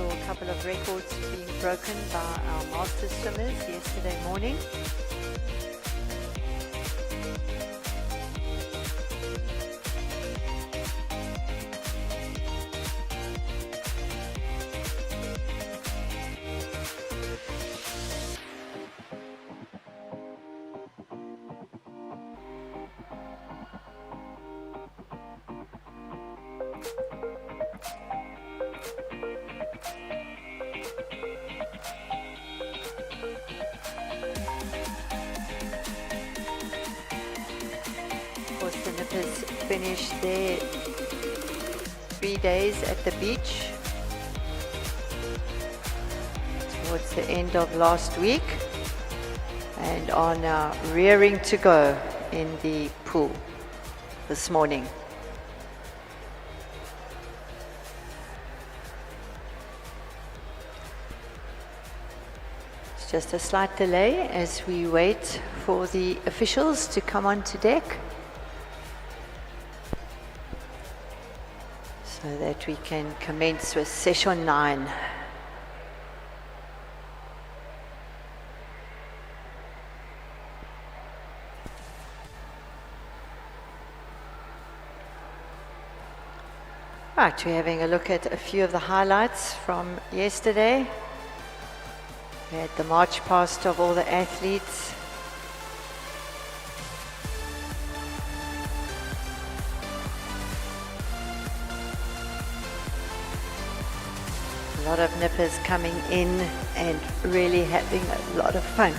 saw a couple of records being broken by our master swimmers yesterday morning. The nippers finished their 3 days at the beach towards the end of last week and are now rearing to go in the pool this morning. It's just a slight delay as we wait for the officials to come onto deck, so that we can commence with session 9. Right, we're having a look at a few of the highlights from yesterday. We had the march past of all the athletes. A lot of nippers coming in and really having a lot of fun.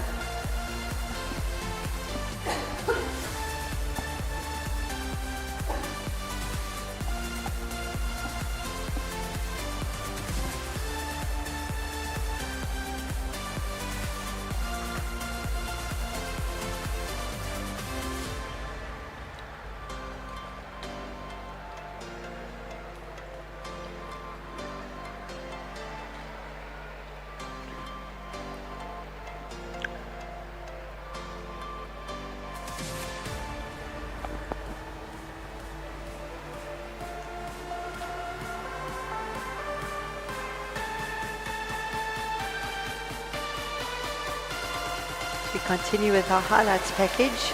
We continue with our highlights package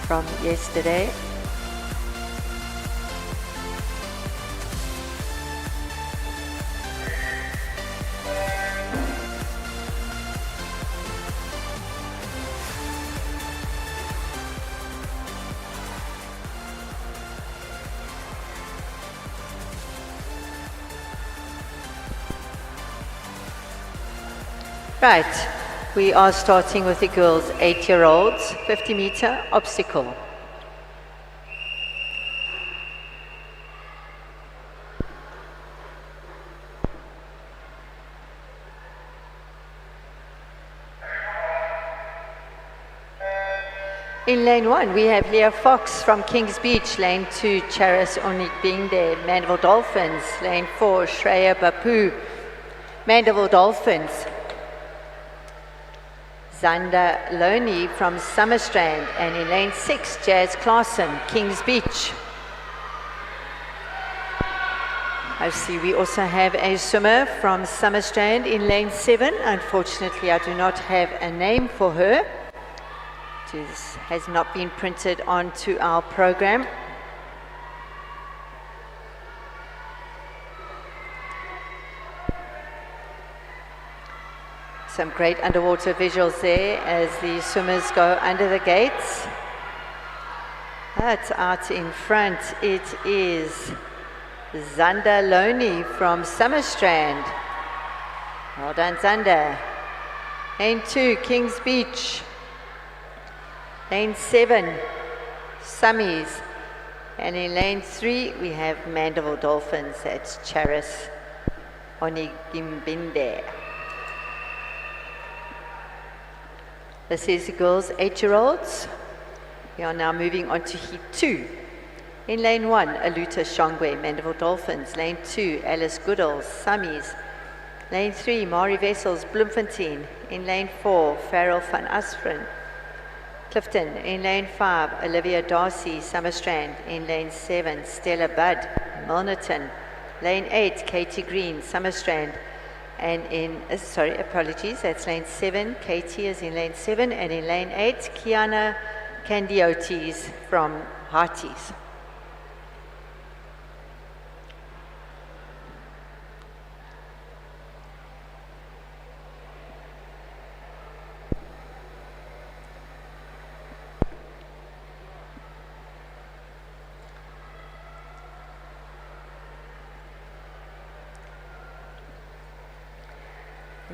from yesterday. Right, we are starting with the girls' 8-year-olds, 50-meter obstacle. In lane 1, we have Leah Fox from Kings Beach. Lane 2, Charis Onikbinde, Mandeville Dolphins. Lane 4, Shreya Bapu, Mandeville Dolphins. Zanda Loney from Summerstrand, and in lane 6, Jazz Claassen, Kings Beach. I see we also have a swimmer from Summerstrand in lane 7. Unfortunately, I do not have a name for her. It has not been printed onto our program. Some great underwater visuals there as the swimmers go under the gates. That's out in front. It is Zanda Loney from Summerstrand. Well done, Zanda. Lane 2, Kings Beach. Lane 7, Summies. And in lane 3, we have Mandeville Dolphins. That's Charis Onigimbinde. This is the girls' 8-year-olds. We are now moving on to heat 2. In lane 1, Aluta Shongwe, Mandeville Dolphins. Lane 2, Alice Goodall, Summies. Lane 3, Mari Vessels, Bloemfontein. In lane 4, Farrell van Asperen, Clifton. In lane 5, Olivia Darcy, Summerstrand. In lane 7, Stella Budd, Milnerton. Lane 8, Katie Green, Summerstrand. And in, apologies, that's lane 7, Katie is in lane 7. And in lane 8, Kiana Candiotis from Hearties.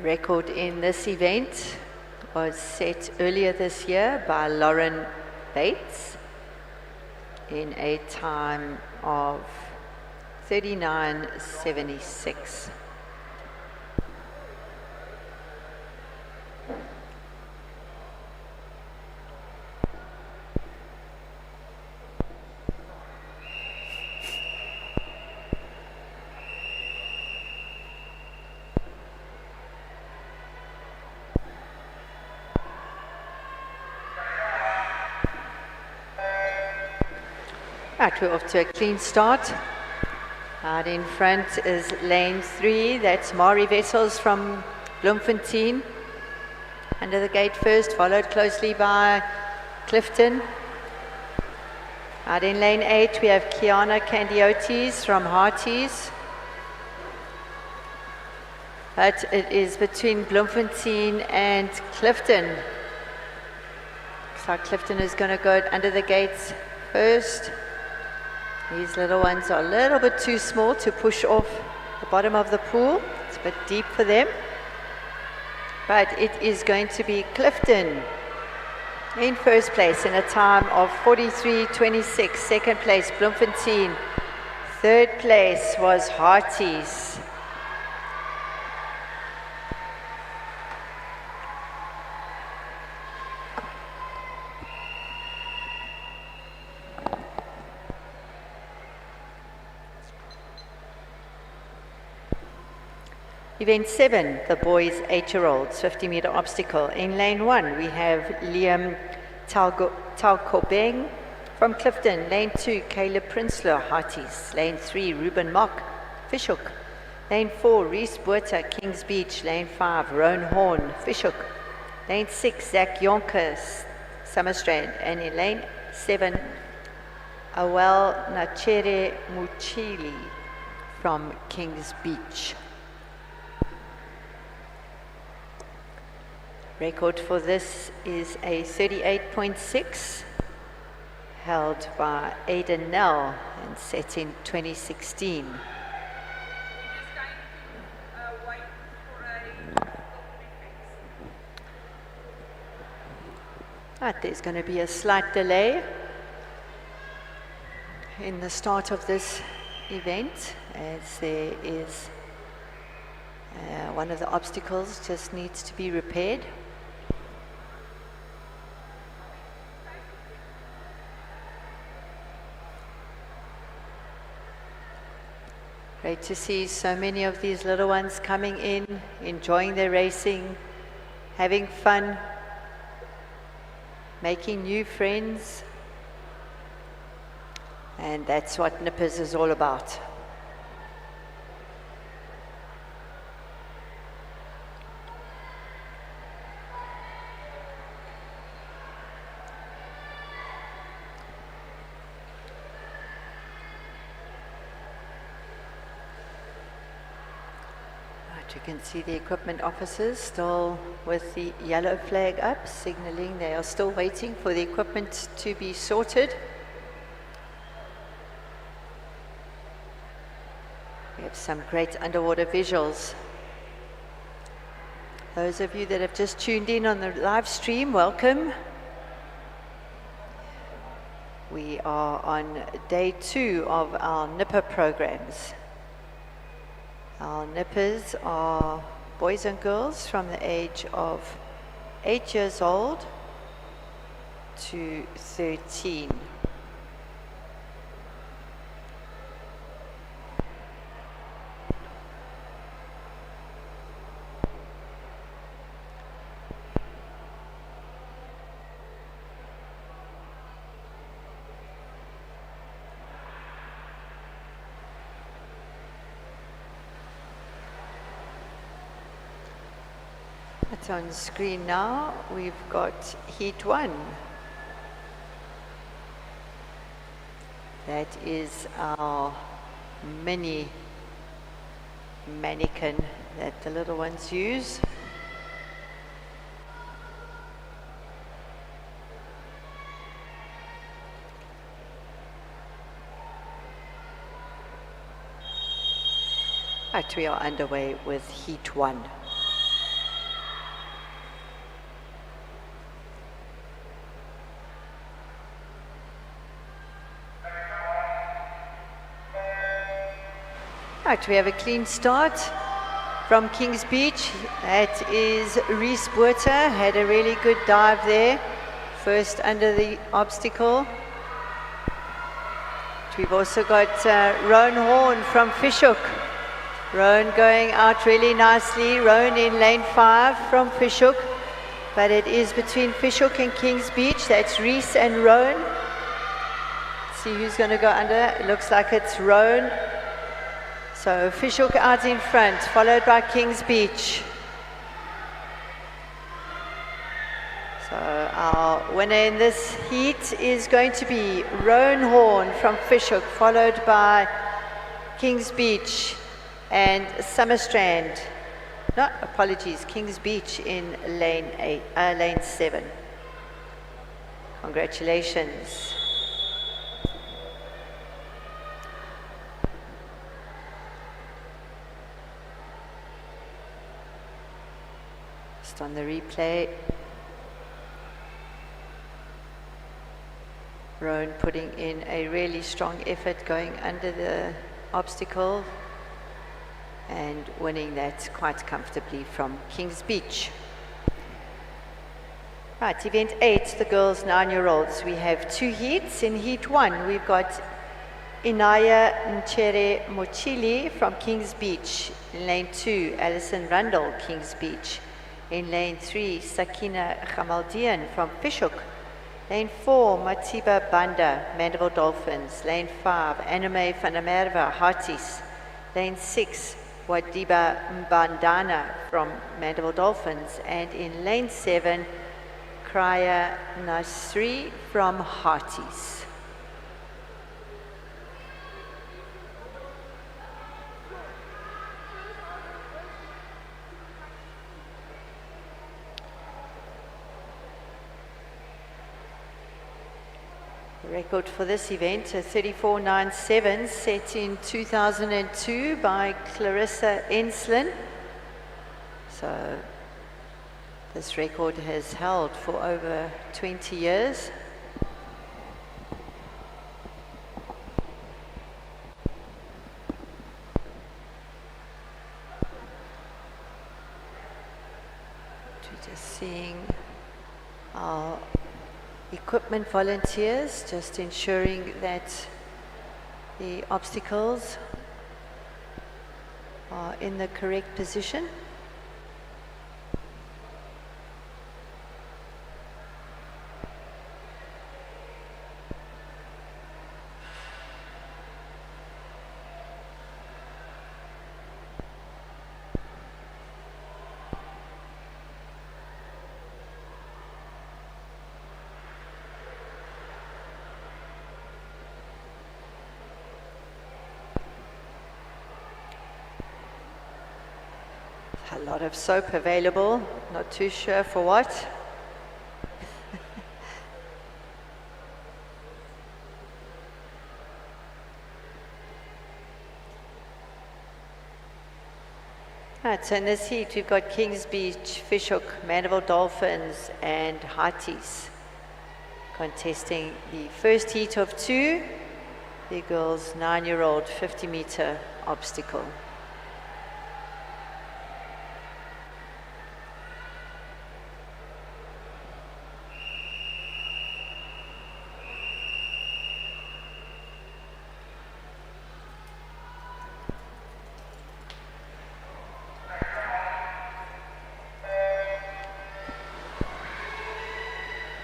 Record in this event was set earlier this year by Lauren Bates in a time of 39:76. Right, we're off to a clean start. Out in front is lane 3, that's Mari Vessels from Bloemfontein. Under the gate first, followed closely by Clifton. Out in lane 8, we have Kiana Candiotis from Hearties. But it is between Bloemfontein and Clifton. Looks like Clifton is going to go under the gates first. These little ones are a little bit too small to push off the bottom of the pool. It's a bit deep for them. But it is going to be Clifton in first place in a time of 43:26. Second place, Bloemfontein. Third place was Hearties. Event 7, the boys 8-year-olds, 50-meter obstacle. In lane 1, we have Liam Talkobeng from Clifton. Lane 2, Caleb Prinsloo, Hearties. Lane 3, Ruben Mock, Fishhook. Lane 4, Reese Buerta, Kings Beach. Lane 5, Roan Horn, Fishhook. Lane 6, Zach Yonkers, Summerstrand. And in lane 7, Awel Nachere Muchili from Kings Beach. Record for this is a 38.6, held by Aidan Nell and set in 2016. Right, there's going to be a slight delay in the start of this event, as there is one of the obstacles just needs to be repaired. Great to see so many of these little ones coming in, enjoying their racing, having fun, making new friends. And that's what Nippers is all about. You can see the equipment officers still with the yellow flag up, signaling they are still waiting for the equipment to be sorted. We have some great underwater visuals. Those of you that have just tuned in on the live stream, welcome. We are on day 2 of our Nipper programs. Our nippers are boys and girls from the age of 8 years old to 13. It's on screen now. We've got heat 1. That is our mini manikin that the little ones use. Right, we are underway with heat 1. Right, we have a clean start from Kings Beach. That is Reese Buerter, had a really good dive there, first under the obstacle. We've also got Roan Horn from Fishhook. Roan going out really nicely. Roan in lane 5 from Fishhook, but it is between Fishhook and Kings Beach. That's Reese and Roan. Let's see who's going to go under. It looks like it's Roan. So Fishhook out in front, followed by Kings Beach. So our winner in this heat is going to be Roan Horn from Fishhook, followed by Kings Beach and Summerstrand. No, apologies, Kings Beach in lane 7. Congratulations. Just on the replay, Roan putting in a really strong effort going under the obstacle and winning that quite comfortably from Kings Beach. Right, event 8, the girls 9-year-olds. We have 2 heats. In heat 1, we've got Inaya Nchere Mochili from Kings Beach. In lane 2, Alison Rundle, Kings Beach. In lane 3, Sakina Khamaldian from Fishhook. Lane 4, Matiba Banda, Mandeville Dolphins. Lane 5, Anime van der Merwe, Hearties. Lane 6, Wadiba Mbandana from Mandeville Dolphins. And in lane 7, Kraya Nasri from Hearties. Record for this event, a 34.97 set in 2002 by Clarissa Enslin. So this record has held for over 20 years. We're just seeing our equipment volunteers, just ensuring that the obstacles are in the correct position. A lot of soap available, not too sure for what. Right, so in this heat we've got Kings Beach, Fishhook, Mandeville Dolphins and Hearties contesting the first heat of 2, the girls 9-year-old 50-meter obstacle.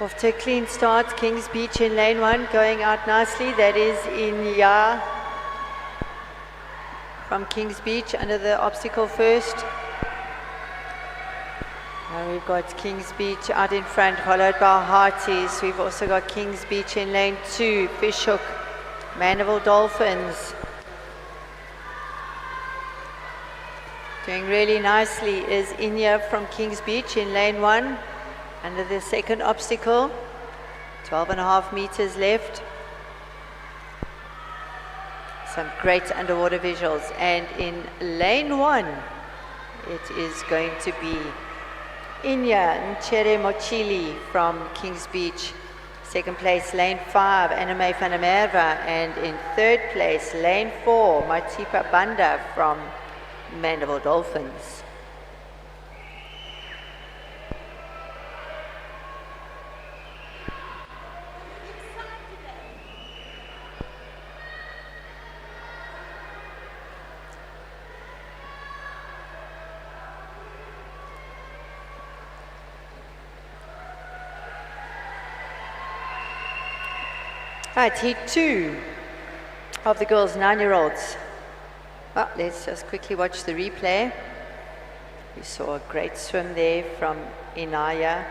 Off to a clean start, Kings Beach in lane 1, going out nicely. That is Inya from Kings Beach under the obstacle first. And we've got Kings Beach out in front, followed by Hearties. We've also got Kings Beach in lane 2, Fishhook, Mandeville Dolphins. Doing really nicely is Inya from Kings Beach in lane 1, under the second obstacle. 12.5 meters left. Some great underwater visuals. And in lane 1, it is going to be Inya Nchere Mochili from Kings Beach. Second place, lane 5, Anime van der Merwe. And in third place, lane 4, Matipa Banda from Mandeville Dolphins. Right, heat 2 of the girls' 9-year-olds. Well, let's just quickly watch the replay. We saw a great swim there from Inaya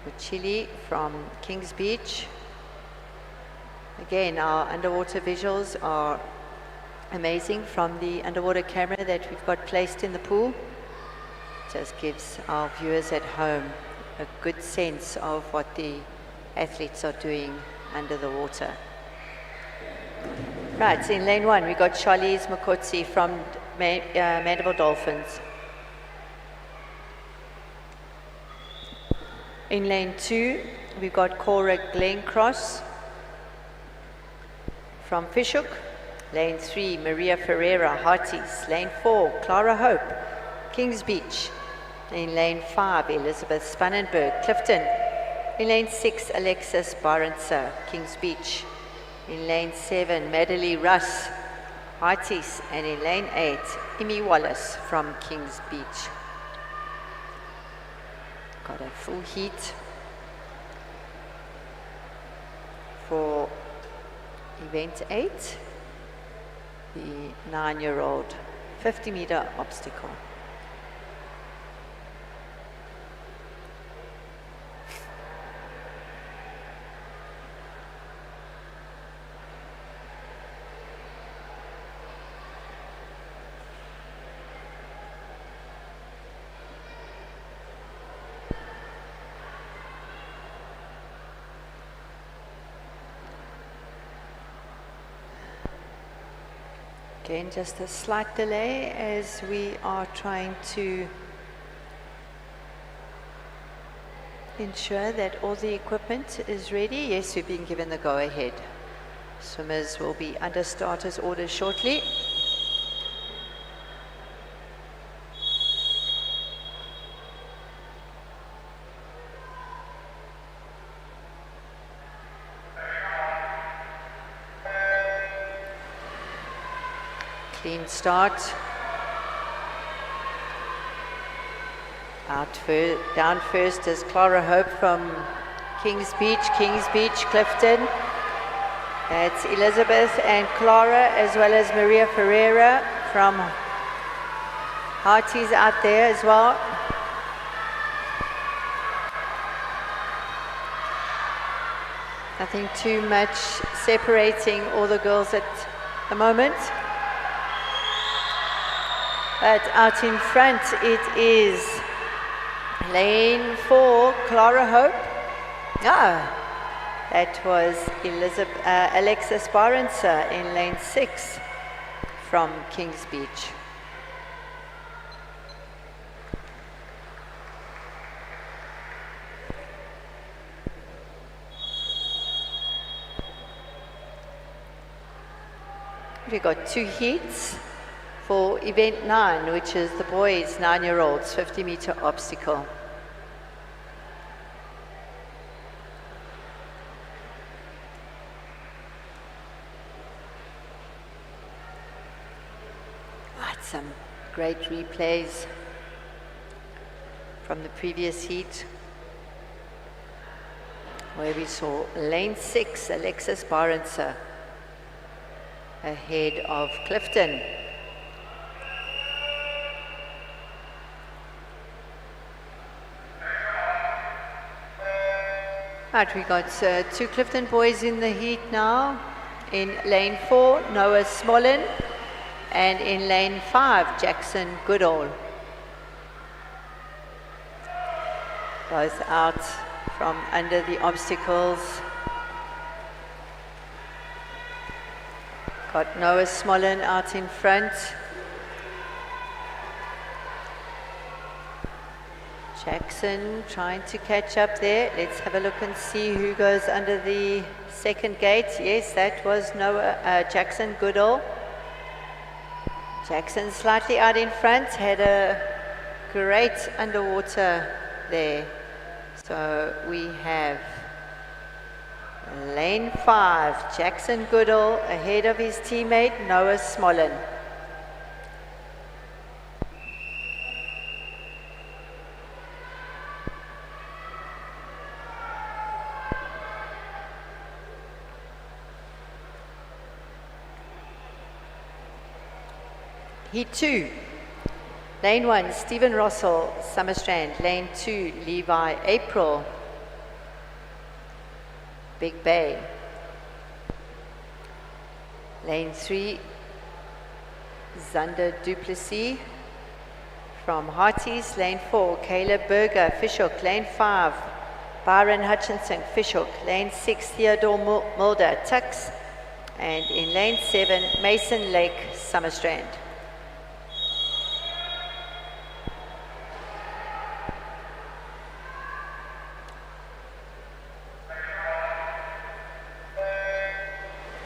Uchili from Kings Beach. Again, our underwater visuals are amazing from the underwater camera that we've got placed in the pool. Just gives our viewers at home a good sense of what the athletes are doing under the water. Right, so in lane 1, we got Charlize Makotsi from Mandeville Dolphins. In lane 2, we've got Cora Glencross from Fishhook. Lane 3, Maria Ferreira, Hearties. Lane 4, Clara Hope, Kings Beach. In lane 5, Elizabeth Spannenberg, Clifton. In lane 6, Alexis Barrenser, Kings Beach. In lane 7, Madeline Russ, Hearties. And in lane 8, Imi Wallace from Kings Beach. Got a full heat for event 8, the 9-year-old 50-meter obstacle. Again, just a slight delay as we are trying to ensure that all the equipment is ready. Yes, we've been given the go-ahead. Swimmers will be under starters orders shortly. Clean start. Down first is Clara Hope from Kings Beach, Clifton. That's Elizabeth and Clara, as well as Maria Ferreira from Hearties out there as well. Nothing too much separating all the girls at the moment. But out in front, it is lane 4, Clara Hope. That was Alexis Barrenser in lane 6 from Kings Beach. We've got 2 heats for event 9, which is the boys' 9-year-olds 50-meter obstacle. Right, some great replays from the previous heat, where we saw lane 6, Alexis Barrenser, ahead of Clifton. Right, we got two Clifton boys in the heat now. In lane 4, Noah Smolin, and in lane 5, Jackson Goodall. Both out from under the obstacles. Got Noah Smolin out in front. Jackson trying to catch up there. Let's have a look and see who goes under the second gate. Yes, that was Jackson Goodall. Jackson slightly out in front, had a great underwater there. So we have lane 5, Jackson Goodall ahead of his teammate Noah Smolin. Heat 2, lane 1, Stephen Russell, Summerstrand. Lane 2, Levi April, Big Bay. Lane 3, Zander Duplessis from Hearties. Lane 4, Caleb Berger, Fishhook. Lane 5, Byron Hutchinson, Fishhook. Lane 6, Theodore Mulder, Tux. And in lane 7, Mason Lake, Summerstrand.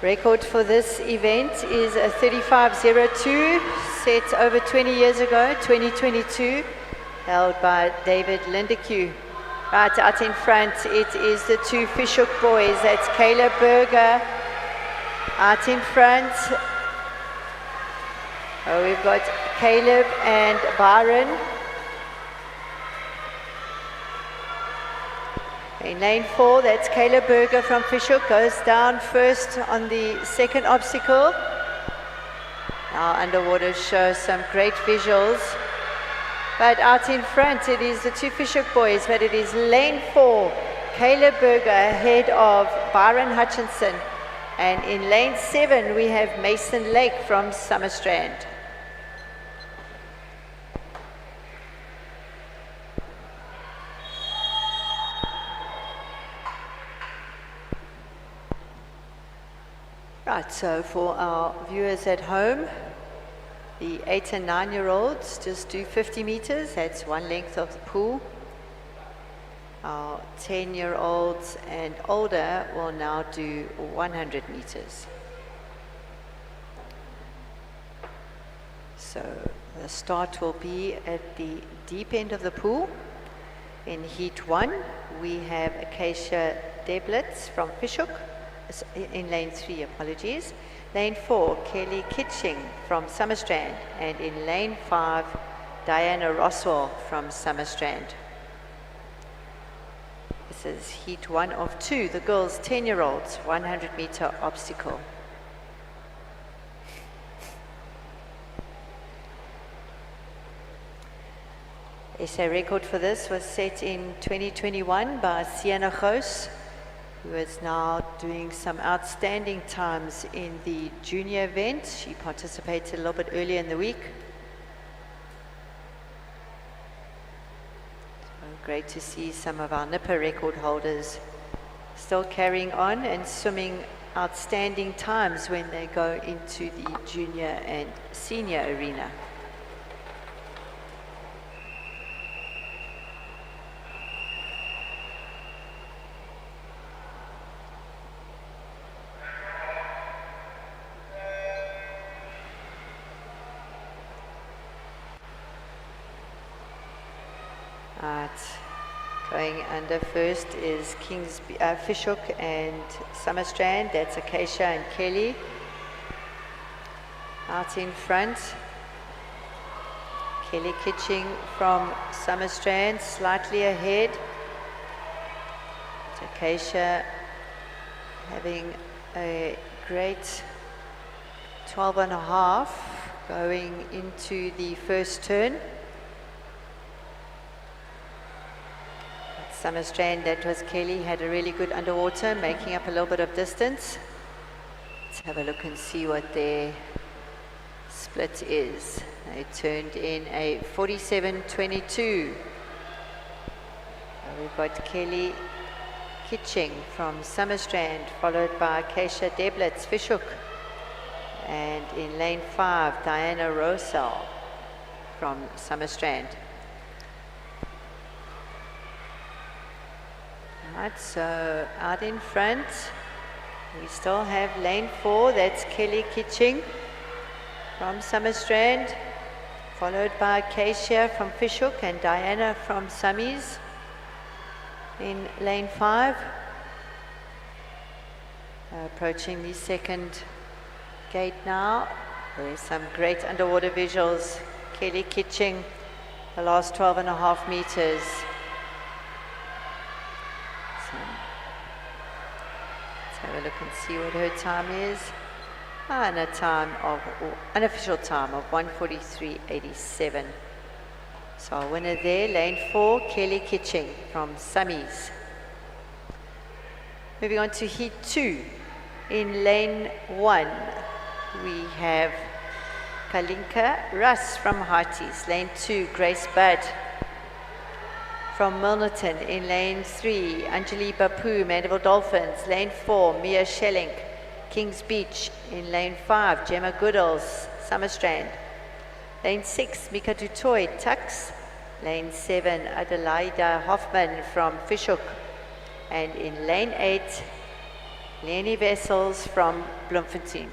Record for this event is a 35.02, set over 20 years ago, 2022, held by David Lindeque. Right out in front, it is the two Fishhook boys. That's Caleb Berger out in front. Oh, we've got Caleb and Byron. In lane 4, that's Caleb Berger from Fishhook, goes down first on the second obstacle. Now underwater shows some great visuals. But out in front, it is the two Fishhook boys, but it is lane 4, Caleb Berger ahead of Byron Hutchinson. And in lane 7, we have Mason Lake from Summerstrand. Right, so for our viewers at home, the 8 and 9-year-olds just do 50 meters, that's one length of the pool. Our 10-year-olds and older will now do 100 meters. So the start will be at the deep end of the pool. In heat 1, we have Acacia Deblitz from Fishhook. In lane 3, apologies. Lane 4, Kelly Kitching from Summerstrand. And in lane 5, Diana Roswell from Summerstrand. This is heat 1 of 2, the girls' 10-year-olds, 100-meter obstacle. SA record for this was set in 2021 by Sienna Gous, who is now doing some outstanding times in the junior event. She participated a little bit earlier in the week. So great to see some of our Nipper record holders still carrying on and swimming outstanding times when they go into the junior and senior arena. Going under first is Fishhook and Summerstrand. That's Acacia and Kelly. Out in front, Kelly Kitching from Summerstrand, slightly ahead. Acacia having a great 12.5 going into the first turn. Summerstrand, that was Kelly, had a really good underwater, making up a little bit of distance. Let's have a look and see what their split is. They turned in a 47.22. We've got Kelly Kitching from Summerstrand, followed by Keisha Deblitz, Fishhook. And in lane 5, Diana Rosell from Summerstrand. Right, so out in front, we still have lane 4, that's Kelly Kitching from Summerstrand, followed by Keisha from Fishhook and Diana from Summies in lane 5. Approaching the second gate now. There's some great underwater visuals. Kelly Kitching, the last 12.5 meters. So, let's have a look and see what her time is. And a time of, unofficial time of 1:43.87. So our winner there, lane 4, Kelly Kitching from Summies. Moving on to heat 2. In lane 1, we have Kalinka Russ from Hearties. Lane 2, Grace Budd from Milnerton. In lane 3, Anjali Bapu, Mandeville Dolphins. Lane 4, Mia Schelling, Kings Beach. In lane 5, Gemma Goodalls, Summerstrand. Lane 6, Mika Dutoy, Tux. Lane 7, Adelaida Hoffman from Fishhook. And in lane 8, Leonie Wessels from Bloemfontein.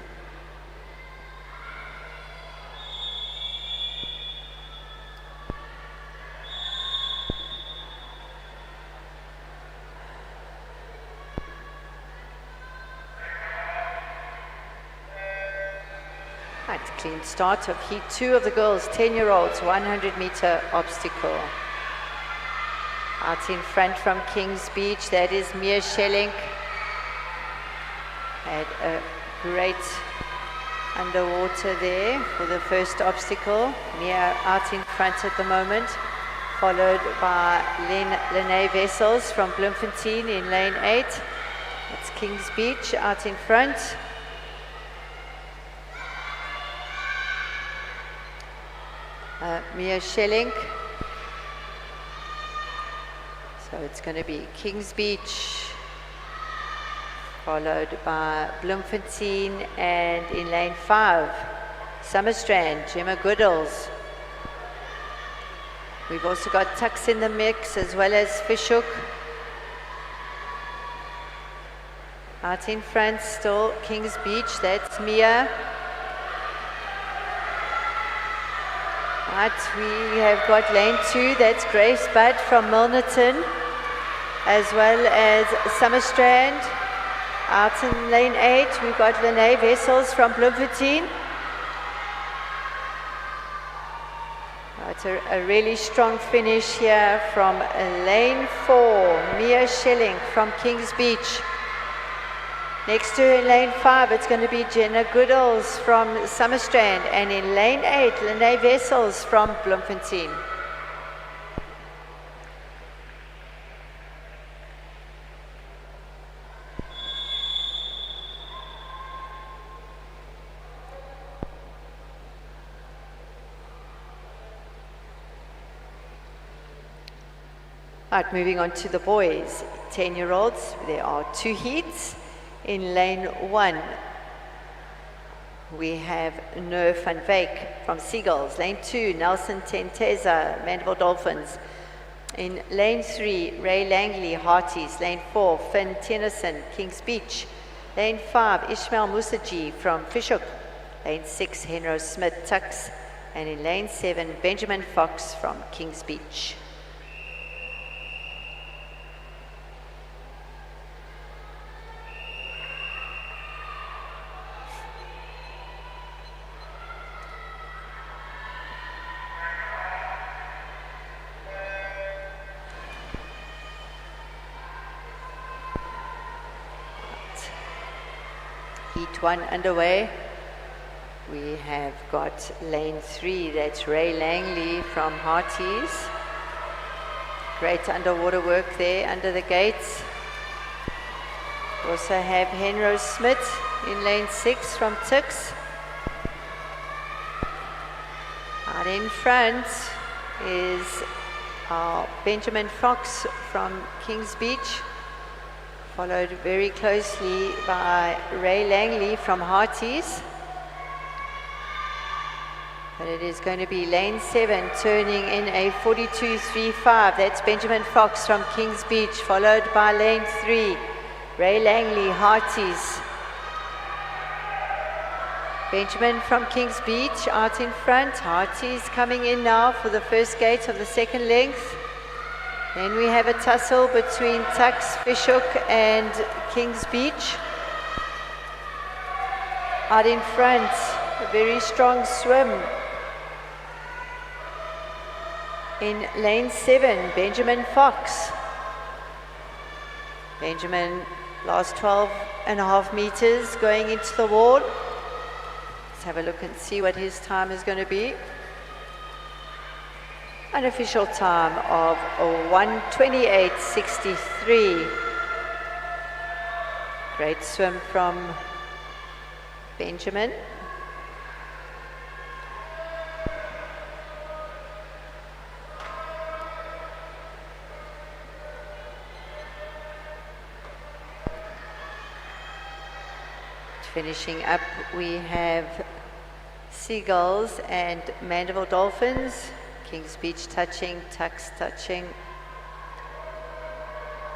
Right, clean start of heat 2 of the girls, 10-year-olds, 100-meter obstacle. Out in front from Kings Beach, that is Mia Schelling. Had a great underwater there for the first obstacle. Mia out in front at the moment, followed by Lene Wessels from Bloemfontein in lane 8. That's Kings Beach out in front. Mia Schelling. So it's going to be Kings Beach, followed by Bloemfontein, and in lane 5, Summerstrand, Gemma Goodalls. We've also got Tux in the mix, as well as Fishhook. Out in front still, Kings Beach, that's Mia. Right, we have got lane 2, that's Grace Budd from Milnerton, as well as Summerstrand. Out in lane 8, we've got Lene Wessels from Bloemfontein. It's a really strong finish here from lane 4, Mia Schelling from Kings Beach. Next to her in lane 5, it's going to be Jenna Goodalls from Summerstrand, and in lane 8, Lene Wessels from Bloemfontein. Right, moving on to the boys, 10-year-olds. There are 2 heats. In lane 1, we have Noor van Wyk from Seagulls. Lane 2, Nelson Tenteza, Mandeville Dolphins. In lane 3, Ray Langley, Hearties. Lane 4, Finn Tennyson, Kings Beach. Lane 5, Ishmael Musaji from Fishhook. Lane 6, Henro Smith, Tux. And in lane 7, Benjamin Fox from Kings Beach. Heat 1 underway. We have got lane 3, that's Ray Langley from Hearties. Great underwater work there under the gates. Also have Henro Smith in lane 6 from Tix. Out in front is Benjamin Fox from Kings Beach, followed very closely by Ray Langley from Hearties. But it is going to be lane 7 turning in a 42.35. That's Benjamin Fox from Kings Beach, followed by lane 3, Ray Langley, Hearties. Benjamin from Kings Beach out in front. Hearties coming in now for the first gate of the second length. Then we have a tussle between Tux, Fishhook and Kings Beach. Out in front, a very strong swim. In lane 7, Benjamin Fox. Benjamin, last 12.5 meters going into the wall. Let's have a look and see what his time is going to be. Unofficial time of 1:28.63. Great swim from Benjamin. Finishing up, we have Seagulls and Mandeville Dolphins. Kings Beach touching, Tux touching.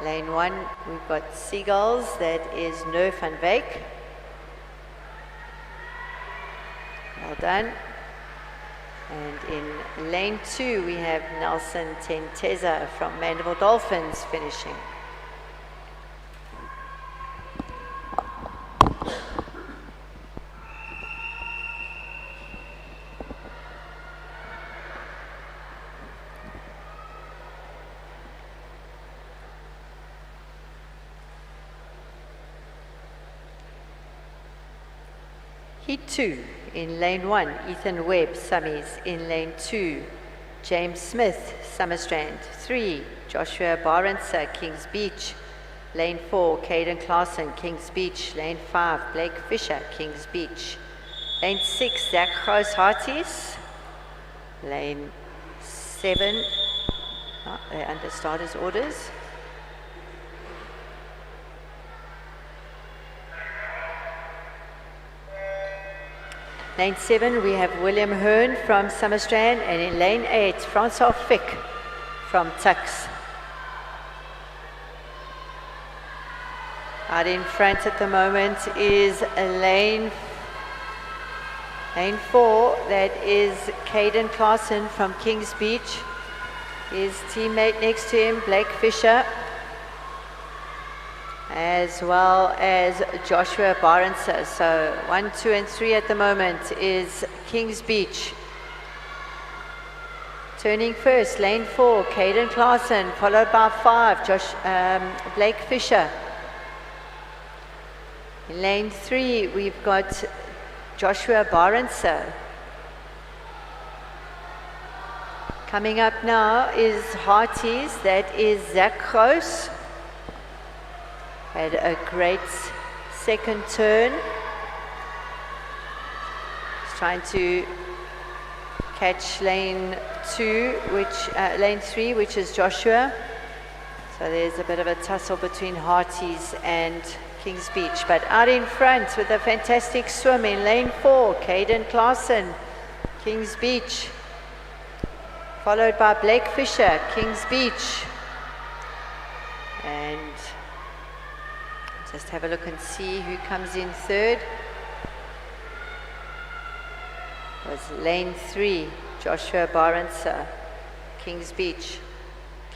Lane 1, we've got Seagulls, that is Nerf van Wyk. Well done. And in lane 2, we have Nelson Tenteza from Mandeville Dolphins finishing. Heat 2, in lane 1, Ethan Webb, Summies. In lane 2, James Smith, Summerstrand. 3, Joshua Barrenser, Kings Beach. Lane 4, Caden Claassen, Kings Beach. Lane 5, Blake Fisher, Kings Beach. Lane 6, Zach Gross, Hearties. Lane 7, they're under starters orders. Lane 7, we have William Hearn from Summerstrand, and in lane 8, Francois Fick from Tux. Out in front at the moment is lane 4, that is Caden Claassen from Kings Beach. His teammate next to him, Blake Fisher, as well as Joshua Barrenser. So 1, 2 and 3 at the moment is Kings Beach. Turning first, lane 4, Caden Claassen, followed by 5, Blake Fisher. In lane 3, we've got Joshua Barrenser. Coming up now is Hearties, that is Zach Gross. Had a great second turn. He's trying to catch lane 3, which is Joshua. So there's a bit of a tussle between Hearties and Kings Beach. But out in front with a fantastic swim in lane 4, Caden Claassen, Kings Beach. Followed by Blake Fisher, Kings Beach. And just have a look and see who comes in third. It was lane 3, Joshua Barrenser, Kings Beach.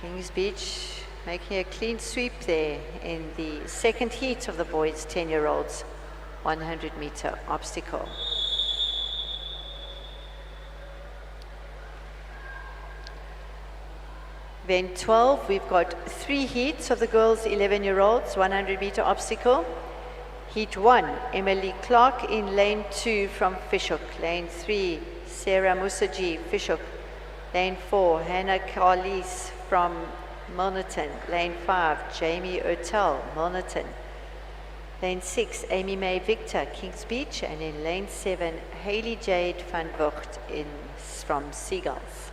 Kings Beach making a clean sweep there in the second heat of the boys' 10-year-olds 100-meter obstacle. Then 12, we've got 3 heats of the girls' 11-year-olds, 100-meter obstacle. Heat 1, Emily Clark in lane 2 from Fishhook. Lane 3, Sarah Musaji, Fishhook. Lane 4, Hannah Carlis from Milnerton. Lane 5, Jamie Ertel, Milnerton. Lane 6, Amy May Victor, Kings Beach. And in lane 7, Hayley Jade van Vught from Seagulls.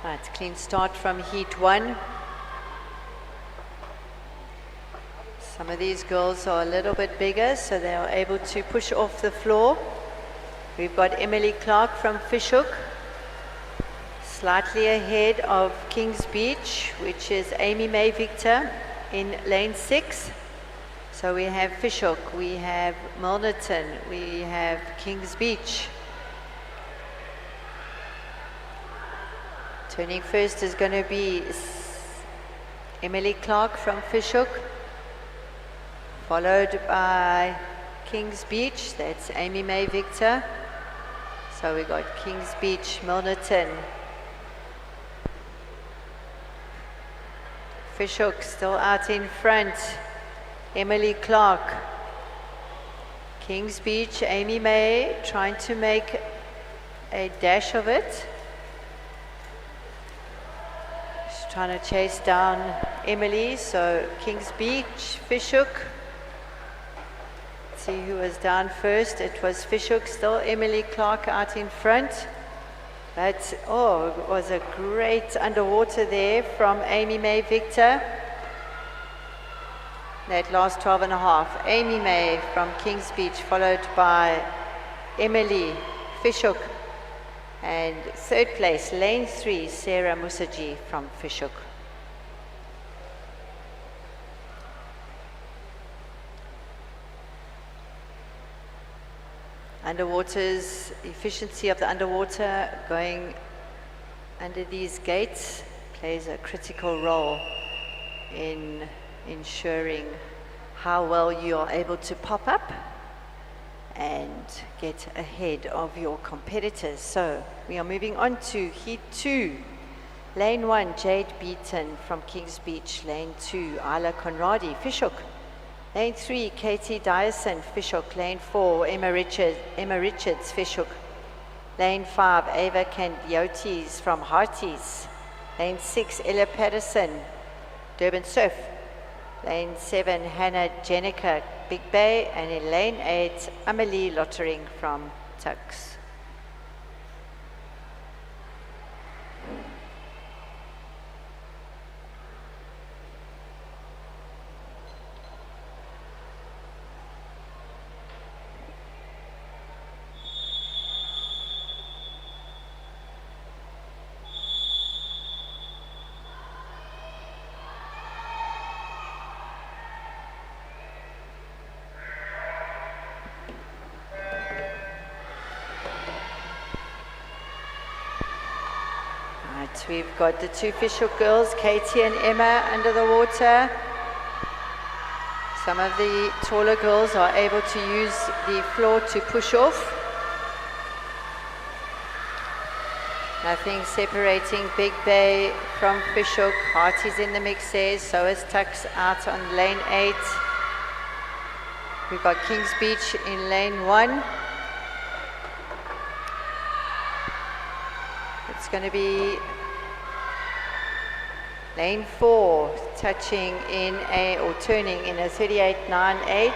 Right, clean start from heat 1. Some of these girls are a little bit bigger, so they are able to push off the floor. We've got Emily Clark from Fishhook, slightly ahead of Kings Beach, which is Amy May Victor in lane 6. So we have Fishhook, we have Milnerton, we have Kings Beach. Turning first is going to be Emily Clark from Fishhook, followed by Kings Beach, that's Amy May Victor. So we got Kings Beach, Milnerton. Fishhook still out in front, Emily Clark. Kings Beach, Amy May trying to make a dash of it. Trying to chase down Emily, so Kings Beach, Fishhook. Let's see who was down first. It was Fishhook, still Emily Clark out in front. But, oh, it was a great underwater there from Amy May Victor. That last 12.5. Amy May from Kings Beach, followed by Emily Fishhook. And third place, lane 3, Sarah Musaji from Fishhook. Underwater's efficiency of the underwater going under these gates plays a critical role in ensuring how well you are able to pop up and get ahead of your competitors. So we are moving on to heat 2. Lane 1, Jade Beaton from Kings Beach. Lane 2, Isla Conradi, Fishhook. Lane 3, Katie Dyson, Fishhook. Lane 4, Emma Richards, Fishhook. Lane 5, Ava Candiotis from Hearties. Lane 6, Ella Patterson, Durban Surf. Lane 7, Hannah Jenica, Big Bay. And in lane 8, Amelie Lottering from Tuks. We've got the two Fishhook girls, Katie and Emma, under the water. Some of the taller girls are able to use the floor to push off. Nothing separating Big Bay from Fishhook. Hearties in the mix there, so is Tuks out on lane 8. We've got Kings Beach in lane 1. It's going to be lane 4, touching in or turning in a 38.98.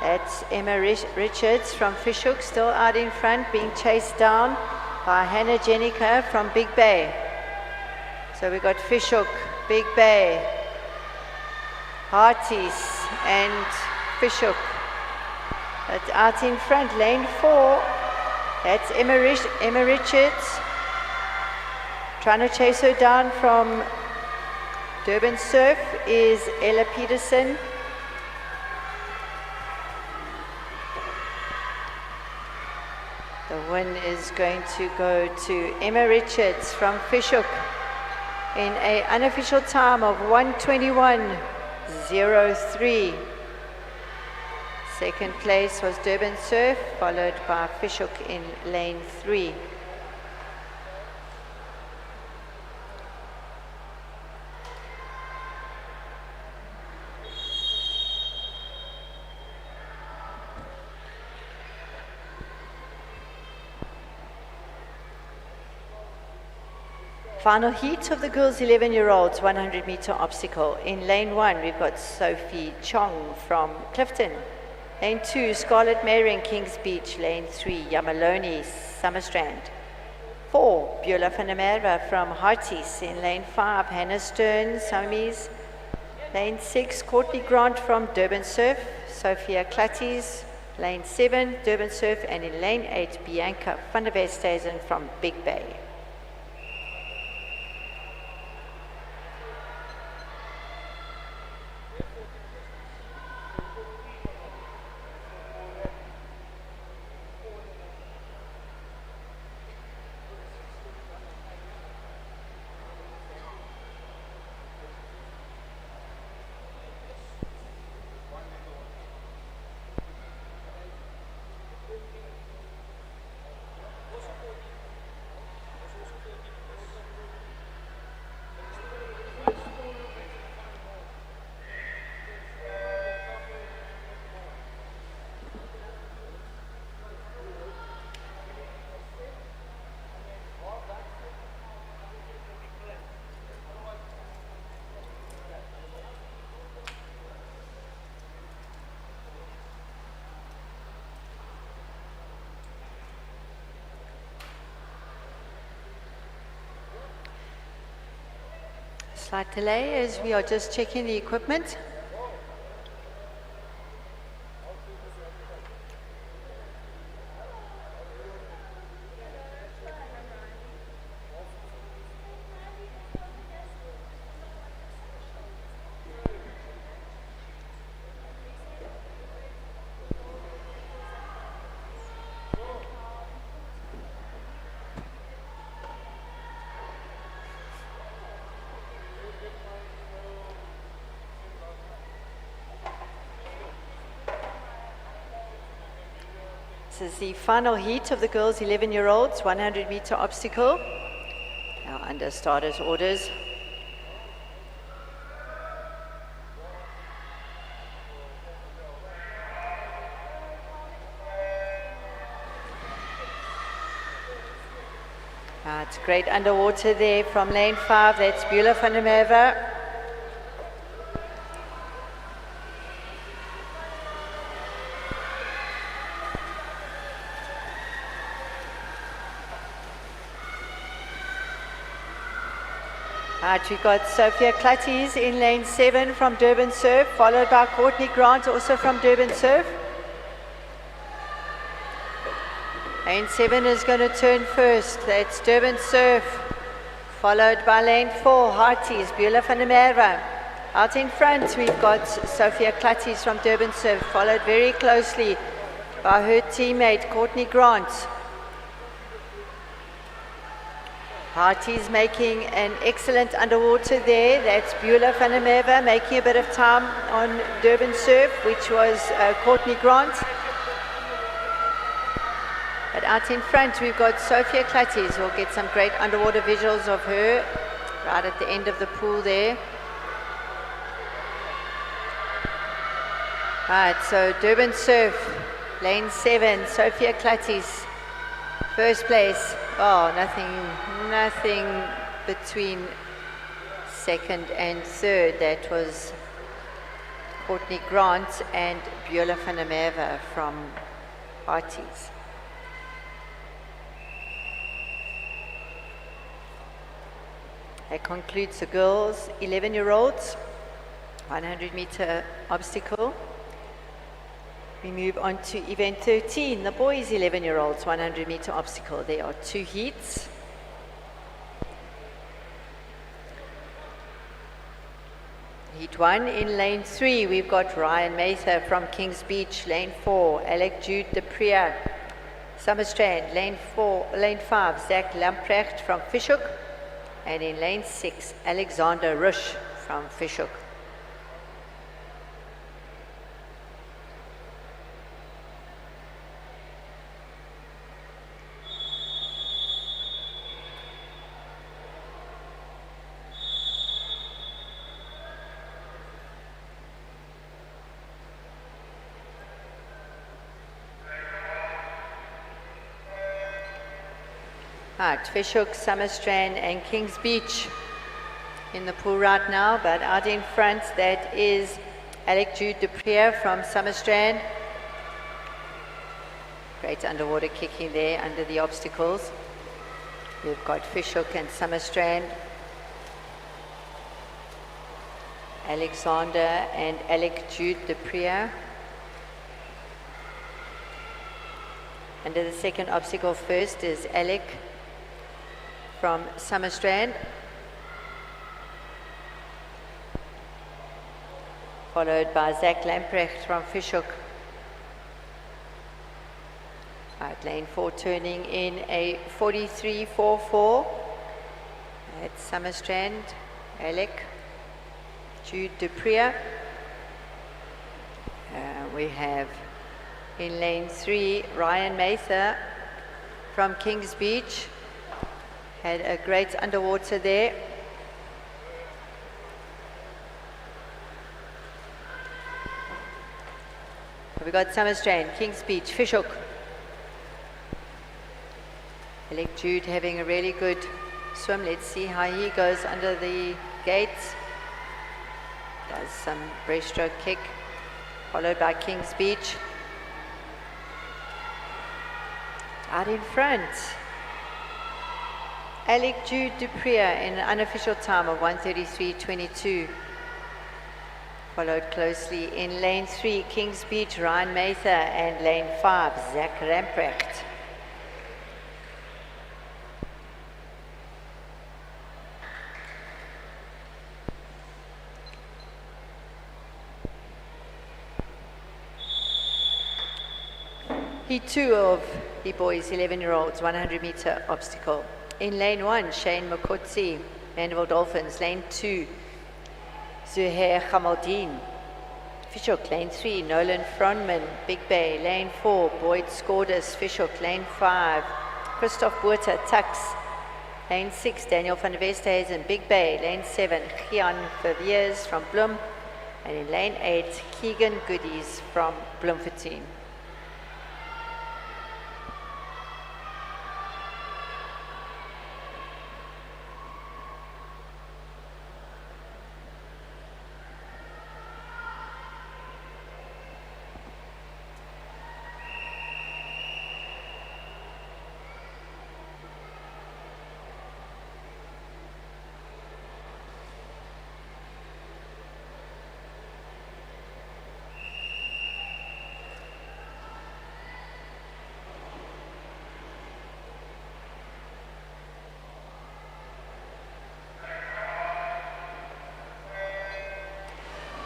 That's Emma Richards from Fishhook, still out in front, being chased down by Hannah Jenica from Big Bay. So we've got Fishhook, Big Bay, Hearties and Fishhook. But out in front, lane 4, that's Emma Richards. Trying to chase her down from Durban Surf is Ella Peterson. The win is going to go to Emma Richards from Fishhook in an unofficial time of 1:21.03. Second place was Durban Surf, followed by Fishhook in lane 3. Final heat of the girls 11-year-olds 100-meter obstacle. In lane 1, we've got Sophie Chong from Clifton. Lane 2, Scarlett Mayring, Kings Beach. Lane 3, Yamaloni, Summerstrand. 4, Beulah van der Merwe from Harties. In lane 5, Hannah Stern, Somies. Lane 6, Courtney Grant from Durban Surf, Sophia Clatties. Lane 7, Durban Surf. And in lane 8, Bianca van der Westhuizen from Big Bay. Slight delay as we are just checking the equipment. This is the final heat of the girls 11-year-olds 100-meter obstacle. Now under starters orders. It's great underwater there from lane 5. That's Beulah van der Merwe. We've got Sophia Clatties in lane 7 from Durban Surf, followed by Courtney Grant, also from Durban Surf. Lane 7 is going to turn first. That's Durban Surf, followed by lane 4, Harties, Beulah van der Merwe. Out in front, we've got Sophia Clatties from Durban Surf, followed very closely by her teammate, Courtney Grant. Harties making an excellent underwater there. That's Beulah van der Merwe making a bit of time on Durban Surf, which was Courtney Grant. But out in front, we've got Sophia Clatties. We'll get some great underwater visuals of her right at the end of the pool there. Right, so Durban Surf, lane 7, Sophia Clatties, first place. Oh, nothing between second and third. That was Courtney Grant and Beulah van der Merwe from Harties. That concludes the girls 11-year-olds 100-meter obstacle. We move on to event 13, the boys 11-year-olds 100-meter obstacle. There are 2 heats. Heat 1 in lane 3, we've got Ryan Mather from Kings Beach. Lane 4, Alec Jude de Priya, Summerstrand. Lane 5, Zach Lamprecht from Fishhook. And in lane 6, Alexander Rush from Fishhook. Right, Fishhook, Summerstrand and Kings Beach in the pool right now, but out in front that is Alec Jude Duprier from Summerstrand. Great underwater kicking there under the obstacles. We've got Fishhook and Summerstrand, Alexander and Alec Jude Duprier. Under the second obstacle first is Alec from Summerstrand, followed by Zach Lamprecht from Fishhook. Right, lane 4 turning in a 43.44 at Summerstrand, Alec Jude Duprier. We have in lane 3 Ryan Mather from Kings Beach. Had a great underwater there. We got Summerstrand, Kings Beach, Fishhook. Alec Jude having a really good swim. Let's see how he goes under the gates. Does some breaststroke kick, followed by Kings Beach. Out in front, Alec Jude Duprier in an unofficial time of 1:33.22. Followed closely in lane 3, Kings Beach, Ryan Mather, and lane 5, Zach Lamprecht. Heat 2 of the boys 11-year-olds 100-meter obstacle. In lane 1, Shane Mokotsi, Mandeville Dolphins. Lane 2, Zuhair Khamaldeen, Fishhook. Lane 3, Nolan Fronman, Big Bay. Lane 4, Boyd Scordas, Fishhook. Lane 5, Christoph Buerter, Tux. Lane 6, Daniel van der Westhuizen, Big Bay. Lane 7, Gian Verviers from Bloem. And in lane 8, Keegan Goodies from Bloemfontein.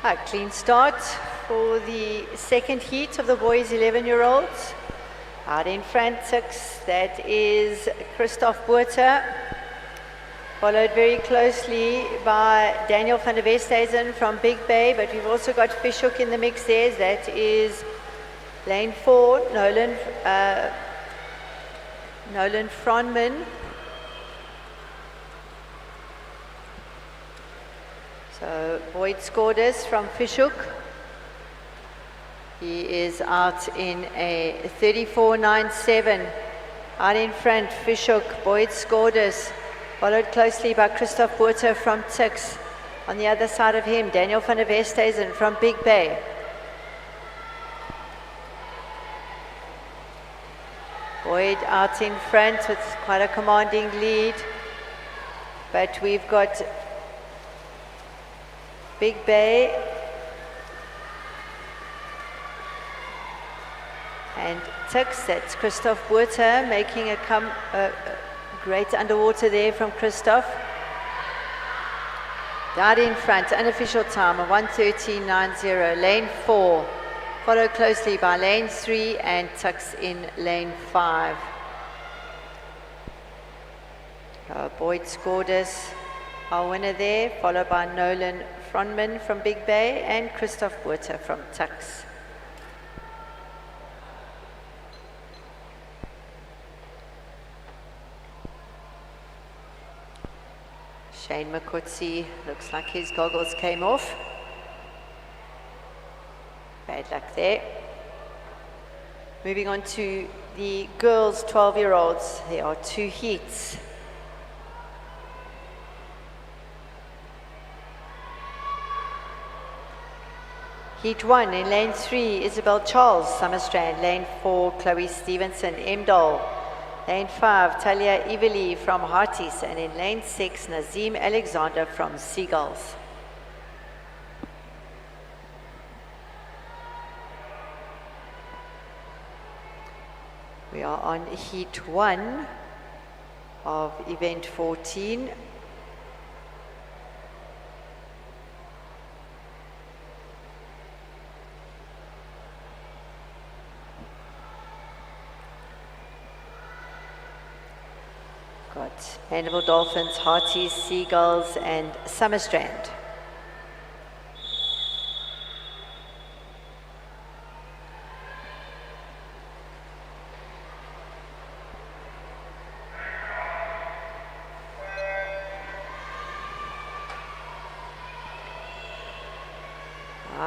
A clean start for the second heat of the boys 11-year-olds. Out in front, that is Christoph Buerter, followed very closely by Daniel van der Westhuizen from Big Bay, but we've also got Fishhook in the mix there. That is lane 4, Nolan Fronman. So Boyd Scordas from Fishhook. He is out in a 34.97. Out in front, Fishhook, Boyd Scordas, followed closely by Christoph Buerter from Tix. On the other side of him, Daniel van der Westhuizen from Big Bay. Boyd out in front with quite a commanding lead. But we've got Big Bay and Tix, that's Christoph Buerter making a great underwater there from Christoph. Out in front, unofficial time of 1:13.90, lane 4, followed closely by lane 3 and Tix in lane 5. Boyd Scordas, our winner there, followed by Nolan Fronman from Big Bay and Christoph Buerter from Tux. Shane Mokotsi, looks like his goggles came off. Bad luck there. Moving on to the girls 12-year-olds. There are 2 heats. Heat 1 in lane 3, Isabel Charles, Summerstrand. Lane 4, Chloe Stevenson, Emdal. Lane 5, Talia Ively from Hearties. And in lane 6, Nazim Alexander from Seagulls. We are on heat 1 of event 14. Got Mandeville Dolphins, Hearties, Seagulls, and Summerstrand.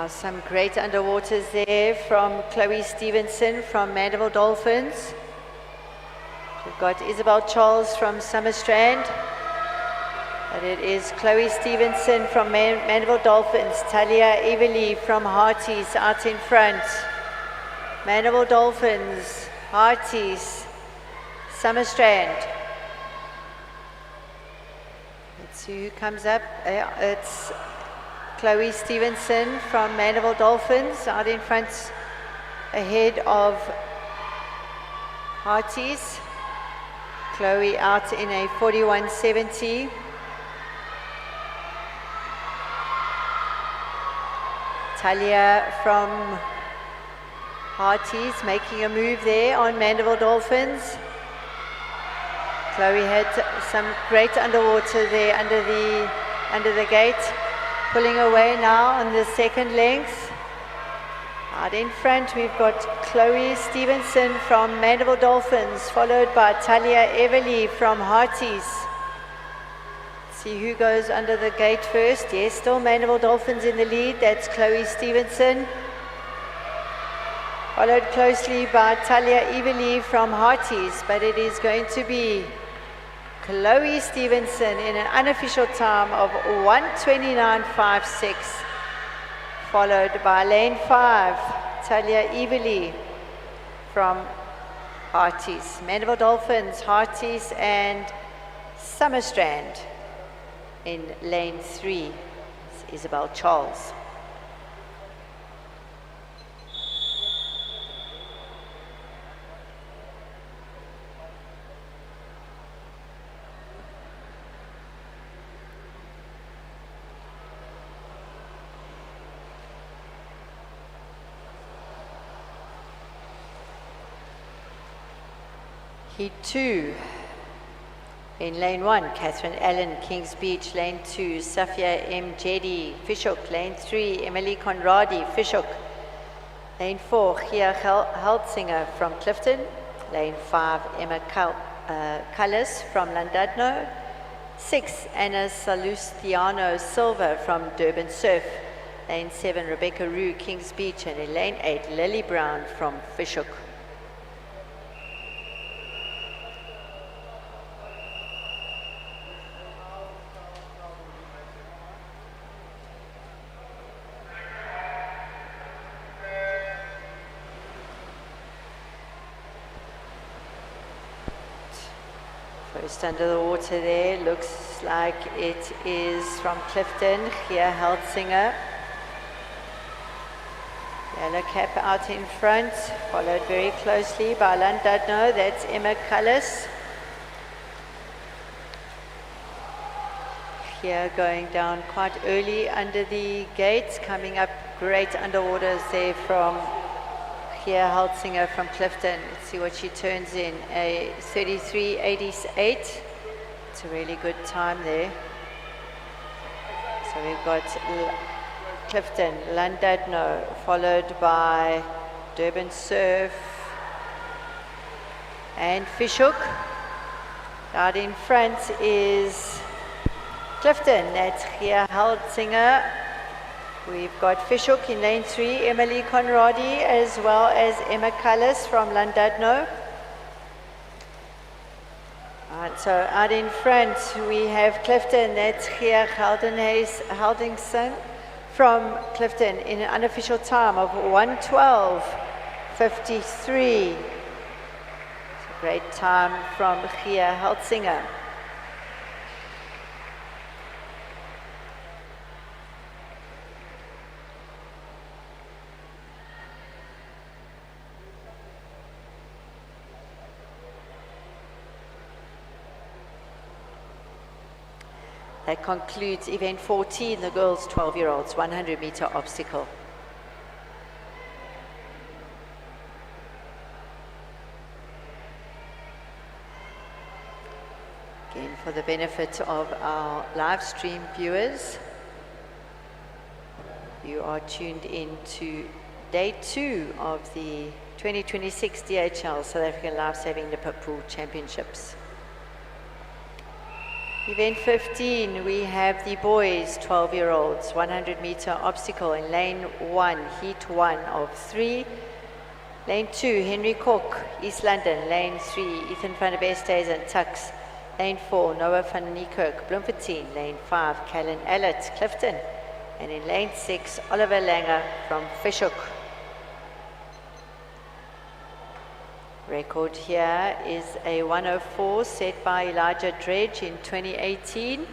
Some great underwaters there from Chloe Stevenson from Mandeville Dolphins. We've got Isabel Charles from Summerstrand. But it is Chloe Stevenson from Mandeville Dolphins. Talia Everly from Hearties out in front. Mandeville Dolphins, Hearties, Summerstrand. Let's see who comes up. It's Chloe Stevenson from Mandeville Dolphins out in front ahead of Hearties. Chloe out in a 41.70. Talia from Hearties making a move there on Mandeville Dolphins. Chloe had some great underwater there under the gate. Pulling away now on the second length. Out in front we've got Chloe Stevenson from Mandeville Dolphins, followed by Talia Everly from Hearties. See who goes under the gate first. Yes, still Mandeville Dolphins in the lead. That's Chloe Stevenson. Followed closely by Talia Everly from Hearties, but it is going to be Chloe Stevenson in an unofficial time of 1:29.56, followed by lane 5, Talia Everly from Hearties. Mandeville Dolphins, Hearties, and Summerstrand in lane 3. It's Isabel Charles. Heat 2. In lane 1, Catherine Allen, Kings Beach. Lane 2, Safia M. Jedi, Fishhook. Lane 3, Emily Conradi, Fishhook. Lane 4, Gia Heltsinger from Clifton. Lane 5, Emma Cullis from Llandudno. 6, Anna Salustiano Silva from Durban Surf. Lane 7, Rebecca Rue, Kings Beach. And in lane 8, Lily Brown from Fishhook. First under the water there, looks like it is from Clifton, Gia Heltsinger. Yellow cap out in front, followed very closely by Llandudno, that's Emma Cullis. Here going down quite early under the gates, coming up great underwaters there from Gia Heltsinger from Clifton. Let's see what she turns in, a 33.88. It's a really good time there. So we've got Clifton, Llandudno, followed by Durban Surf and Fishhook. Out in front is Clifton, that's Gia Heltsinger. We've got Fishhook in lane 3, Emily Conradi, as well as Emma Cullis from Llandudno. Right, so out in front we have Clifton, that's Gia Heldingson from Clifton in an unofficial time of 1:12:53. It's a great time from Gia Heldsinger. That concludes event 14, the girls 12-year-olds, 100-meter obstacle. Again, for the benefit of our live stream viewers, you are tuned in to day 2 of the 2026 DHL South African Lifesaving Liverpool Championships. Event 15, we have the boys, 12-year-olds, 100-meter obstacle in lane 1, heat 1 of 3. Lane 2, Henry Cook, East London. Lane 3, Ethan van der Bestays and Tux. Lane 4, Noah van Niekerk, Bloemfontein. Lane 5, Callan Allett, Clifton. And in lane 6, Oliver Langer from Fishhook. Record here is a 1:04 set by Elijah Dredge in 2018.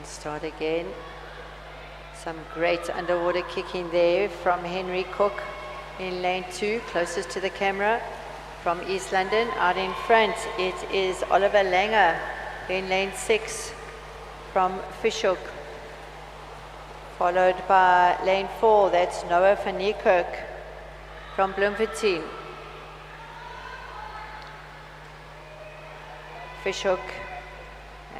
Start again. Some great underwater kicking there from Henry Cook in lane 2, closest to the camera from East London. Out in front, it is Oliver Langer in lane 6 from Fishhook, followed by lane 4, that's Noah van Niekerk from Bloemfontein. Fishhook,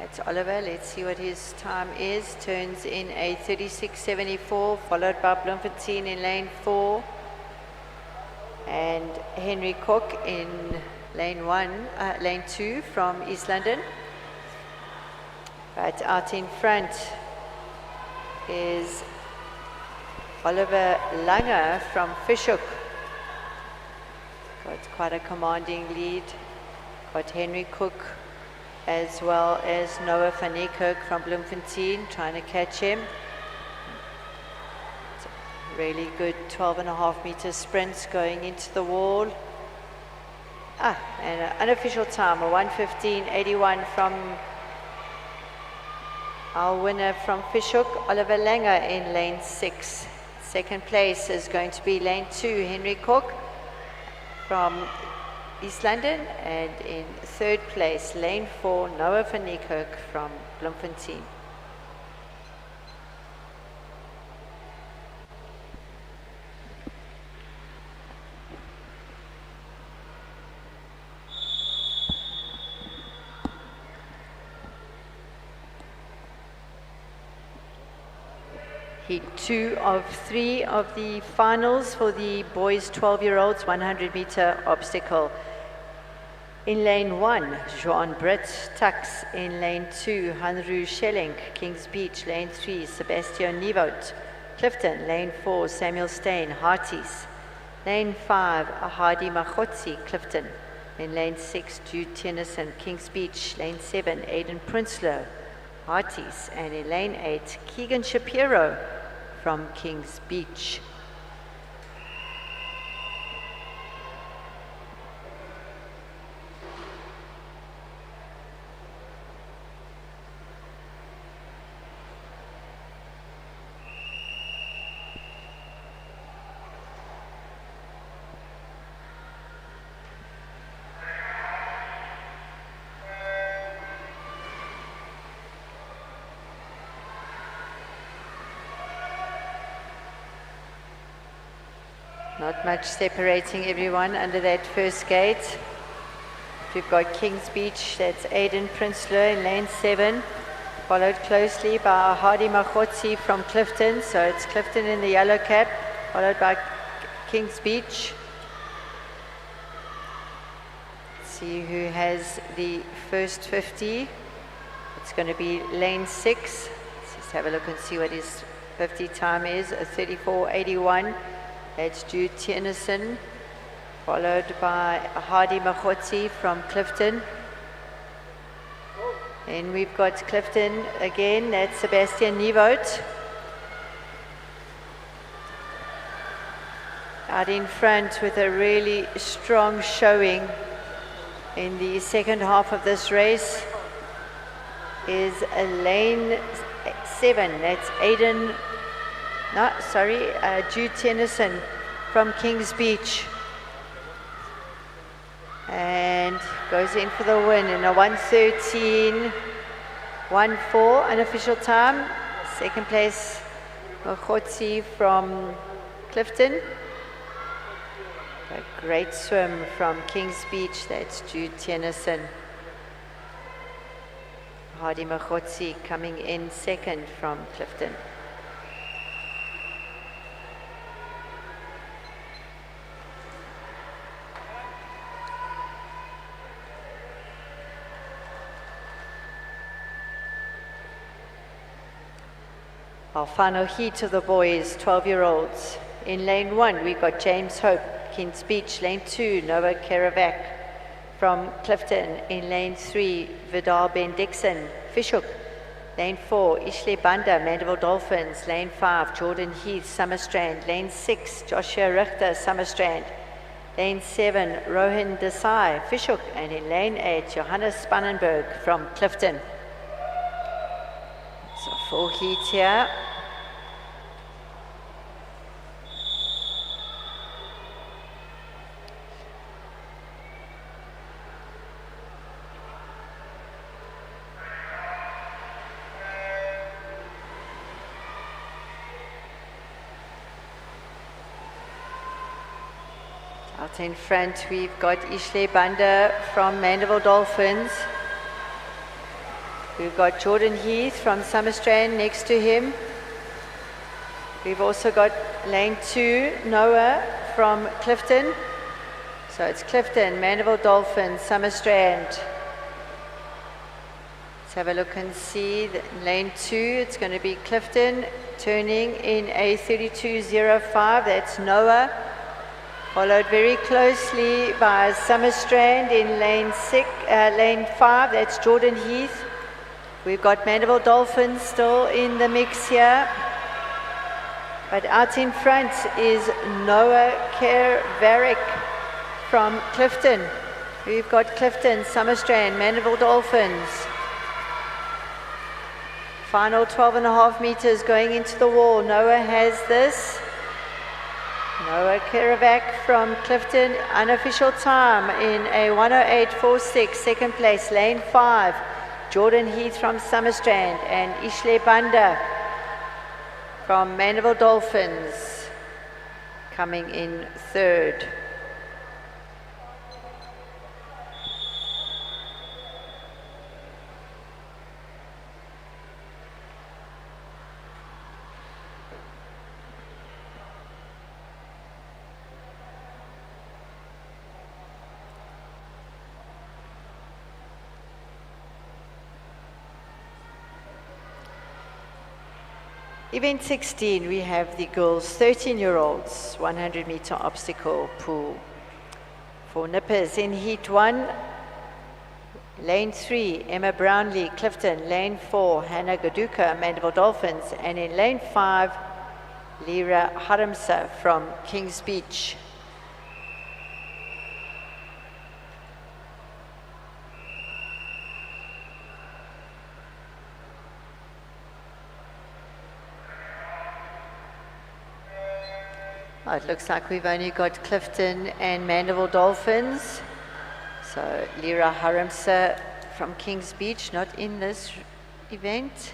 that's Oliver, let's see what his time is. Turns in a 36:74, followed by Bloemfontein in lane 4. And Henry Cook in lane 2 from East London. Right out in front is Oliver Langer from Fishhook. Got quite a commanding lead. Got Henry Cook as well as Noah van Niekerk from Bloemfontein trying to catch him. Really good 12.5-meter sprints going into the wall. And an unofficial time, a 1:15.81 from our winner from Fishhook, Oliver Langer in lane 6. Second place is going to be lane 2, Henry Cook from East London, and in third place, lane 4, Noah van Niekerk from Bloemfontein. Heat 2 of 3 of the finals for the boys 12-year-olds 100-meter obstacle. In lane 1, Joan Britt, Tux. In lane 2, Hanru Schelling, Kings Beach. Lane 3, Sebastian Nieuwoud, Clifton. Lane 4, Samuel Steyn, Hearties. Lane 5, Ahadi Machotsi, Clifton. In lane 6, Jude Tennyson, Kings Beach. Lane 7, Aidan Prinsloo, Hearties. And in lane 8, Keegan Shapiro from Kings Beach. Not much separating everyone under that first gate. We've got Kings Beach, that's Aidan Prinsloo in lane 7. followed closely by Hardy Makhotsi from Clifton. So it's Clifton in the yellow cap, followed by Kings Beach. Let's see who has the first 50. It's going to be lane 6. Let's just have a look and see what his 50 time is. A 34.81. That's Jude Tennison, followed by Hardy Makhotsi from Clifton. And we've got Clifton again, that's Sebastian Nieuwoud. Out in front with a really strong showing in the second half of this race is a lane 7. That's Jude Tennison from Kings Beach. And goes in for the win in a 1:13.14 unofficial time. Second place, Makhotsi from Clifton. A great swim from Kings Beach, that's Jude Tennison. Hardy Makhotsi coming in second from Clifton. Our final heat of the boys, 12-year-olds. In lane 1, we've got James Hope, Kings Beach. Lane 2, Noah Kerouac from Clifton. In lane 3, Vidal Ben Dixon, Fishhook. Lane 4, Ishle Banda, Mandeville Dolphins. Lane 5, Jordan Heath, Summerstrand. Lane 6, Joshua Richter, Summerstrand. Lane 7, Rohan Desai, Fishhook. And in lane 8, Johannes Spannenberg from Clifton. So full heat here. Out in front we've got Ishle Banda from Mandeville Dolphins. We've got Jordan Heath from Summerstrand next to him. We've also got lane 2, Noah from Clifton. So it's Clifton, Mandeville Dolphins, Summerstrand. Let's have a look and see. Lane 2, it's going to be Clifton turning in a 32.05. That's Noah. Followed very closely by Summerstrand in lane 5. That's Jordan Heath. We've got Mandeville Dolphins still in the mix here. But out in front is Noah Kerouac from Clifton. We've got Clifton, Summerstrand, Mandeville Dolphins. Final 12.5 meters going into the wall. Noah has this. Noah Kerouac from Clifton, unofficial time in a 1:08.46. Second place, lane 5. Jordan Heath from Summerstrand and Ishle Banda from Mandeville Dolphins coming in third. Event 16, we have the girls' 13-year-olds, 100-meter obstacle pool. For nippers in heat 1, lane 3, Emma Brownlee, Clifton. Lane 4, Hannah Gaduka, Mandeville Dolphins. And in lane 5, Lira Haramsa from Kings Beach. Oh, it looks like we've only got Clifton and Mandeville Dolphins. So Lira Haramsa from Kings Beach, not in this event.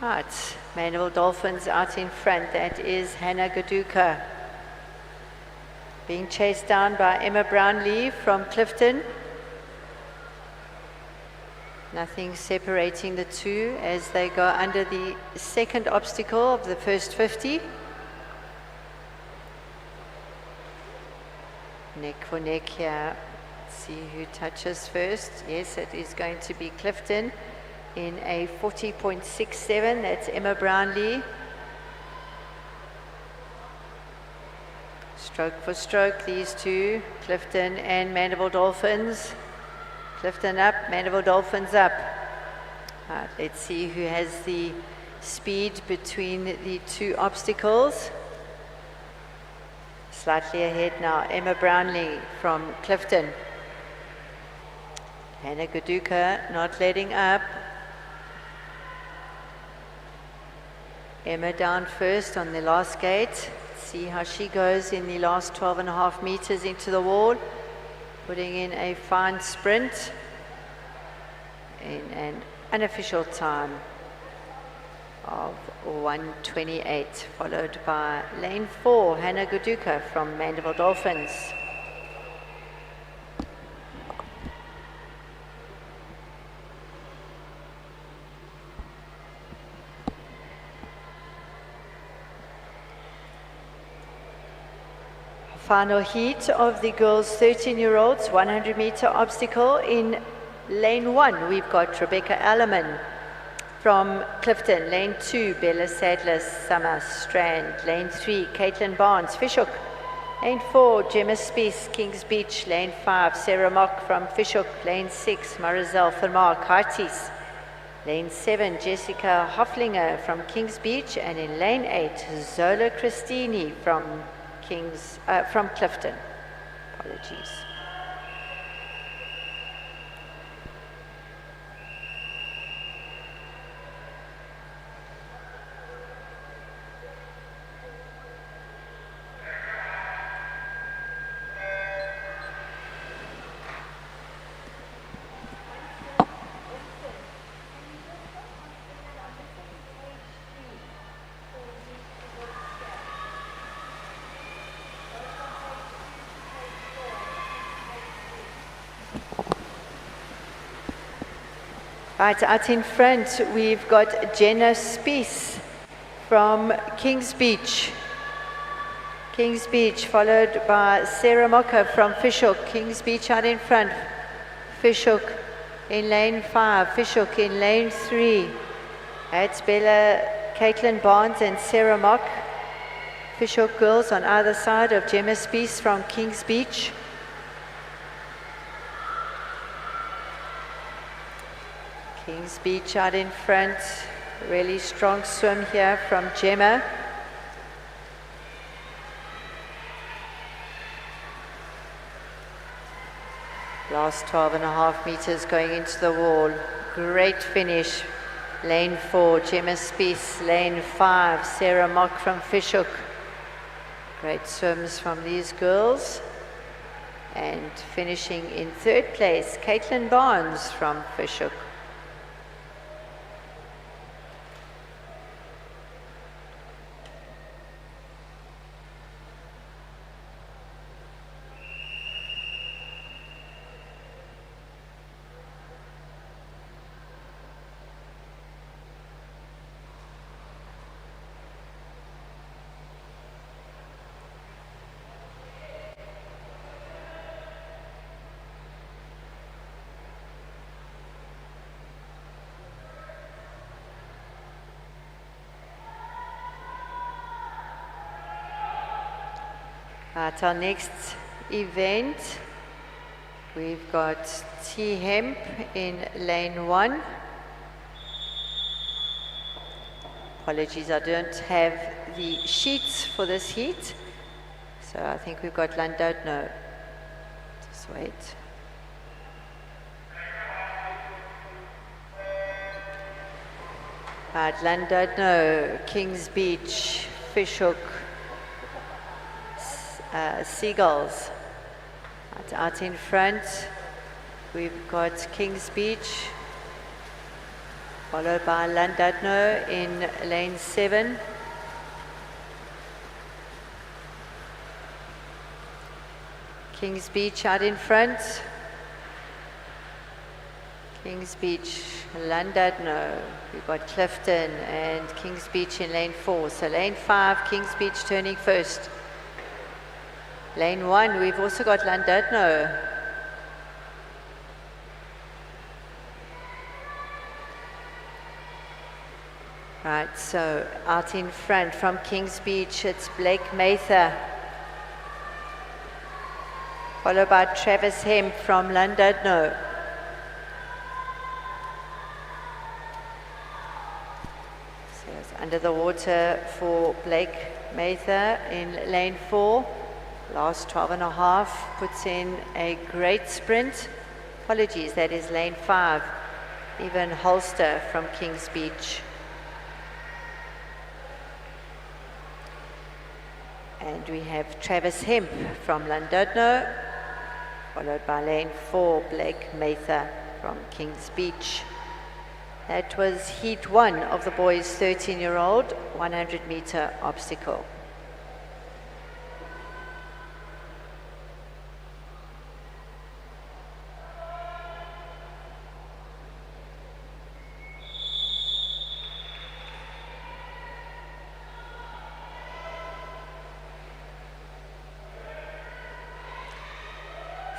Right, Mandeville Dolphins out in front. That is Hannah Gaduka. Being chased down by Emma Brownlee from Clifton. Nothing separating the two as they go under the second obstacle of the first 50. Neck for neck here. Let's see who touches first. Yes, it is going to be Clifton in a 40.67. That's Emma Brownlee. Stroke for stroke, these two, Clifton and Mandible Dolphins. Clifton up, Mandible Dolphins up. Right, let's see who has the speed between the two obstacles. Slightly ahead now, Emma Brownlee from Clifton. Hannah Gaduka not letting up. Emma down first on the last gate. See how she goes in the last 12.5 meters into the wall. Putting in a fine sprint in an unofficial time of 1:28, followed by lane 4, Hannah Gaduka from Mandible Dolphins. Final heat of the girls 13-year-olds 100-meter obstacle. In lane 1 we've got Rebecca Alleman from Clifton. Lane 2 Bella Sadler Summer Strand. Lane 3 Caitlin Barnes Fishhook. Lane 4 Gemma Spies Kings Beach. Lane 5 Sarah Mock from Fishhook. Lane 6 Marizel van Mark Harties. Lane 7 Jessica Hofflinger from Kings Beach, and in lane 8 Zola Christini from Clifton. Apologies. Right, out in front, we've got Jenna Spies from Kings Beach. Kings Beach, followed by Sarah Mocker from Fishhook. Kings Beach out in front. Fishhook in lane 5. Fishhook in lane 3. That's Bella, Caitlin Barnes and Sarah Mock. Fishhook girls on either side of Gemma Spies from Kings Beach. Kings Beach out in front, really strong swim here from Gemma. Last 12.5 meters going into the wall. Great finish. Lane 4, Gemma Spies. Lane 5, Sarah Mock from Fishhook. Great swims from these girls. And finishing in third place, Caitlin Barnes from Fishhook. At our next event, we've got T Hemp in lane 1. Apologies, I don't have the sheets for this heat, so I think we've got Landodno. Just wait. At Landodno, Kings Beach, Fishhook, Seagulls. Out in front, we've got Kings Beach, followed by Landudno in lane 7. Kings Beach out in front. Kings Beach, Llandudno. We've got Clifton and Kings Beach in lane 4. So lane 5, Kings Beach turning first. Lane 1, we've also got Llandudno. Right, so out in front from Kings Beach, it's Blake Mather, followed by Travis Hemp from Llandudno. So it's under the water for Blake Mather in lane 4. Last 12.5 puts in a great sprint. Apologies, that is lane 5. Even Holster from Kings Beach. And we have Travis Hemp from Llandudno, followed by lane 4, Blake Mather from Kings Beach. That was heat 1 of the boys' 13-year-old 100-meter obstacle.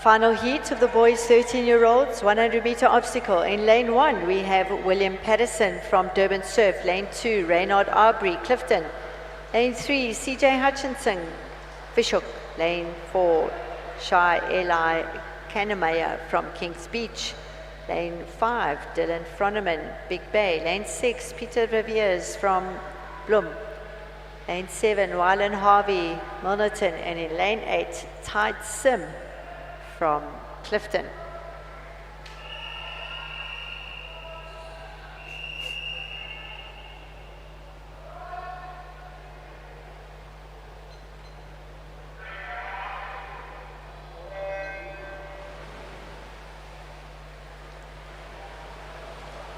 Final heat of the boys' 13-year-olds, 100-meter obstacle. In lane 1, we have William Patterson from Durban Surf. Lane 2, Reynard Arbery, Clifton. Lane 3, CJ Hutchinson, Fishhook. Lane 4, Shai Eli Kannemeyer from Kings Beach. Lane 5, Dylan Froneman, Big Bay. Lane 6, Peter Riviers from Bloem. Lane 7, Wylan Harvey, Milnerton. And in lane 8, Tide Sim from Clifton.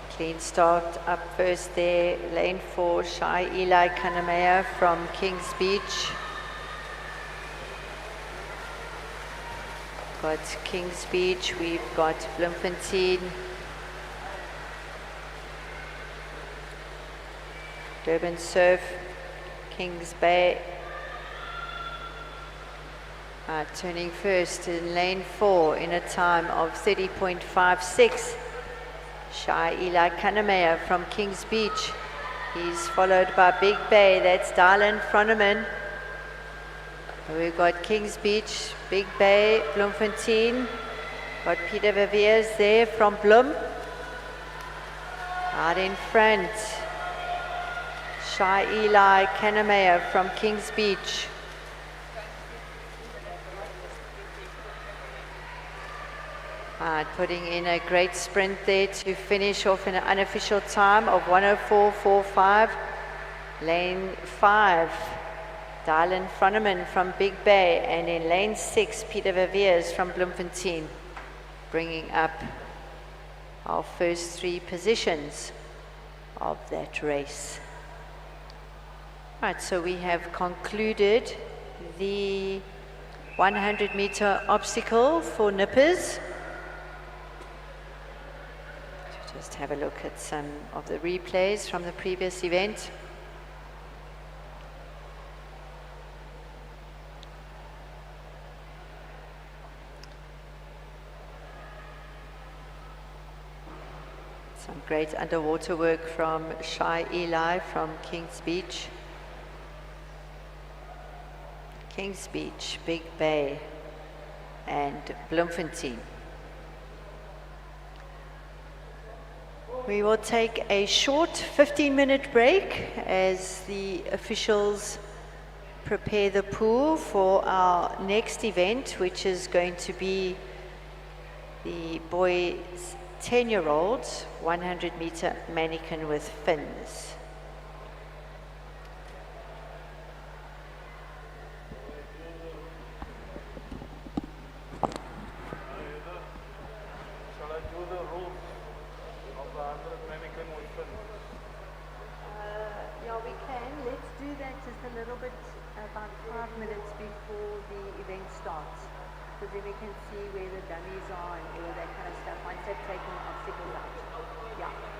Clean start up first there, lane 4, Shai Eli Kannemeyer from Kings Beach. Got Kings Beach, we've got Bloemfontein, Durban Surf, Kings Bay. Turning first in lane 4 in a time of 30.56. Shai Eli Kannemeyer from Kings Beach. He's followed by Big Bay, that's Dylan Froneman. We've got Kings Beach, Big Bay, Bloemfontein. Got Peter Viviers there from Bloem. Out in front, Shai Eli Kannemeyer from Kings Beach. Putting in a great sprint there to finish off in an unofficial time of 1:04.45. Lane 5. Dylan Froneman from Big Bay, and in lane 6, Peter Viviers from Bloemfontein, bringing up our first 3 positions of that race. Right, so we have concluded the 100-meter obstacle for nippers. Just have a look at some of the replays from the previous event. Some great underwater work from Shai Eli from Kings Beach. Kings Beach, Big Bay, and Bloemfontein. We will take a short 15-minute break as the officials prepare the pool for our next event, which is going to be the boys' 10-year-olds 100-meter manikin with fins. because then we can see where the dummies are and all of that kind of stuff once they've taken the obstacles out. Yeah.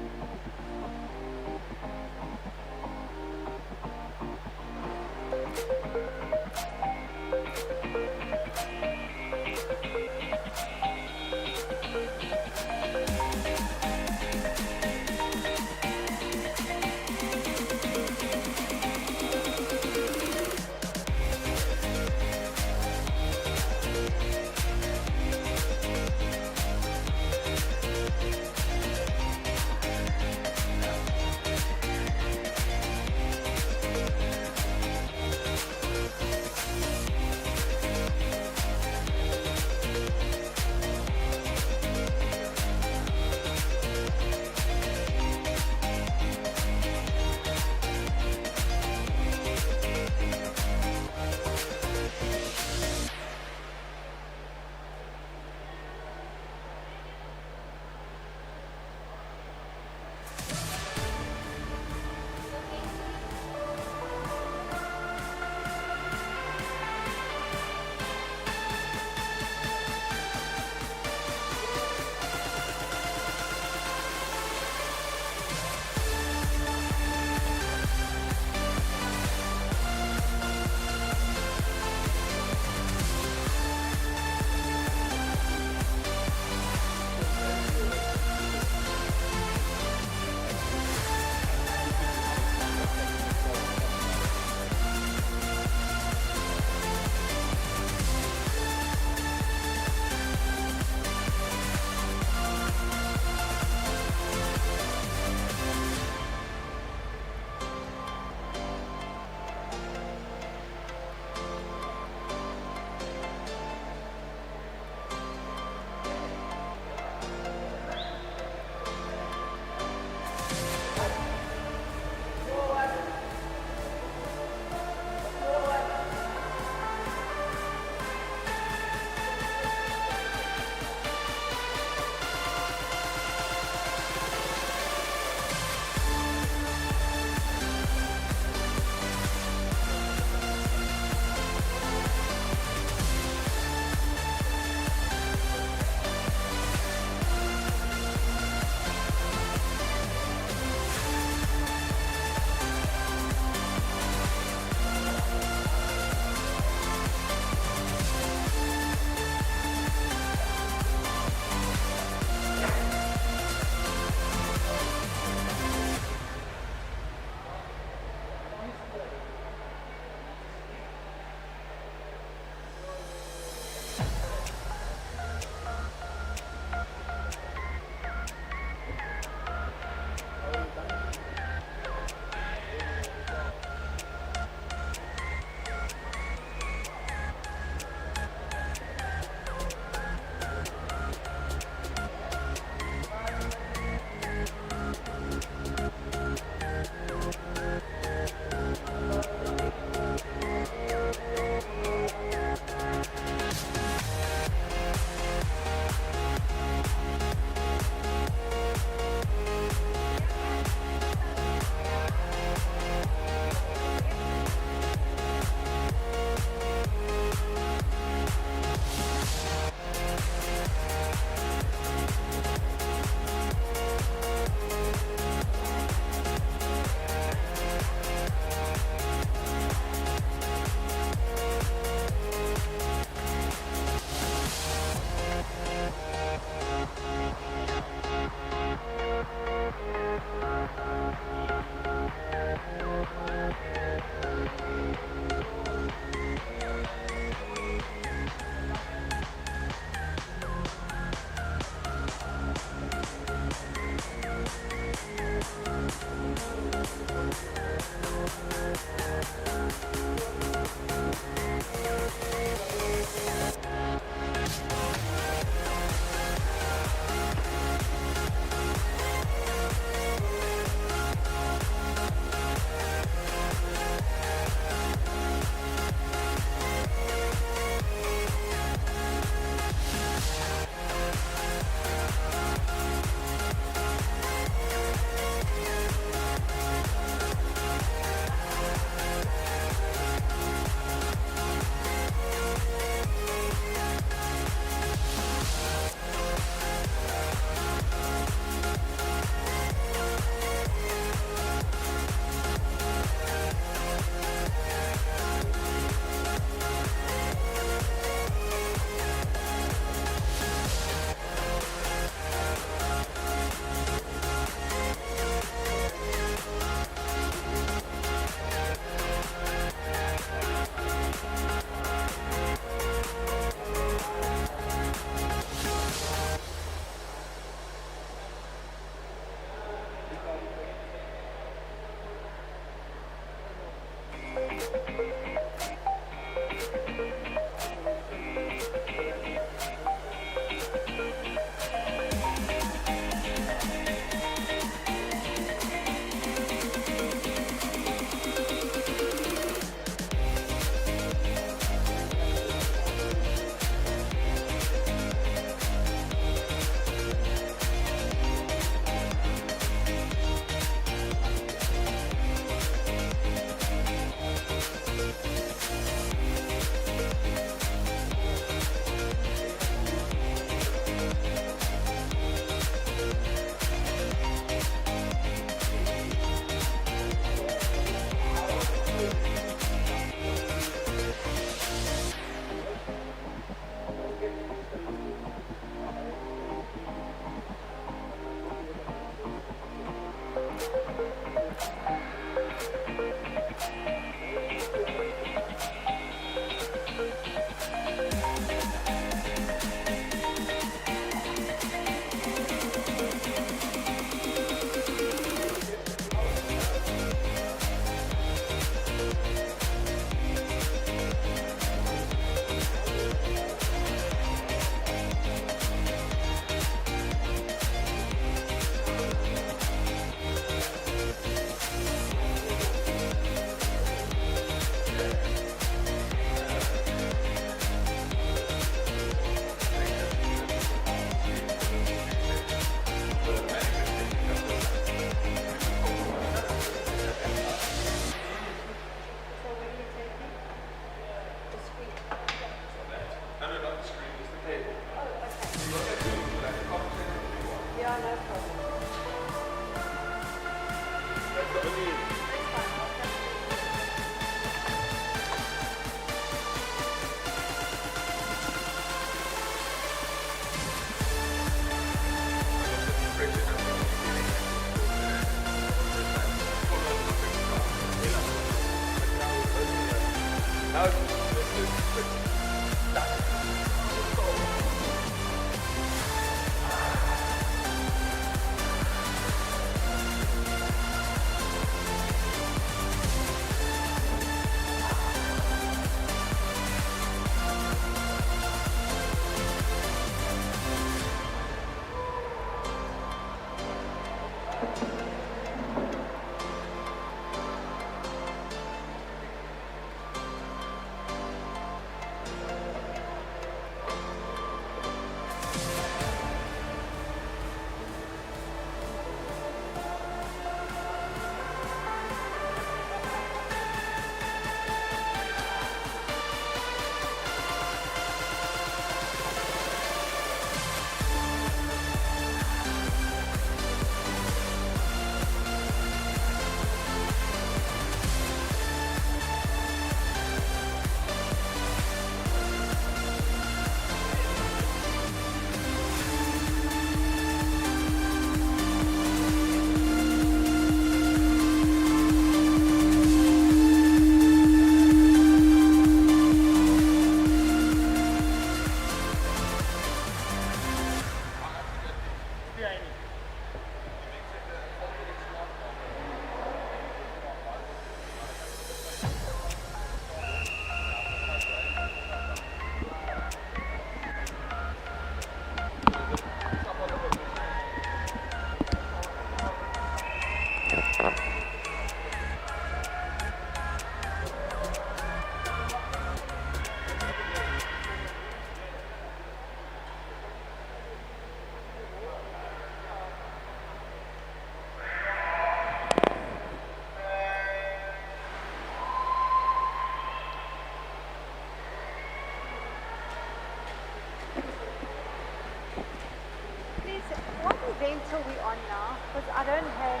rental we on now? Because I don't have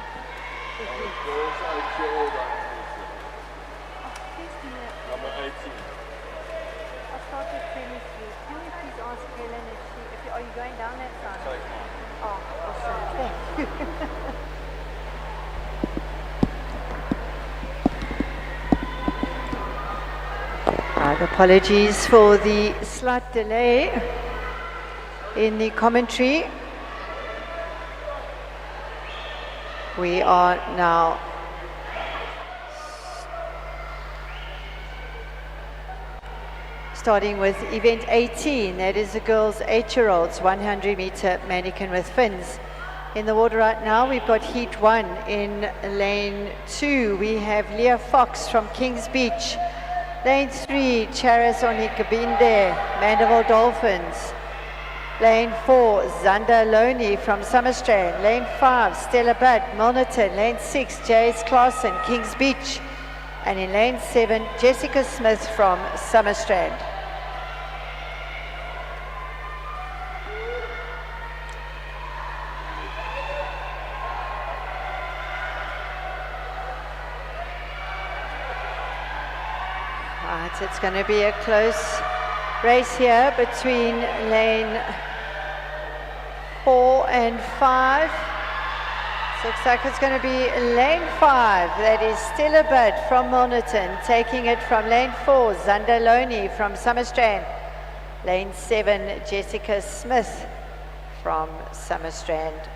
the heat. Girls HL Lifesaving. Oh, please do that. Number 18. I'll start with 23. Can you please ask Helen if are you going down that side? Take mine. Oh, awesome. Thank you. Apologies for the slight delay in the commentary. We are now starting with event 18, that is the girls 8-year-olds 100-meter mannequin with fins. In the water right now, we've got heat 1. In lane 2, we have Leah Fox from Kings Beach. Lane 3, Charis Onikabinde, Mandeville Dolphins. Lane 4, Zander Loney from Summerstrand. Lane 5, Stella Budd, Milnerton. Lane 6, Jace Clarkson, Kings Beach. And in lane 7, Jessica Smith from Summerstrand. Right, it's going to be a close race here between lane 4 and 5. So looks like it's going to be lane 5. That is Stella Budd from Milnerton, taking it from lane 4, Zander Loney from Summerstrand. Lane 7, Jessica Smith from Summerstrand.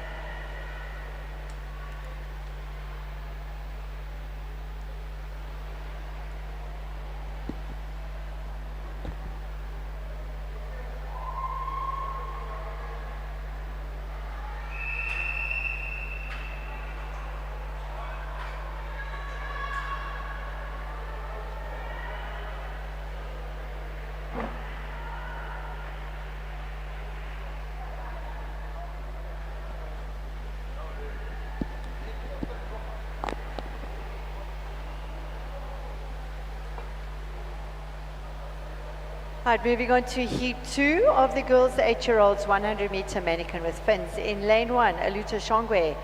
Right, moving on to heat 2 of the girls, the 8-year-olds 100-meter mannequin with fins. In lane 1, Aluta Shongwe,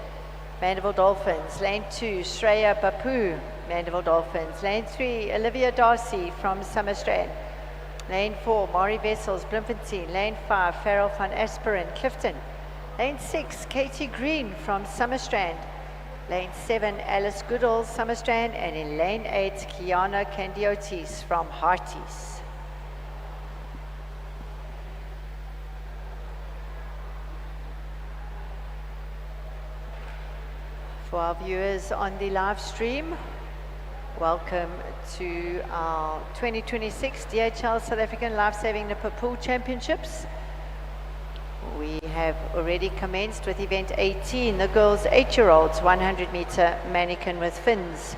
Mandeville Dolphins. Lane 2, Shreya Bapu, Mandeville Dolphins. Lane 3, Olivia Darcy from Summerstrand. Lane 4, Maury Vessels, Bloemfontein. Lane 5, Farrell van Asperen, Clifton. Lane 6, Katie Green from Summerstrand. Lane 7, Alice Goodall, Summerstrand. And in lane 8, Kiana Candiotis from Hearties. For our viewers on the live stream, welcome to our 2026 DHL South African Lifesaving SA Championships. We have already commenced with event 18, the girls 8-year-olds 100-meter mannequin with fins.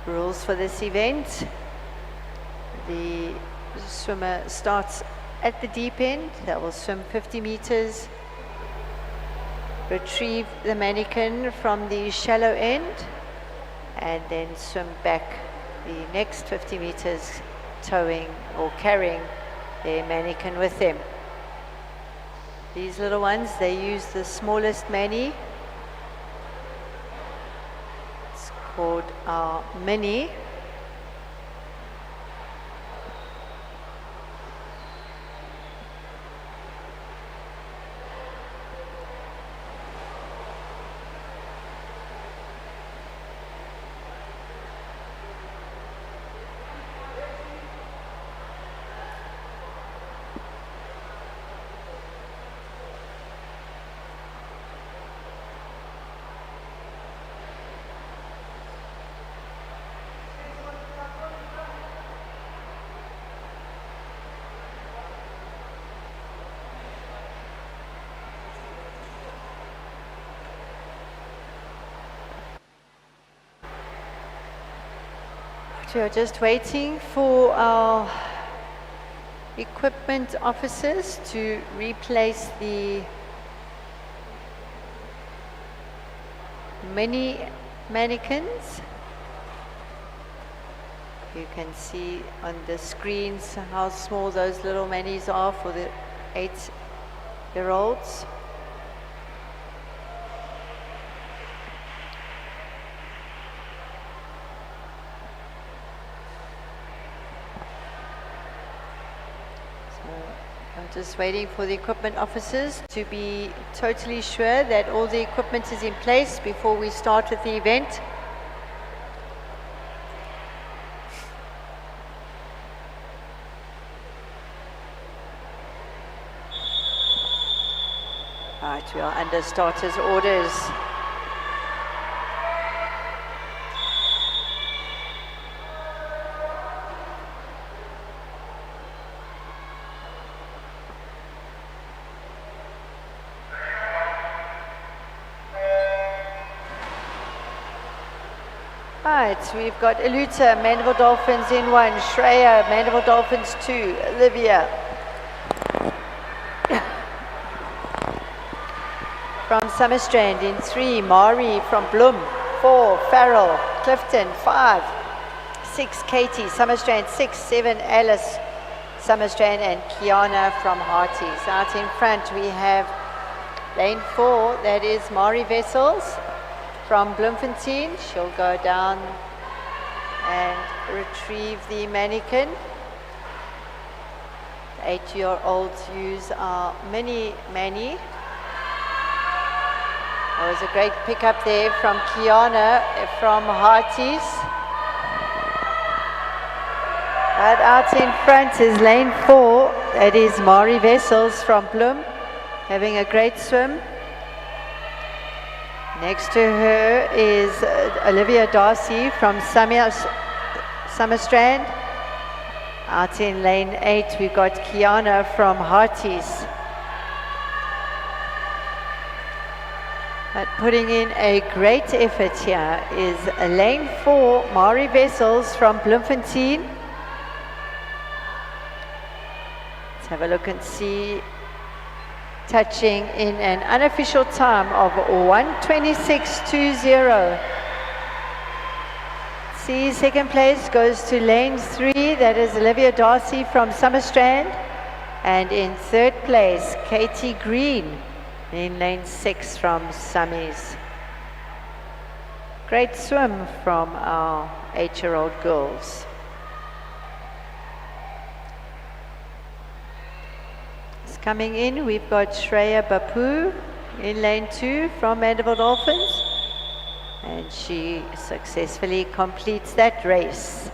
Rules for this event: the swimmer starts at the deep end. They will swim 50 meters. Retrieve the mannequin from the shallow end and then swim back the next 50 meters, towing or carrying their mannequin with them. These little ones, they use the smallest mani. It's called our mini. We are just waiting for our equipment officers to replace the mini mannequins. You can see on the screens how small those little manis are for the 8-year-olds. I'm just waiting for the equipment officers to be totally sure that all the equipment is in place before we start with the event. Right, we are under starters orders. Right, we've got Eluta, Mandeville Dolphins in 1, Shreya, Mandeville Dolphins 2, Olivia. From Summerstrand in 3, Mari from Bloom, 4, Farrell, Clifton, 5, 6, Katie, Summerstrand, 6, 7, Alice, Summerstrand, and Kiana from Hearties. Out in front we have lane 4, that is Mari Vessels from Bloemfontein. She'll go down and retrieve the manikin. The 8-year-olds use our mini mani. That was a great pickup there from Kiana from Hearties. Right out in front is lane 4, that is Mari Vessels from Bloem, having a great swim. Next to her is Olivia Darcy from Summerstrand. Out in lane 8, we've got Kiana from Hearties. But putting in a great effort here is lane 4, Mari Vessels from Bloemfontein. Let's have a look and see. Touching in an unofficial time of 1:26.20. See, second place goes to lane 3, that is Olivia Darcy from Summerstrand. And in third place, Katie Green in lane 6 from Summies. Great swim from our 8-year-old girls. Coming in, we've got Shreya Bapu in lane 2 from Mandeville Dolphins, and she successfully completes that race.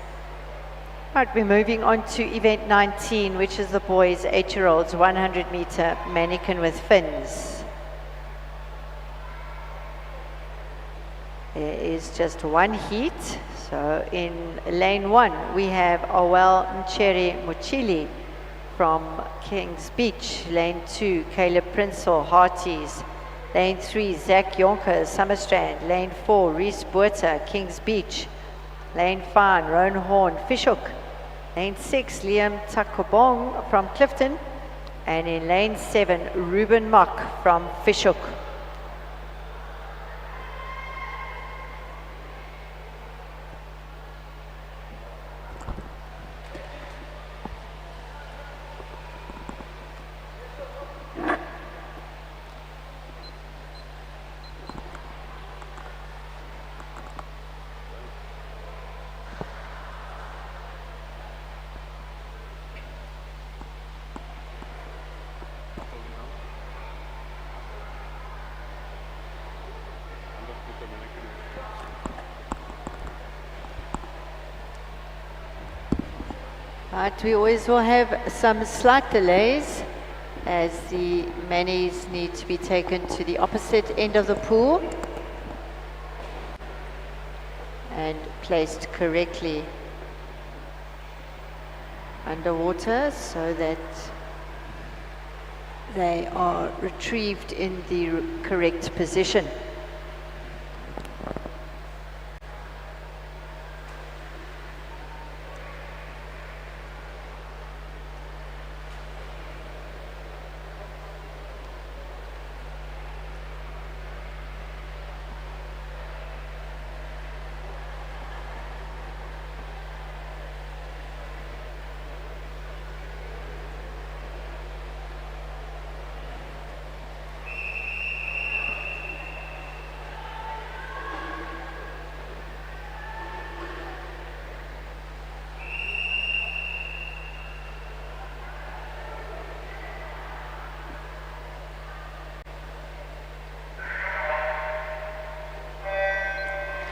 Right, we're moving on to event 19, which is the boys' 8-year-olds 100-meter manikin with fins. There is just one heat, so in lane 1 we have Owel Nchere Mochili from Kings Beach. Lane 2, Caleb Prinsel, Hearties. Lane 3, Zach Yonkers, Summerstrand. Lane 4, Reese Buerta, Kings Beach. Lane 5, Roan Horn, Fishhook. Lane 6, Liam Takobong from Clifton. And in lane 7, Ruben Mock from Fishhook. Right, we always will have some slight delays as the manis need to be taken to the opposite end of the pool and placed correctly underwater so that they are retrieved in the correct position.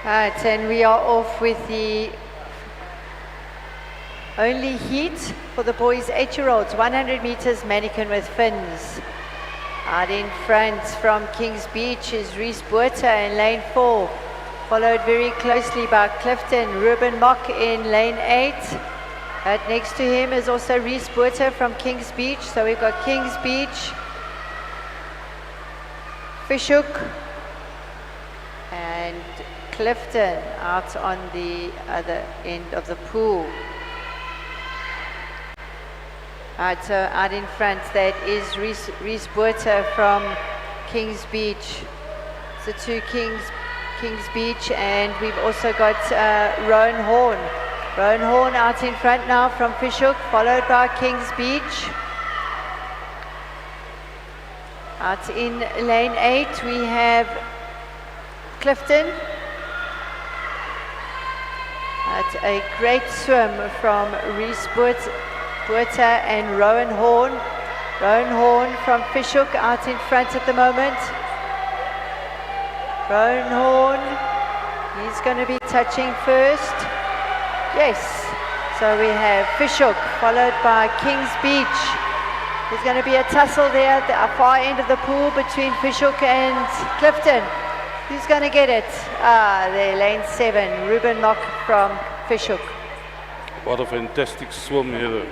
Right, and we are off with the only heat for the boys 8-year-olds, 100 meters manikin with fins. Out in front from Kings Beach is Reese Buerta in lane 4, followed very closely by Clifton. Ruben Mock in lane 8. Right next to him is also Reese Buerta from Kings Beach. So we've got Kings Beach, Fishhook, and Clifton out on the other end of the pool. Right, so out in front, that is Reese Buerta from Kings Beach. So to Kings Beach, and we've also got Rowan Horn. Rowan Horn out in front now from Fishhook, followed by Kings Beach. Out in lane 8, we have Clifton. That's a great swim from Reese Buerta and Rowan Horn. Rowan Horn from Fishhook out in front at the moment. Rowan Horn, he's going to be touching first. Yes, so we have Fishhook followed by Kings Beach. There's going to be a tussle there at the far end of the pool between Fishhook and Clifton. Who's going to get it? There, lane 7, Ruben Mock from Fishhook. What a fantastic swim here.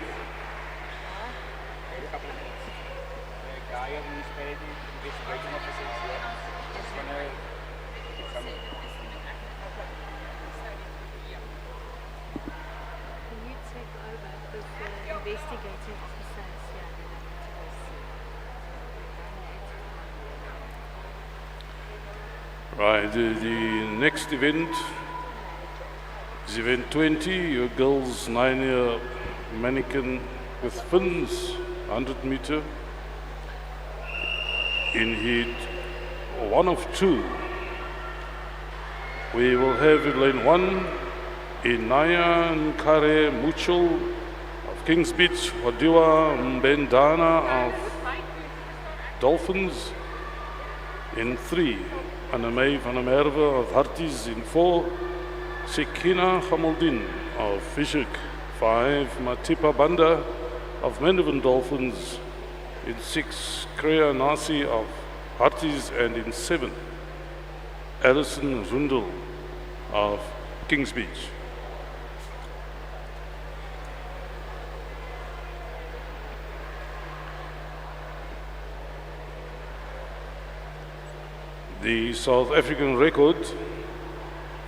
Right, the next event is event 20, your girls 9-year manikin with fins, 100 meter. In heat 1 of 2, we will have in lane 1, Inaya Nkare Muchel of Kings Beach, Wadiwa Mbendana of Dolphins. In 3, Anamei van der Merwe of Harties. In 4, Sekina Gamoldin of Fishhook. 5, Matipa Banda of Mendovan Dolphins. In 6, Kreya Nasi of Harties. And in 7, Alison Zundel of Kings Beach. The South African record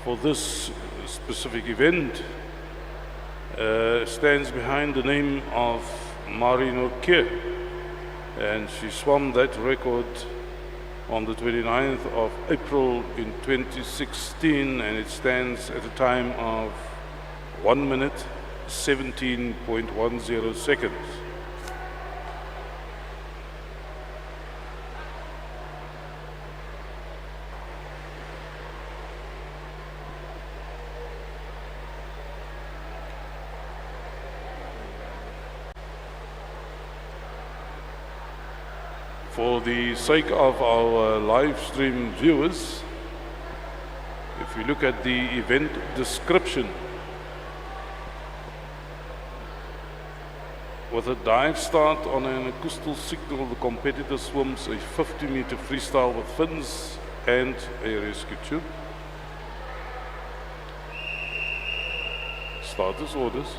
for this specific event stands behind the name of Marino Keir, and she swam that record on the 29th of April in 2016, and it stands at a time of 1 minute 17.10 seconds. For the sake of our live stream viewers, if you look at the event description, with a dive start on an acoustic signal, the competitor swims a 50-meter freestyle with fins and a rescue tube. Starters orders.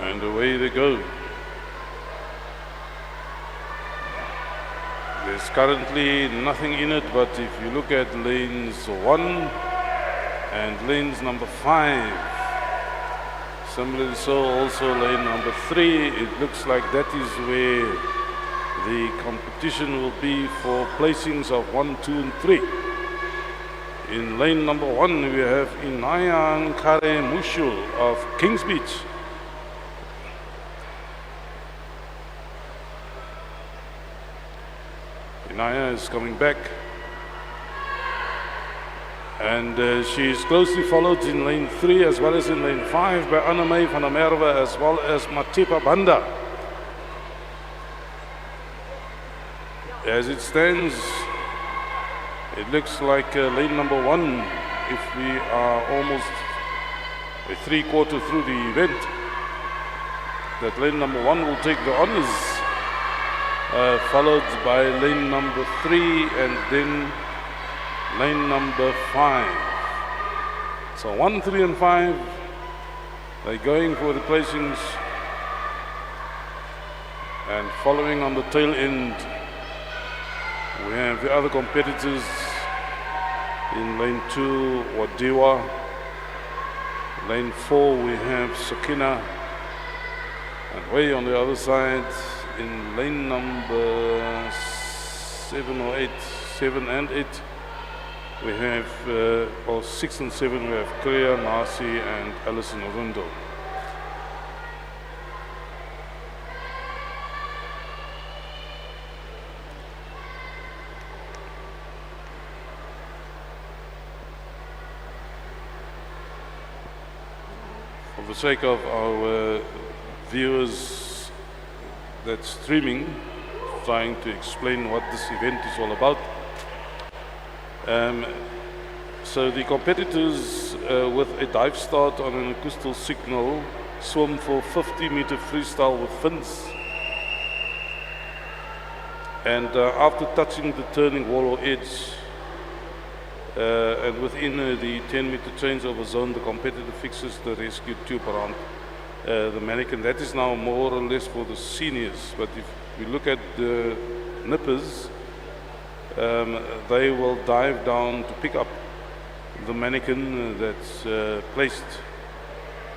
And away they go. There's currently nothing in it, but if you look at lanes 1 and lanes number 5, similarly so also lane number 3, it looks like that is where the competition will be for placings of 1, 2 and 3. In lane number 1 we have Inaya Nkare Mushul of Kings Beach. Sakina is coming back. And she is closely followed in lane 3 as well as in lane 5 by Annemey van der Merwe as well as Matipa Banda. As it stands, it looks like lane number 1, if we are almost a 3/4 through the event, that lane number 1 will take the honours, followed by lane number 3 and then lane number 5. So 1, 3 and 5, they're going for the placings, and following on the tail end, we have the other competitors. In lane 2, Wadiwa. Lane 4, we have Sakina. And way on the other side, in lane number 7 or 8, 7 and 8, we have, or 6 and 7, we have Kriya, Nasi, and Alison Orundo. For the sake of our viewers that's streaming, trying to explain what this event is all about. So the competitors with a dive start on an acoustic signal swim for 50-meter freestyle with fins. And after touching the turning wall or edge, and within the 10-meter changeover zone, the competitor fixes the rescue tube around the manikin. That is now more or less for the seniors. But if we look at the nippers, they will dive down to pick up the manikin that's placed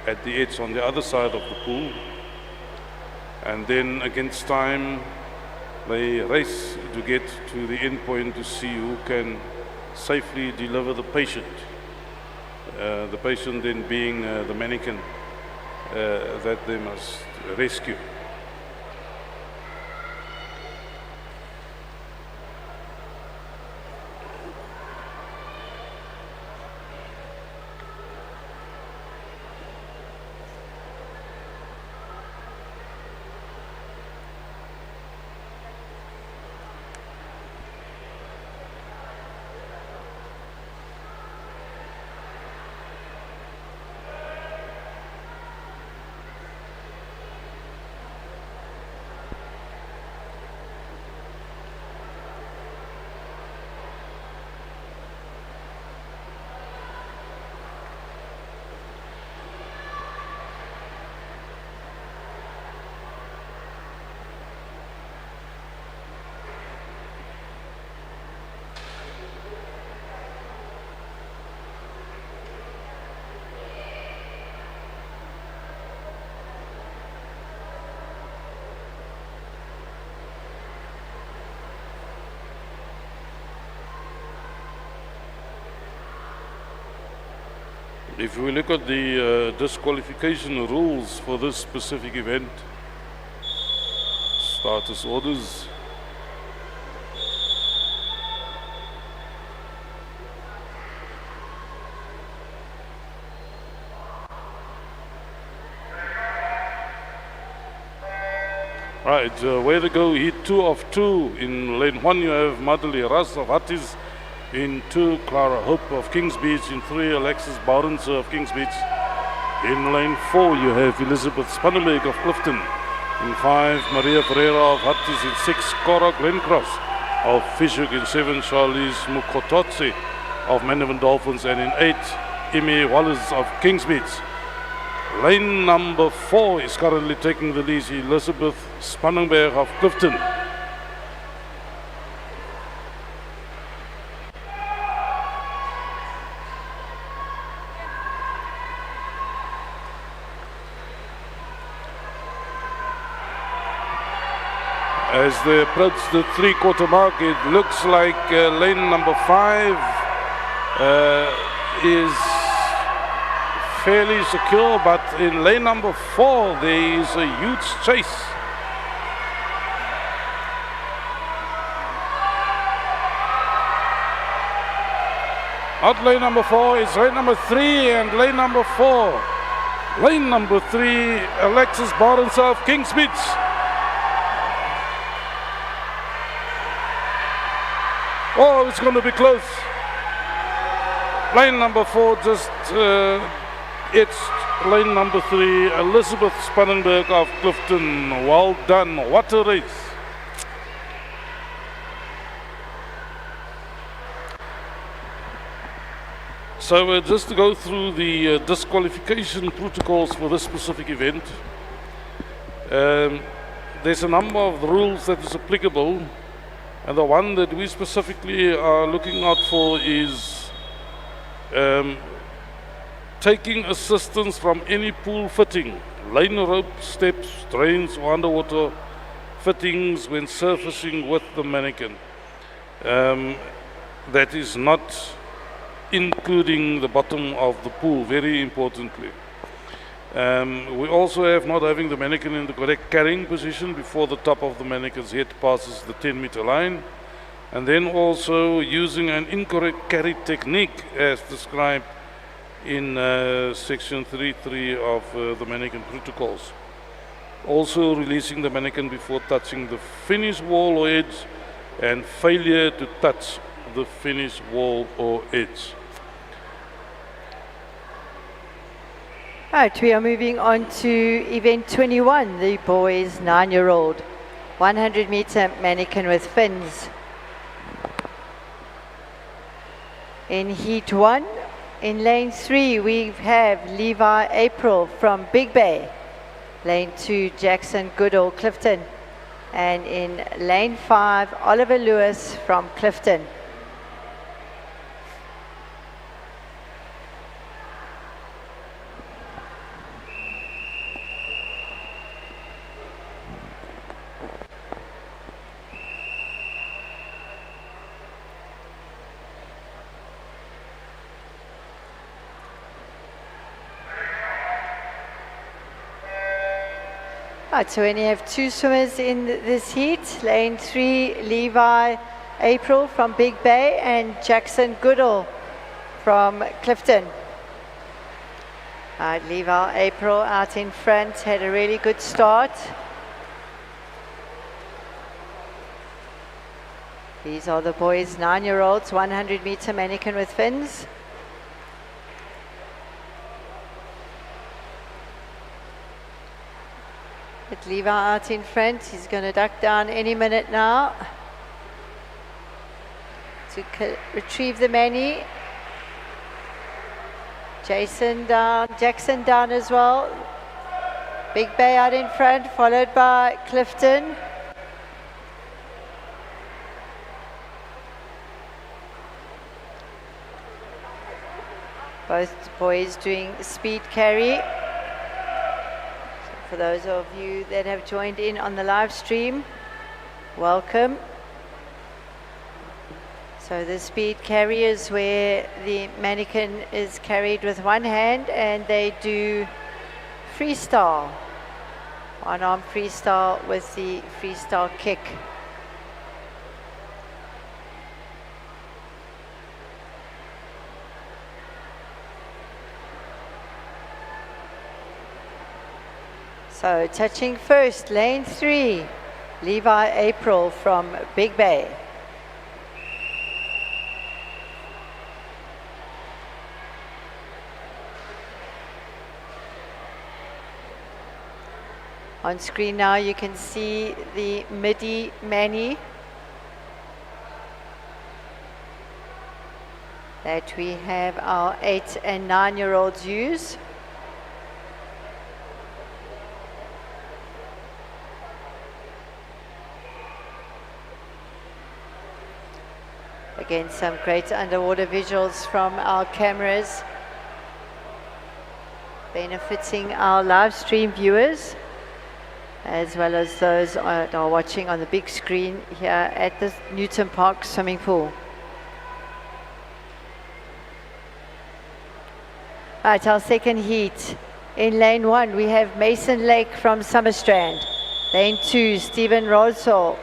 at the edge on the other side of the pool. And then against time, they race to get to the end point to see who can safely deliver the patient. The patient then being the manikin that they must rescue. If we look at the disqualification rules for this specific event, starters orders, right, way to go, heat 2 of 2. In lane 1 you have Madali Ras of Hatties. In 2, Clara Hope of Kings Beach. In 3, Alexis Barnes of Kings Beach. In lane 4, you have Elizabeth Spannenberg of Clifton. In 5, Maria Ferreira of Hatties. In 6, Cora Glencross of Fishhook. In 7, Charlize Mukototse of Mandeville Dolphins. And in 8, Imi Wallace of Kings Beach. Lane number 4 is currently taking the lead, Elizabeth Spannenberg of Clifton. As they approach the 3/4 mark, it looks like lane number 5 is fairly secure, but in lane number 4 there is a huge chase. Out lane number 4 is lane number 3 and lane number 4. Lane number 3, Alexis Barnes of King's Beach. Oh, it's going to be close. Lane number 4 just it's lane number 3, Elizabeth Spannenberg of Clifton. Well done. What a race. So just to go through the disqualification protocols for this specific event, there's a number of rules that is applicable, and the one that we specifically are looking out for is taking assistance from any pool fitting, lane rope, steps, drains or underwater fittings when surfacing with the mannequin. That is not including the bottom of the pool, very importantly. We also have not having the mannequin in the correct carrying position before the top of the mannequin's head passes the 10-meter line, and then also using an incorrect carry technique as described in section 3.3 of the mannequin protocols. Also releasing the mannequin before touching the finish wall or edge, and failure to touch the finish wall or edge. Right, we are moving on to event 21, the boys 9-year-old 100-meter mannequin with fins. In heat 1, in lane 3, we have Levi April from Big Bay. Lane 2, Jackson Goodall, Clifton. And in lane 5, Oliver Lewis from Clifton. Right, so we only have 2 swimmers in this heat. Lane 3, Levi April from Big Bay and Jackson Goodall from Clifton. Right, Levi April out in front, had a really good start. These are the boys 9-year-olds, 100-meter mannequin with fins. With Levi out in front, he's going to duck down any minute now to retrieve the mani. Jackson down as well. Big Bay out in front, followed by Clifton. Both boys doing speed carry. For those of you that have joined in on the live stream, welcome. So the speed carry is where the mannequin is carried with one hand and they do freestyle. One arm freestyle with the freestyle kick. So touching first, lane 3, Levi April from Big Bay. On screen now you can see the midi mani that we have our 8 and 9-year-olds use. Again, some great underwater visuals from our cameras, benefiting our live stream viewers, as well as those that are watching on the big screen here at the Newton Park swimming pool. Right, our second heat. In lane 1, we have Mason Lake from Summerstrand. Lane 2, Stephen Rosol.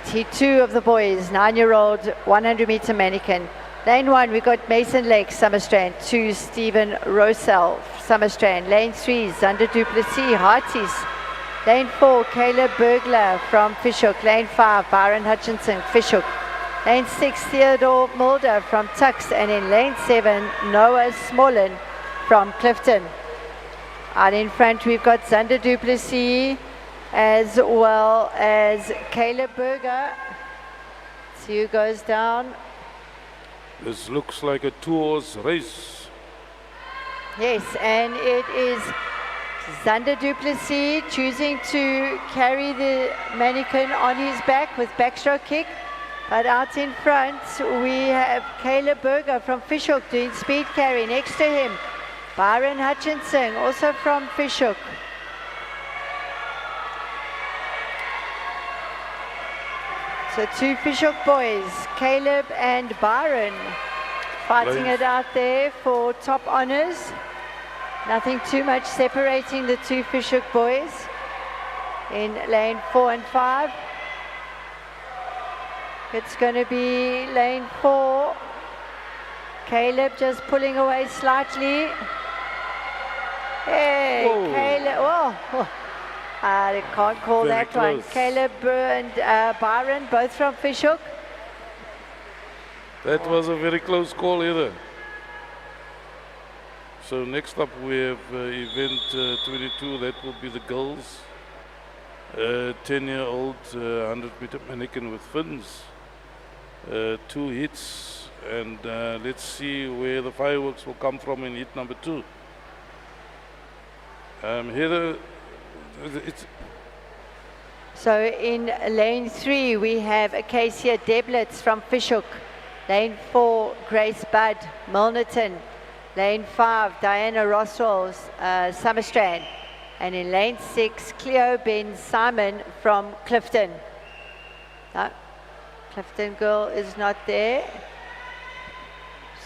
Heat 2 of the boys, 9-year-old, 100-meter mannequin. Lane 1, we got Mason Lake, Summerstrand. 2, Stephen Rosell, Summerstrand. Lane 3, Zander Duplessis, Hearties. Lane 4, Caleb Bergler from Fishhook. Lane 5, Byron Hutchinson, Fishhook. Lane 6, Theodore Mulder from Tux. And in lane 7, Noah Smolin from Clifton. Out in front, we've got Zander Duplessis as well as Caleb Berger. See who goes down. This looks like a 2-horse race. Yes, and it is Zander Duplessis choosing to carry the mannequin on his back with backstroke kick. But out in front, we have Caleb Berger from Fishhook doing speed carry. Next to him, Byron Hutchinson, also from Fishhook. So 2 Fishhook boys, Caleb and Byron, fighting it out there for top honors. Nothing too much separating the 2 Fishhook boys in lane 4 and 5. It's going to be lane 4. Caleb just pulling away slightly. Hey, Whoa. Caleb, oh. I can't call Very that one. close. Caleb and Byron, both from Fishhook. That was a very close call either. So next up we have event 22, that will be the girls. 10-year-old 100-meter mannequin with fins. 2 hits, and let's see where the fireworks will come from in hit number 2. Heather, it's So in lane 3, we have Acacia Deblitz from Fishhook. Lane 4, Grace Budd, Milnerton. Lane 5, Diana Roswell, Summerstrand. And in lane 6, Cleo Ben Simon from Clifton. No, Clifton girl is not there.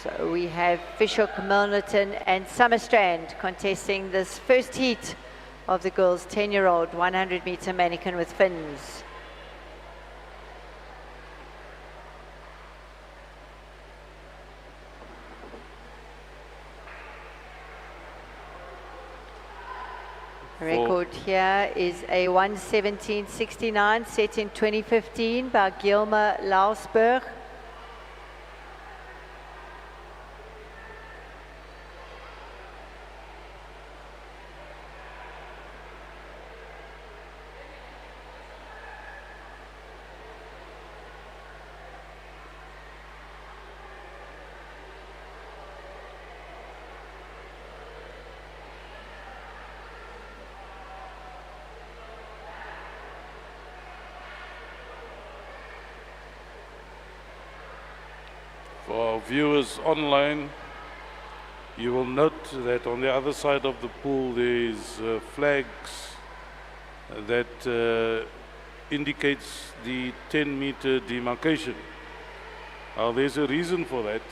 So we have Fishhook, Milnerton and Summerstrand contesting this first heat of the girls' 10-year-old 100-meter mannequin with fins. Record here is a 1:17.69 set in 2015 by Gilma Lausberg. For our viewers online, you will note that on the other side of the pool there is flags that indicates the 10-meter demarcation. There's a reason for that.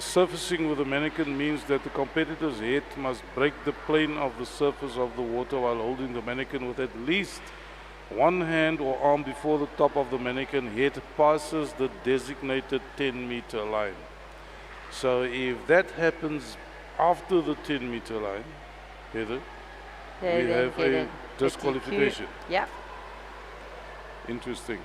Surfacing with a mannequin means that the competitor's head must break the plane of the surface of the water while holding the mannequin with at least one hand or arm before the top of the mannequin head passes the designated 10-meter line. So if that happens after the 10-meter line, Heather, we have a disqualification. Yeah. Interesting.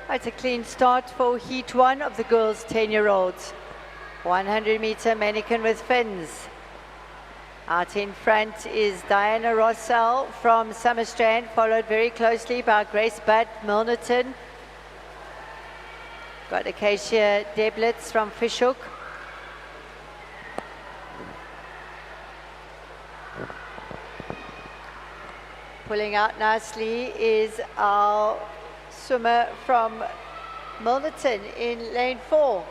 It's a clean start for Heat 1 of the girls' 10-year-olds. 100-meter mannequin with fins. Out in front is Diana Rossell from Summerstrand, followed very closely by Grace Budd, Milnerton. Got Acacia Deblitz from Fishhook. Pulling out nicely is our swimmer from Milnerton in lane 4.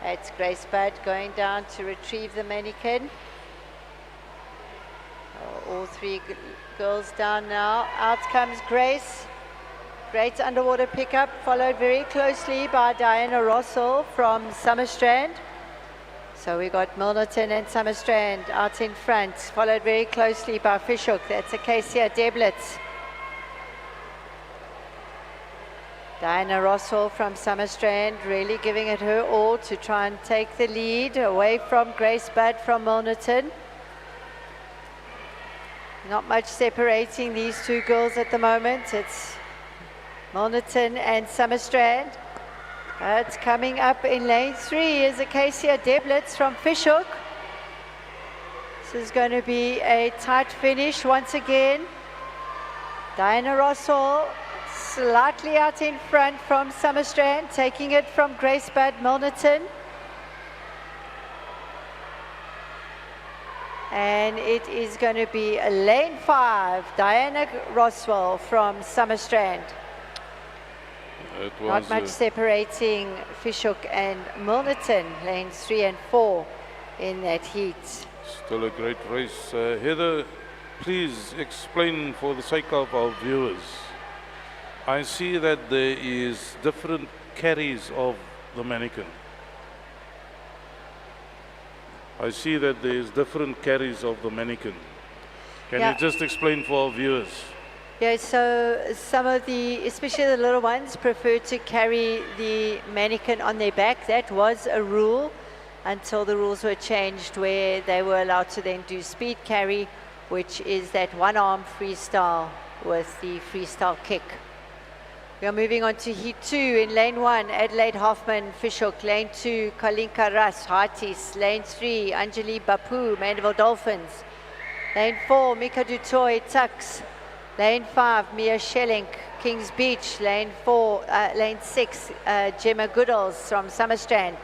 That's Grace Budd going down to retrieve the manikin. All three girls down now. Out comes Grace. Great underwater pickup, followed very closely by Diana Rossell from Summerstrand. So we got Milnerton and Summerstrand out in front, followed very closely by Fishhook. That's Acacia Deblitz. Diana Rossell from Summerstrand really giving it her all to try and take the lead away from Grace Budd from Milnerton. Not much separating these two girls at the moment. It's Milnerton and Summerstrand. It's coming up in lane 3 is Acacia Deblitz from Fishhook. This is going to be a tight finish once again. Diana Rossell slightly out in front from Summerstrand, taking it from Grace Budd, Milnerton. And it is going to be a lane 5, Diana Rossell from Summerstrand. Not much separating Fishhook and Milnerton, lanes 3 and 4 in that heat. Still a great race. Heather, please explain for the sake of our viewers. I see that there is different carries of the manikin. I see that there is different carries of the manikin. Can you just explain for our viewers? Yeah, so some of the, especially the little ones, prefer to carry the manikin on their back. That was a rule until the rules were changed where they were allowed to then do speed carry, which is that one-arm freestyle with the freestyle kick. We are moving on to Heat 2 in Lane 1, Adelaide Hoffman, Fishhook. Lane 2, Kalinka Ras, Hartis. Lane 3, Anjali Bapu, Mandeville Dolphins. Lane 4, Mika Dutoy, Tux. Lane 5, Mia Schelling, Kings Beach. Lane 6, Gemma Goodalls from Summerstrand.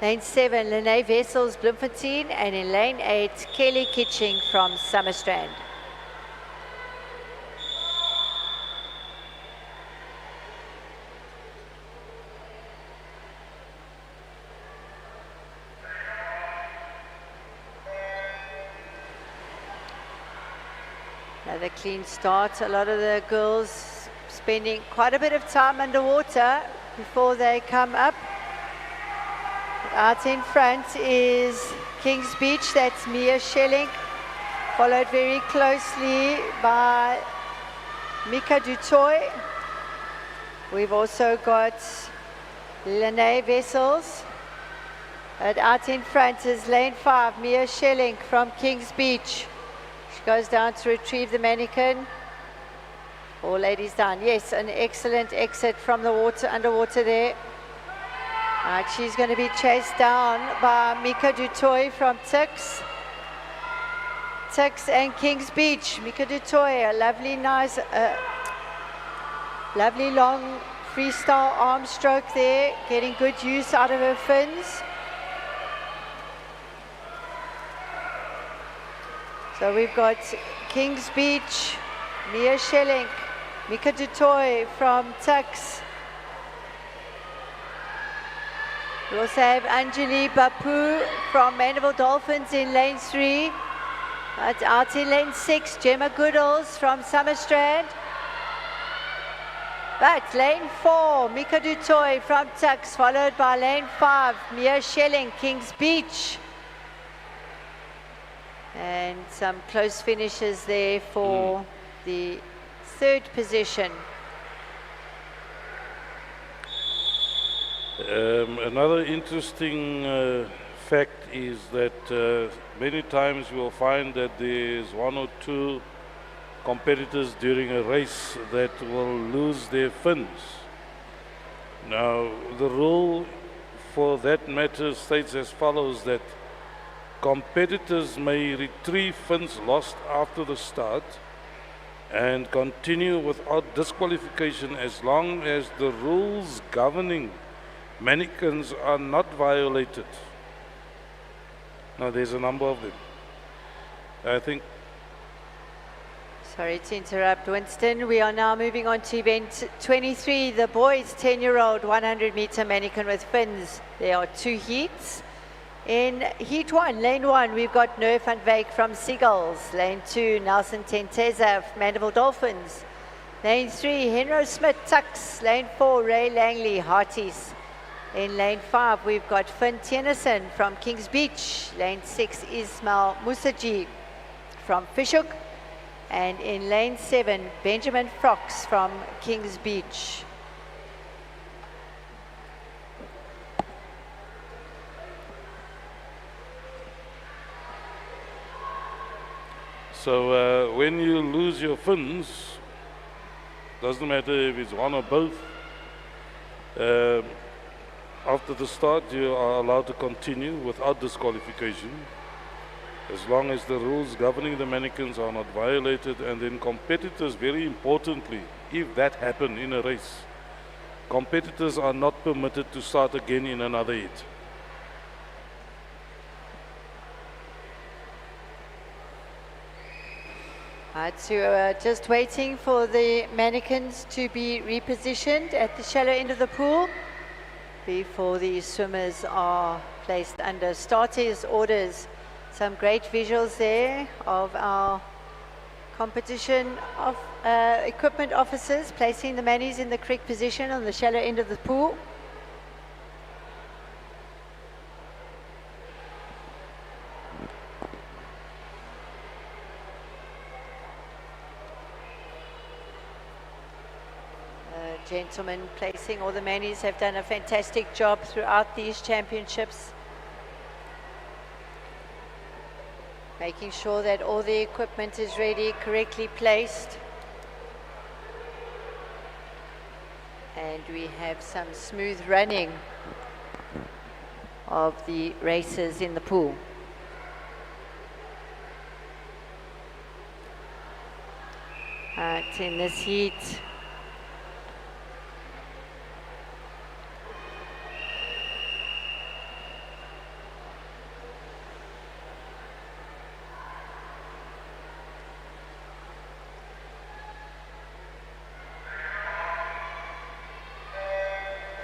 Lane 7, Lene Vessels, Bloemfontein. And in Lane 8, Kelly Kitching from Summerstrand. Another clean start. A lot of the girls spending quite a bit of time underwater before they come up. Out in front is Kings Beach. That's Mia Schelling, followed very closely by Mika Dutoy. We've also got Lene Vessels. And out in front is Lane 5, Mia Schelling from Kings Beach. Goes down to retrieve the manikin. All ladies down. Yes, an excellent exit from the water, underwater there. Right, she's going to be chased down by Mika Dutoy from Tux. Tux and Kings Beach. Mika Dutoy, a lovely, nice, lovely long freestyle arm stroke there, getting good use out of her fins. So we've got Kings Beach, Mia Schelling, Mika Dutoy from Tux. We also have Anjali Bapu from Mandeville Dolphins in lane 3. Out in lane 6, Gemma Goodalls from Summerstrand. But lane 4, Mika Dutoy from Tux, followed by lane 5, Mia Schelling, Kings Beach. And some close finishes there for the 3rd position. Another interesting fact is that many times you will find that there's 1 or 2 competitors during a race that will lose their fins. Now, the rule for that matter states as follows, that Competitors may retrieve funds lost after the start and continue without disqualification as long as the rules governing mannequins are not violated. Now there's a number of them. I think Sorry to interrupt, Winston. We are now moving on to event 23, the boys 10-year-old 100-meter mannequin with fins. There are 2 heats. In heat 1, lane 1, we've got Nerf van Wyk from Seagulls. Lane 2, Nelson Tenteza of Mandeville Dolphins. Lane 3, Henro Smith Tucks. Lane 4, Ray Langley Hearties. In lane 5, we've got Finn Tennyson from Kings Beach. Lane 6, Ismail Musaji from Fishhook. And in lane 7, Benjamin Fox from Kings Beach. so. When you lose your fins, doesn't matter if it's one or both. After the start, you are allowed to continue without disqualification, as long as the rules governing the mannequins are not violated. And then competitors, very importantly, if that happens in a race, competitors are not permitted to start again in another heat. Right, so just waiting for the mannequins to be repositioned at the shallow end of the pool before the swimmers are placed under starters orders. Some great visuals there of our competition of equipment officers placing the mannies in the correct position on the shallow end of the pool. Gentlemen placing all the mannies have done a fantastic job throughout these championships, making sure that all the equipment is ready, correctly placed. And we have some smooth running of the racers in the pool. In this heat,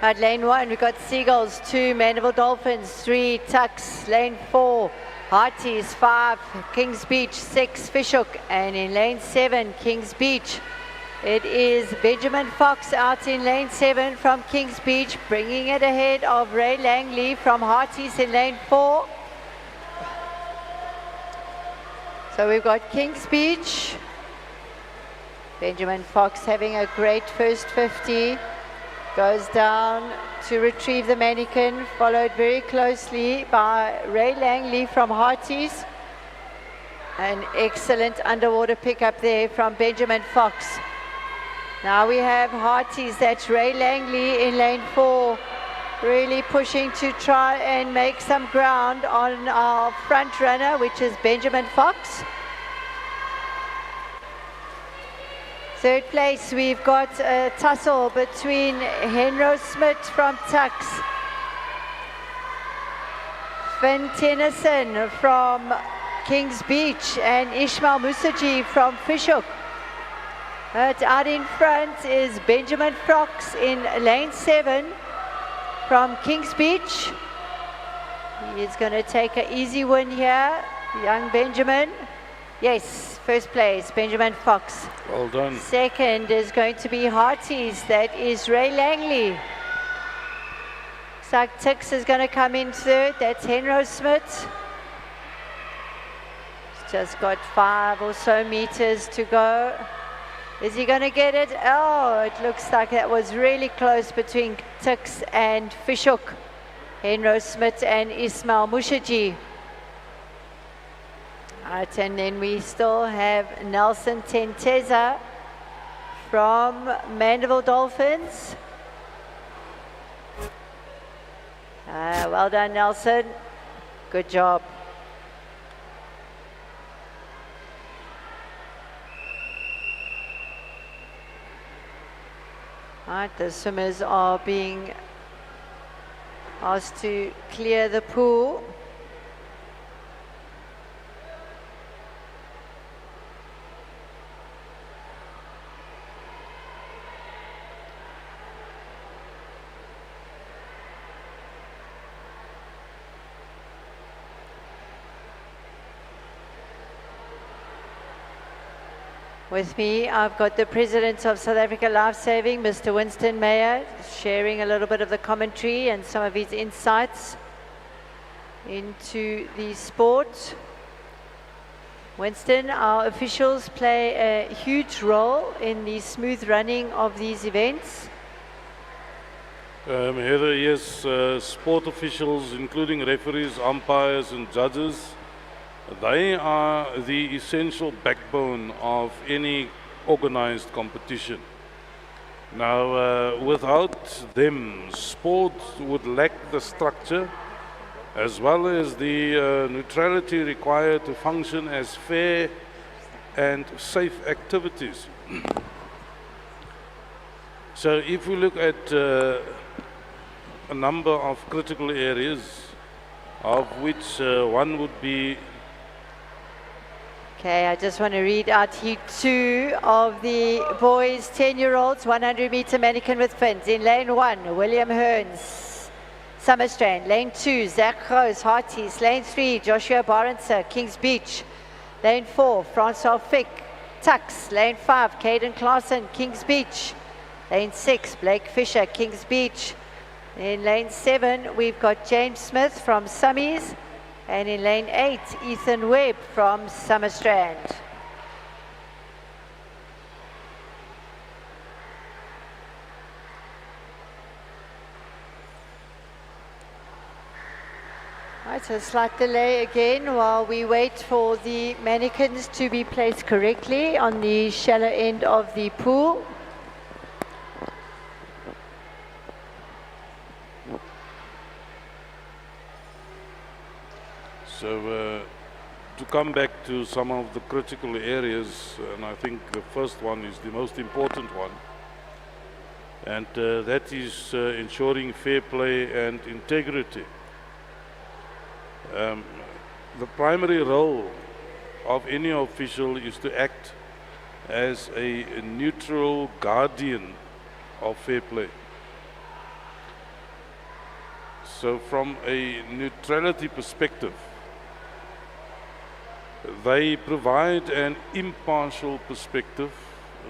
at lane 1, we've got Seagulls, 2, Mandeville Dolphins, 3, Tucks, lane 4, Hearties, 5, Kings Beach, 6, Fishhook, and in lane 7, Kings Beach, it is Benjamin Fox out in lane 7 from Kings Beach, bringing it ahead of Ray Langley from Hearties in lane 4. So we've got Kings Beach, Benjamin Fox having a great first 50. Goes down to retrieve the mannequin, followed very closely by Ray Langley from Hearties. An excellent underwater pickup there from Benjamin Fox. Now we have Hearties, that's Ray Langley in lane 4, really pushing to try and make some ground on our front runner, which is Benjamin Fox. Third place, we've got a tussle between Henro Smith from Tucks, Finn Tennyson from Kings Beach, and Ismail Musaji from Fishhook. But out in front is Benjamin Fox in lane 7 from Kings Beach. He is going to take an easy win here, young Benjamin. Yes, first place, Benjamin Fox. Well done. Second is going to be Hearties, that is Ray Langley. Looks like Tix is going to come in third, that's Henro Smith. He's just got 5 or so meters to go. Is he going to get it? Oh, it looks like that was really close between Tix and Fishhook. Henro Smith and Ismail Musaji. Right, and then we still have Nelson Tenteza from Mandeville Dolphins. Well done, Nelson. Good job. Right, the swimmers are being asked to clear the pool. With me, I've got the President of South Africa Lifesaving, Mr. Winston Meyer, sharing a little bit of the commentary and some of his insights into the sport. Winston, our officials play a huge role in the smooth running of these events. Heather, yes, sport officials, including referees, umpires and judges, they are the essential backbone of any organized competition. Now, without them, sport would lack the structure as well as the neutrality required to function as fair and safe activities. So if we look at a number of critical areas, of which one would be... Okay, I just want to read out Heat 2 of the boys 10-year-olds, 100-meter mannequin with fins. In lane 1, William Hearns, Summerstrand. Lane 2, Zach Gross, Harties. Lane 3, Joshua Barrenser, Kings Beach. Lane 4, Francois Fick, Tux. Lane 5, Caden Claassen, Kings Beach. Lane 6, Blake Fisher, Kings Beach. In lane 7, we've got James Smith from Summies. And in lane 8, Ethan Webb from Summerstrand. Right, so a slight delay again while we wait for the mannequins to be placed correctly on the shallow end of the pool. So to come back to some of the critical areas, and I think the first one is the most important one, and that is ensuring fair play and integrity. The primary role of any official is to act as a neutral guardian of fair play. So from a neutrality perspective, they provide an impartial perspective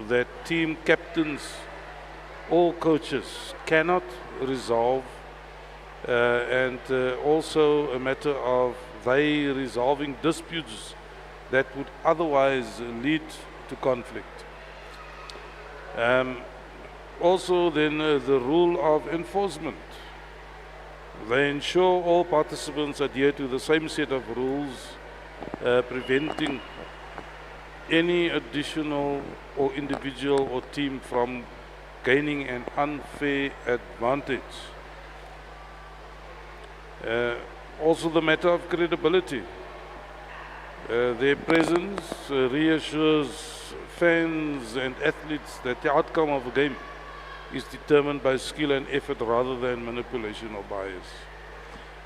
that team captains or coaches cannot resolve, and also a matter of they resolving disputes that would otherwise lead to conflict. Also then the rule of enforcement. They ensure all participants adhere to the same set of rules, preventing any additional or individual or team from gaining an unfair advantage. Also the matter of credibility. Their presence reassures fans and athletes that the outcome of a game is determined by skill and effort rather than manipulation or bias.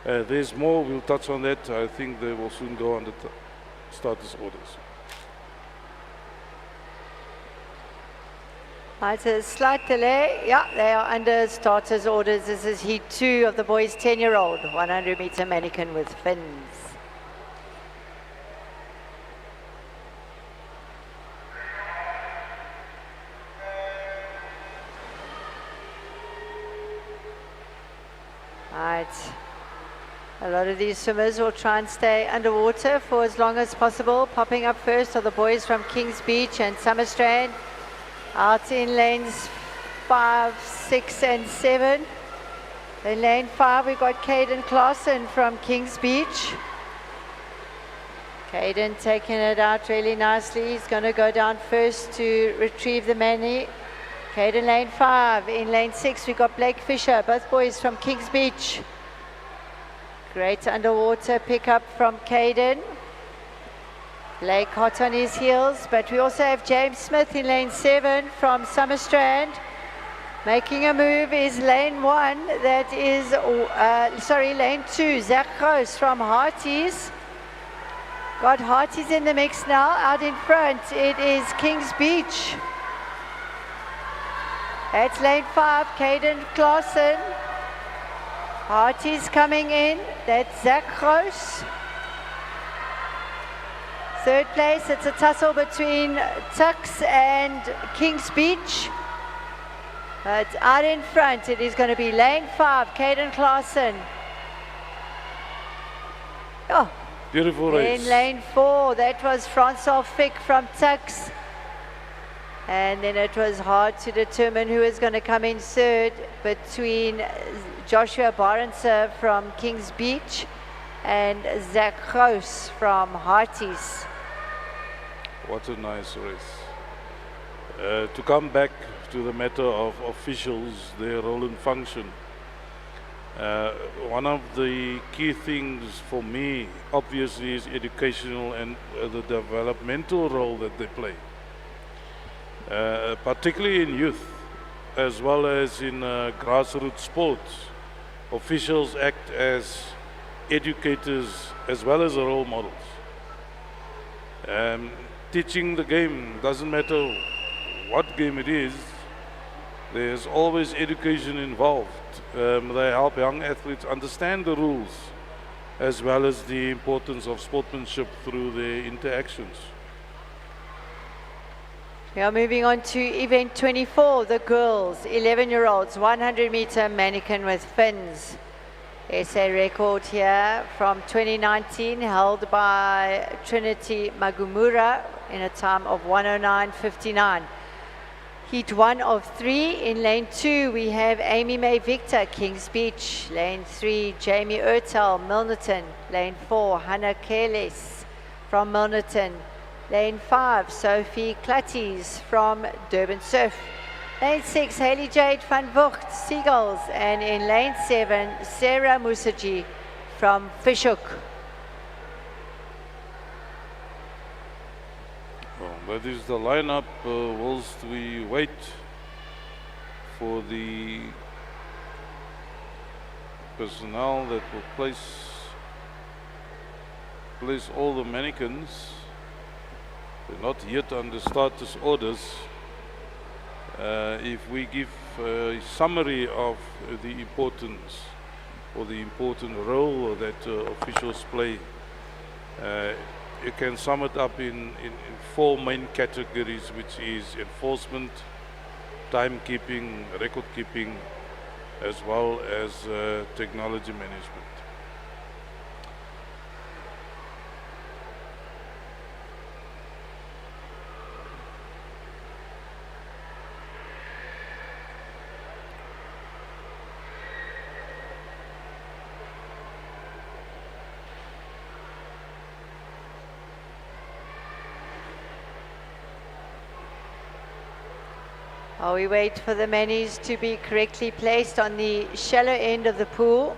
There's more, we'll touch on that. I think they will soon go on the status orders. Right, so a slight delay. Yeah, they are under starters orders. This is Heat 2 of the boys 10-year-old, 100-meter mannequin with fins. Right. A lot of these swimmers will try and stay underwater for as long as possible. Popping up first are the boys from Kings Beach and Summerstrand. Out in lanes 5, 6 and 7. In lane 5 we've got Caden Claassen from Kings Beach. Caden taking it out really nicely. He's going to go down first to retrieve the mani. Caden lane 5. In lane 6 we've got Blake Fisher, both boys from Kings Beach. Great underwater pickup from Caden. Blake hot on his heels, but we also have James Smith in lane 7 from Summerstrand. Making a move is lane 1, that is, lane 2, Zach Gross from Hearties. Got Hearties in the mix now, out in front, it is Kings Beach. That's lane 5, Caden Clausen. Hearties coming in, that's Zach Gross. Third place, it's a tussle between Tux and Kings Beach. It's out in front, it is going to be lane 5, Caden Clausen. Oh, Beautiful race. in lane 4, that was Francois Fick from Tux. And then it was hard to determine who is going to come in third between Joshua Barenser from Kings Beach and Zach Gross from Hearties. What a nice race. To come back to the matter of officials, their role and function. One of the key things for me, obviously, is educational and the developmental role that they play. Particularly in youth, as well as in grassroots sports. Officials act as educators as well as role models. Teaching the game, doesn't matter what game it is, there's always education involved. They help young athletes understand the rules as well as the importance of sportsmanship through their interactions. We are moving on to event 24, the girls, 11-year-olds, 100-meter mannequin with fins. SA record here from 2019, held by Trinity Magumura in a time of 109.59. Heat 1 of 3. In lane 2, we have Amy Mae Victor, Kings Beach. Lane 3, Jamie Ertel, Milnerton. Lane 4, Hannah Keles from Milnerton. Lane 5, Sophie Clatties from Durban Surf. Lane 6, Haley Jade van Vught, Seagulls. And in lane 7, Sarah Musaji from Fishhook. That is the lineup whilst we wait for the personnel that will place all the mannequins. They're not yet under status orders. If we give a summary of the importance or the important role that officials play, you can sum it up in 4 main categories, which is enforcement, timekeeping, record keeping, as well as technology management. While we wait for the manis to be correctly placed on the shallow end of the pool,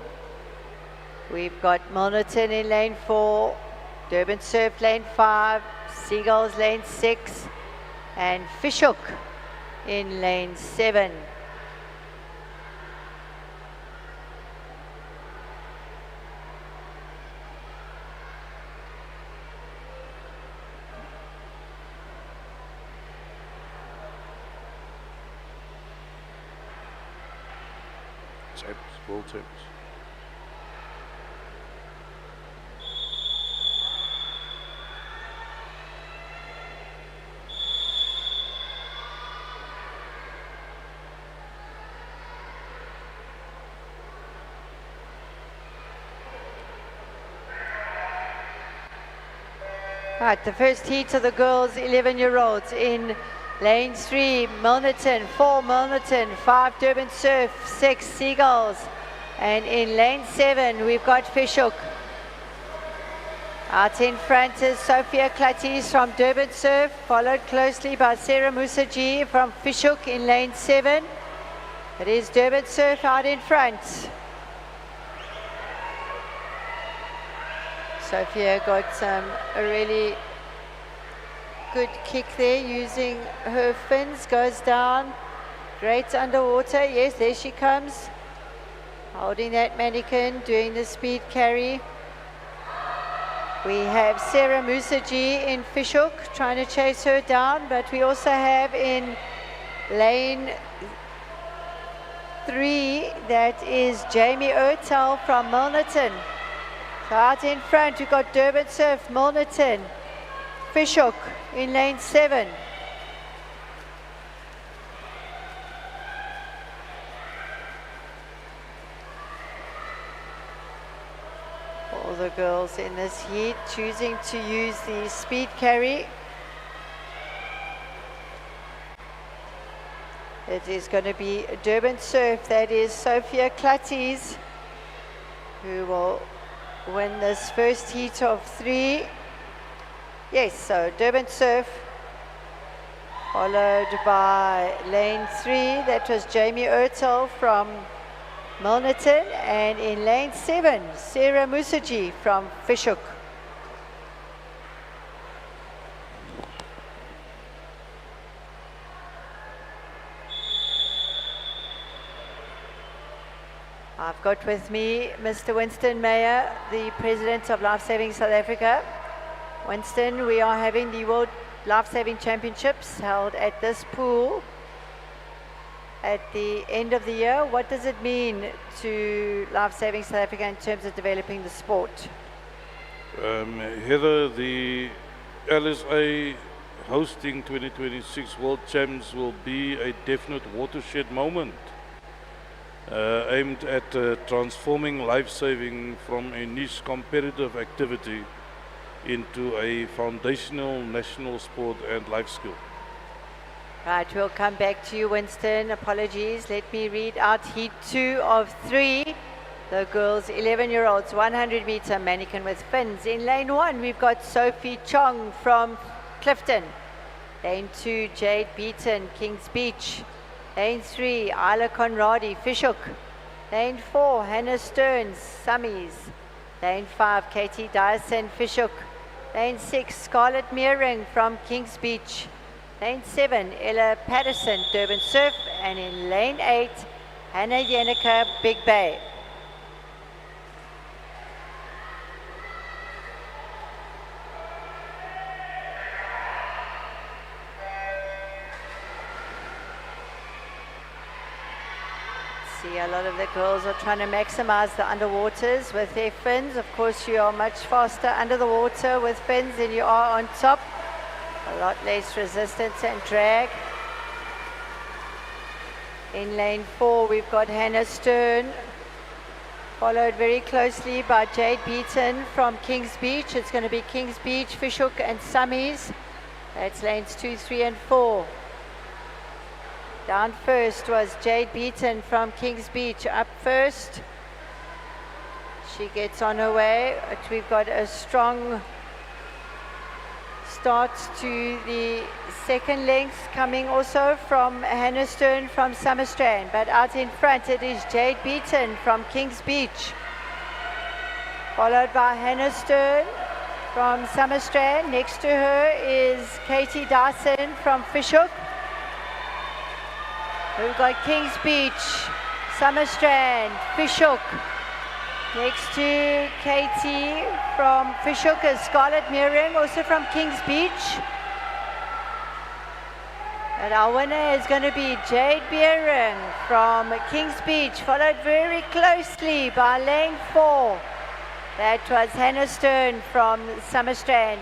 we've got Milnerton in lane 4, Durban Surf lane 5, Seagulls lane 6, and Fishhook in lane 7. Ball tips. Right, the first heat of the girls, 11-year-olds in lane 3, Milnerton, 4 Milnerton, 5 Durban Surf, 6 Seagulls. And in lane 7, we've got Fishhook. Out in front is Sophia Clatties from Durban Surf, followed closely by Sarah Musaji from Fishhook in lane 7. It is Durban Surf out in front. Sophia got a really good kick there using her fins, goes down Great underwater. Yes, there she comes. Holding that mannequin, doing the speed carry. We have Sarah Musaji in Fishhook trying to chase her down, but we also have in lane 3, that is Jamie Ertel from Milnerton. So out in front, we've got Durban Surf, Milnerton, Fishhook in lane 7. All the girls in this heat choosing to use the speed carry. It is going to be Durban Surf, that is Sophia Clutties, who will win this first heat of 3. Yes, so Durban Surf, followed by lane 3, that was Jamie Ertel from Milnerton, and in lane 7, Sarah Musaji from Fishhook. I've got with me Mr. Winston Meyer, the President of Lifesaving South Africa. Winston, we are having the World Lifesaving Championships held at this pool at the end of the year. What does it mean to Lifesaving South Africa in terms of developing the sport? Heather, the LSA hosting 2026 World Champs will be a definite watershed moment. Aimed at transforming lifesaving from a niche competitive activity into a foundational national sport and life skill. Right, we'll come back to you, Winston. Apologies. Let me read out heat 2 of 3. The girls, 11-year-olds, 100-meter mannequin with fins. In lane 1, we've got Sophie Chong from Clifton. Lane 2, Jade Beaton, Kings Beach. Lane 3, Isla Conradi, Fishhook. Lane 4, Hannah Stearns, Summies. Lane 5, Katie Dyson, Fishhook. Lane 6, Scarlett Meering from Kings Beach. Lane 7, Ella Patterson, Durban Surf. And in lane 8, Hannah Yenica, Big Bay. See, a lot of the girls are trying to maximize the underwaters with their fins. Of course, you are much faster under the water with fins than you are on top. A lot less resistance and drag. In lane 4, we've got Hannah Stern, followed very closely by Jade Beaton from Kings Beach. It's going to be Kings Beach, Fishhook and Summies. That's lanes 2, 3 and 4. Down first was Jade Beaton from Kings Beach. Up first, she gets on her way. But we've got a strong start to the second length coming also from Hannah Stern from Summerstrand. But out in front it is Jade Beaton from Kings Beach, followed by Hannah Stern from Summerstrand. Next to her is Katie Dyson from Fishhook. We've got Kings Beach, Summerstrand, Fishhook. Next to Katie from Fishhook is Scarlett Meering, also from Kings Beach. And our winner is going to be Jade Beering from Kings Beach, followed very closely by lane 4. That was Hannah Stern from Summerstrand.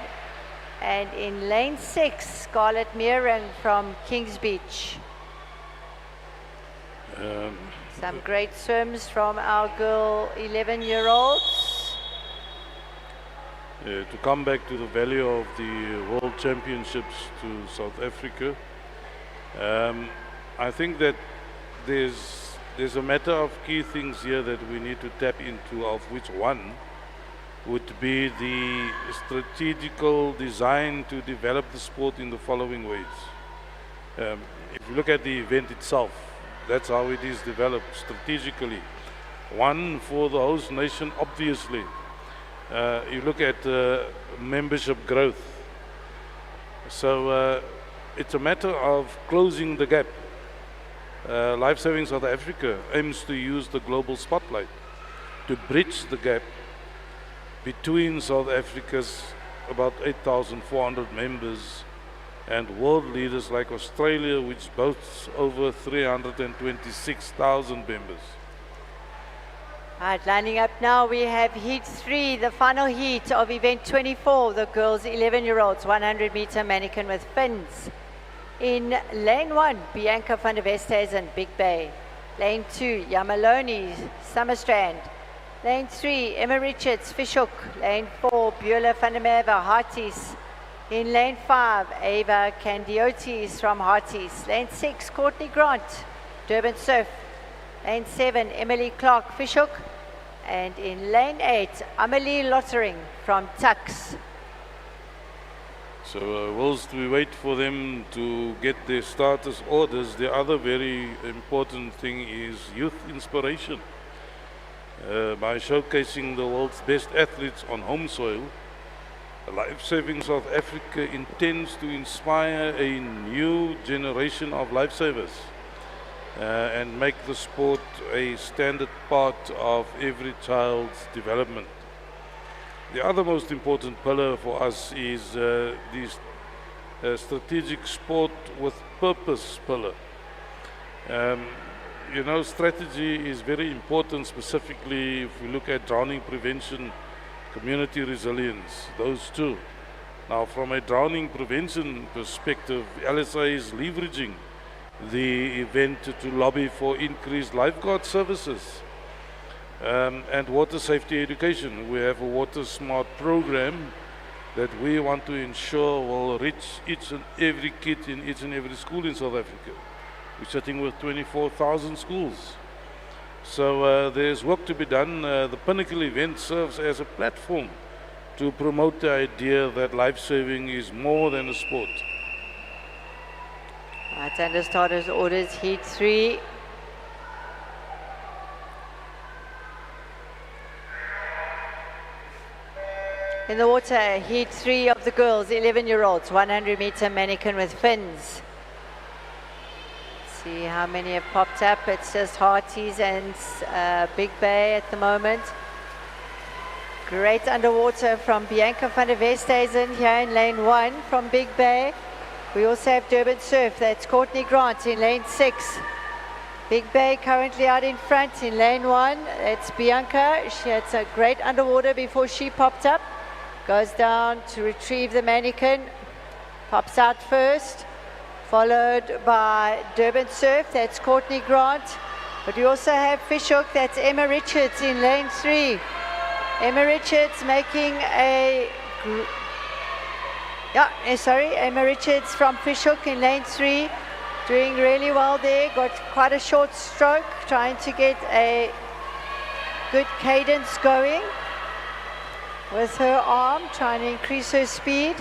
And in lane 6, Scarlett Meering from Kings Beach. Some great swims from our girl 11-year-olds. To come back to the value of the World Championships to South Africa, I think that there's a matter of key things here that we need to tap into, of which one would be the strategical design to develop the sport in the following ways. If you look at the event itself, that's how it is developed strategically. One, for the host nation, obviously. You look at membership growth. So it's a matter of closing the gap. Lifesaving South Africa aims to use the global spotlight to bridge the gap between South Africa's about 8,400 members and world leaders like Australia, which boasts over 326,000 members. Right, lining up now, we have heat 3, the final heat of event 24, the girls 11-year-olds, 100-meter mannequin with fins. In lane 1, Bianca van der Westhuizen, Big Bay. Lane 2, Yamaloni, Summerstrand. Lane 3, Emma Richards, Fishhook. Lane 4, Beulah van der Merwe, Harties. In lane 5, Ava Candiotis from Harties. Lane 6, Courtney Grant, Durban Surf. Lane 7, Emily Clark, Fishhook. And in lane 8, Amelie Lottering from Tux. So whilst we wait for them to get their starters orders, the other very important thing is youth inspiration. By showcasing the world's best athletes on home soil, Lifesaving South Africa intends to inspire a new generation of lifesavers and make the sport a standard part of every child's development. The other most important pillar for us is this strategic sport with purpose pillar. You know, strategy is very important, specifically if we look at drowning prevention, community resilience, those two. Now, from a drowning prevention perspective, LSA is leveraging the event to lobby for increased lifeguard services and water safety education. We have a water smart program that we want to ensure will reach each and every kid in each and every school in South Africa. We're sitting with 24,000 schools. So there's work to be done. The Pinnacle event serves as a platform to promote the idea that life-saving is more than a sport. Right, and the starters orders heat 3. In the water, heat 3 of the girls, 11-year-olds, 100-meter mannequin with fins. See how many have popped up. It's just Harties and Big Bay at the moment. Great underwater from Bianca van der Westhuizen here in lane 1 from Big Bay. We also have Durban Surf, that's Courtney Grant in lane 6. Big Bay currently out in front in lane 1. It's Bianca. She had a great underwater before she popped up. Goes down to retrieve the mannequin. Pops out first. Followed by Durban Surf, that's Courtney Grant. But we also have Fishhook, that's Emma Richards in lane 3. Emma Richards making a... Emma Richards from Fishhook in lane 3. Doing really well there, got quite a short stroke, trying to get a good cadence going with her arm, trying to increase her speed.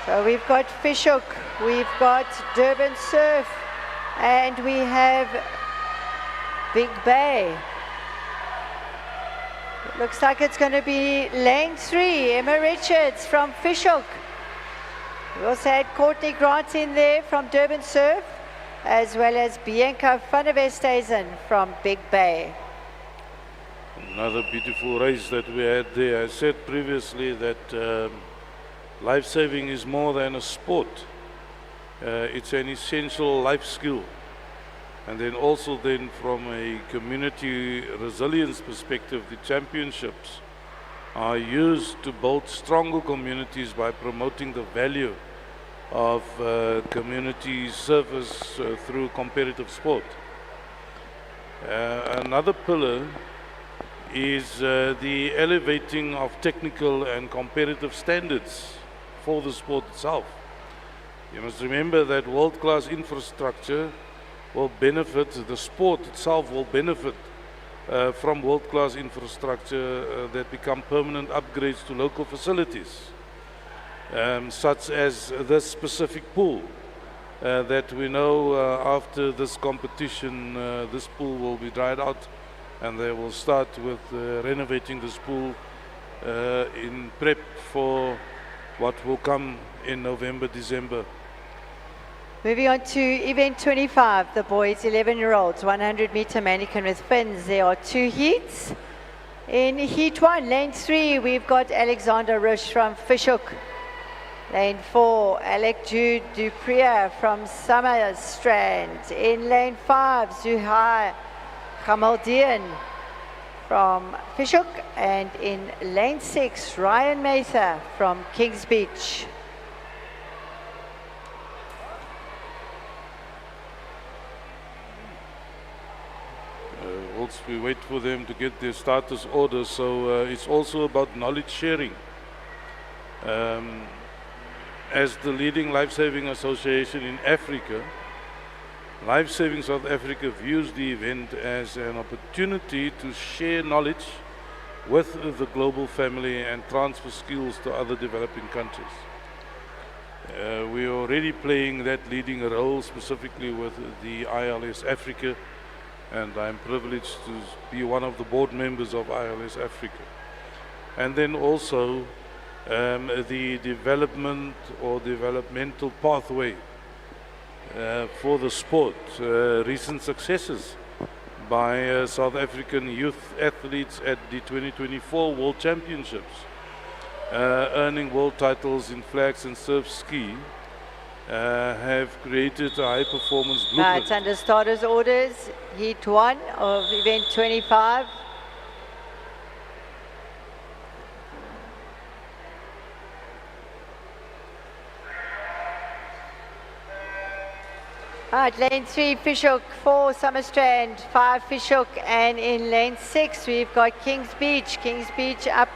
So we've got Fishhook, we've got Durban Surf, and we have Big Bay. It looks like it's going to be lane 3, Emma Richards from Fishhook. We also had Courtney Grant in there from Durban Surf, as well as Bianca van der Westhuizen from Big Bay. Another beautiful race that we had there. I said previously that life-saving is more than a sport. It's an essential life skill. And then also then from a community resilience perspective, the championships are used to build stronger communities by promoting the value of community service through competitive sport. Another pillar is the elevating of technical and competitive standards for the sport itself. You must remember that world-class infrastructure will benefit, the sport itself will benefit from world-class infrastructure that become permanent upgrades to local facilities, such as this specific pool that we know after this competition, this pool will be dried out and they will start with renovating this pool in prep for what will come in November, December. Moving on to event 25, the boys 11-year-olds, 100-meter mannequin with fins. There are 2 heats. In heat 1, lane 3, we've got Alexander Rush from Fishhook. Lane 4, Alec Jude Duprier from Summerstrand. In lane 5, Zuhai Khamaldian from Fishhook. And in lane 6, Ryan Mather from Kings Beach. Whilst we wait for them to get their starters order, so it's also about knowledge sharing. As the leading life-saving association in Africa, Life-Saving South Africa views the event as an opportunity to share knowledge with the global family and transfer skills to other developing countries. We are already playing that leading role specifically with the ILS Africa, and I'm privileged to be one of the board members of ILS Africa. And then also the development or developmental pathway for the sport. Recent successes by South African youth athletes at the 2024 World Championships, earning world titles in flags and surf ski, have created a high-performance blueprint. Right, under starters orders, heat 1 of event 25. Right, lane 3, Fishhook, 4, Summerstrand, 5, Fishhook, and in lane 6, we've got Kings Beach. Kings Beach up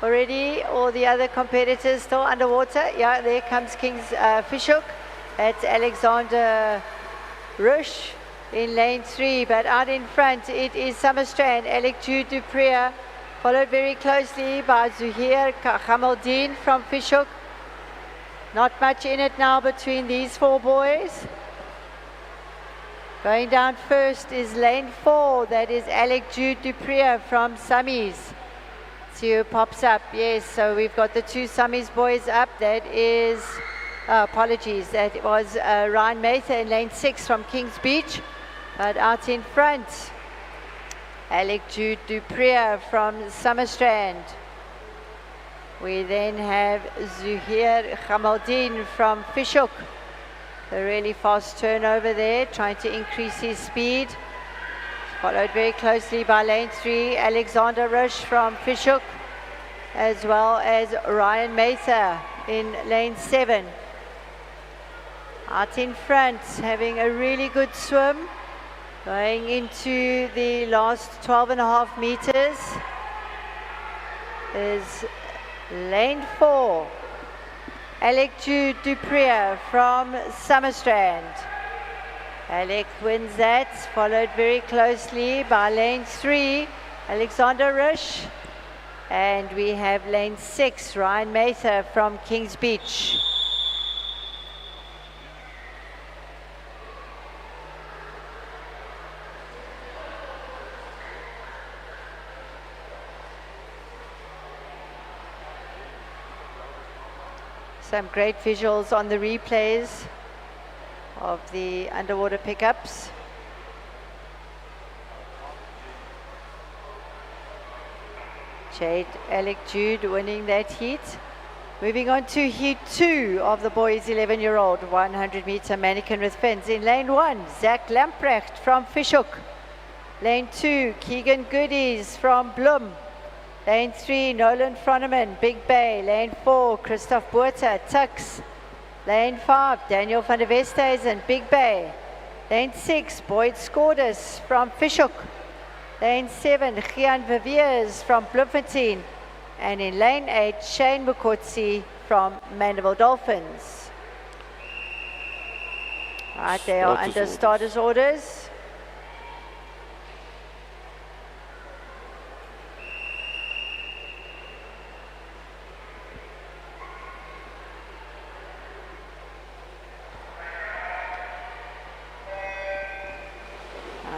already. All the other competitors still underwater. Yeah, there comes Kings Fishhook. That's Alexander Rush in lane 3, but out in front it is Summerstrand, Alec Jude Duprier, followed very closely by Zuhair Khamaldeen from Fishhook. Not much in it now between these 4 boys. Going down first is lane 4, that is Alec Jude Duprier from Summies. See who pops up. Yes, so we've got the 2 Summies boys up. That is, apologies, that was Ryan Mather in lane 6 from Kings Beach. But out in front, Alec Jude Duprier from Summerstrand. We then have Zuhair Khamaldeen from Fishhook. A really fast turnover there, trying to increase his speed. Followed very closely by lane 3, Alexander Rush from Fishhook, as well as Ryan Mather in lane 7. Out in front, having a really good swim, going into the last 12.5 meters, is lane 4, Alec Jude Duprier from Summerstrand. Alec wins that, followed very closely by lane 3, Alexander Rush. And we have lane 6, Ryan Mather from Kings Beach. Some great visuals on the replays of the underwater pickups. Jade Alec Jude winning that heat. Moving on to heat 2 of the boys 11-year-old 100-meter mannequin with fins. In lane 1, Zach Lamprecht from Fishhook. Lane 2, Keegan Goodies from Bloem. Lane 3, Nolan Froneman, Big Bay. Lane 4, Christoph Buerta, Tux. Lane 5, Daniel van der Westhuizen, Big Bay. Lane 6, Boyd Scordis from Fishhook. Lane 7, Gian Viviers from Bloemfontein. And in lane 8, Shane Mukotsi from Mandeville Dolphins. Right, they are under starters orders.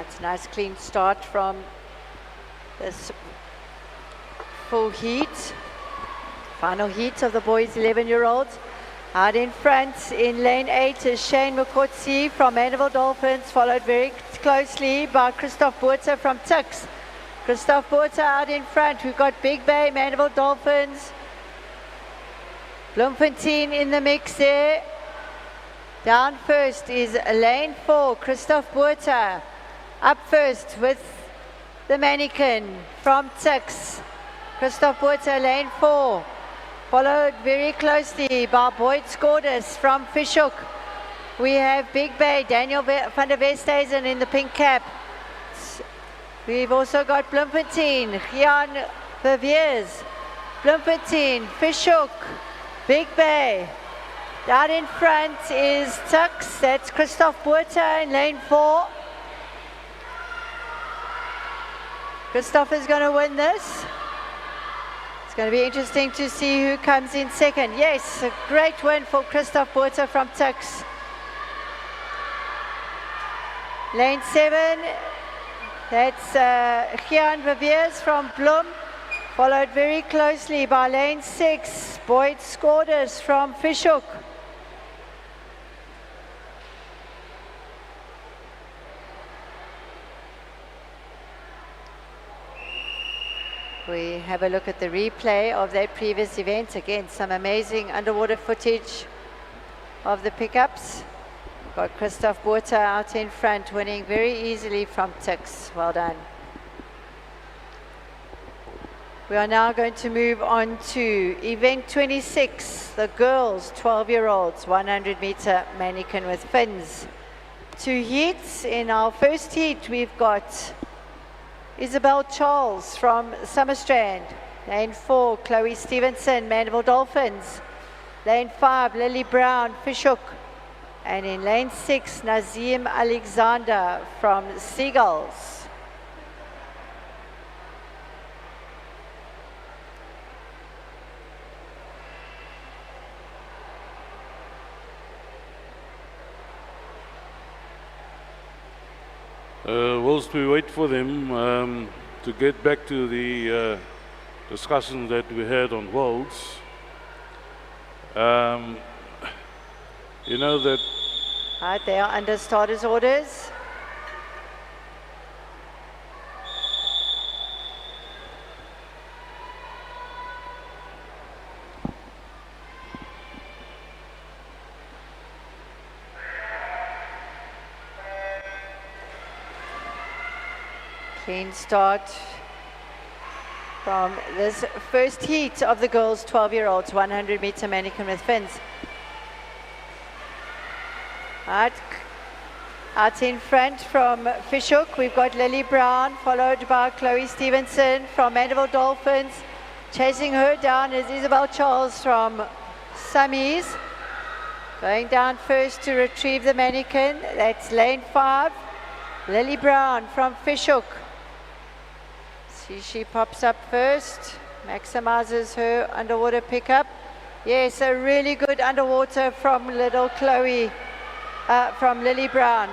It's a nice clean start from this full heat, final heat of the boys 11-year-olds. Out in front in lane 8 is Shane Mukotsi from Mandeville Dolphins, followed very closely by Christoph Boerter from Tux. Christoph Boerter out in front. We've got Big Bay, Mandeville Dolphins. Bloemfontein in the mix there. Down first is lane 4, Christoph Boerter. Up first with the Manikin from Tux. Christoph Boerter, lane 4. Followed very closely by Boyd Scordes from Fishhook. We have Big Bay, Daniel van der Westhuizen in the pink cap. We've also got Bloemfontein, Gian Verveers, Bloemfontein, Fishhook, Big Bay. Down in front is Tux, that's Christoph Boerter in lane 4. Christoph is going to win this. It's going to be interesting to see who comes in second. Yes, a great win for Christoph Boerter from Tux. Lane 7, that's Gian Verveers from Bloem, followed very closely by lane 6, Boyd Scordes from Fishhook. We have a look at the replay of that previous event. Again, some amazing underwater footage of the pickups. Got Christoph Boerter out in front, winning very easily from Tux. Well done. We are now going to move on to event 26, the girls, 12-year-olds, 100-meter mannequin with fins. 2 heats. In our first heat, we've got Isabel Charles from Summerstrand. Lane 4, Chloe Stevenson, Mandeville Dolphins. Lane 5, Lily Brown, Fishhook. And in lane 6, Nazim Alexander from Seagulls. Whilst we wait for them to get back to the discussion that we had on Worlds, you know that Right, they are under starters orders. Clean start from this first heat of the girls, 12-year-olds, 100-meter mannequin with fins. Right. Out in front from Fishhook, we've got Lily Brown, followed by Chloe Stevenson from Mandeville Dolphins. Chasing her down is Isabel Charles from Summies. Going down first to retrieve the mannequin, that's lane 5. Lily Brown from Fishhook. See, she pops up first, maximizes her underwater pickup. Yes, a really good underwater from little Chloe. From Lily Brown,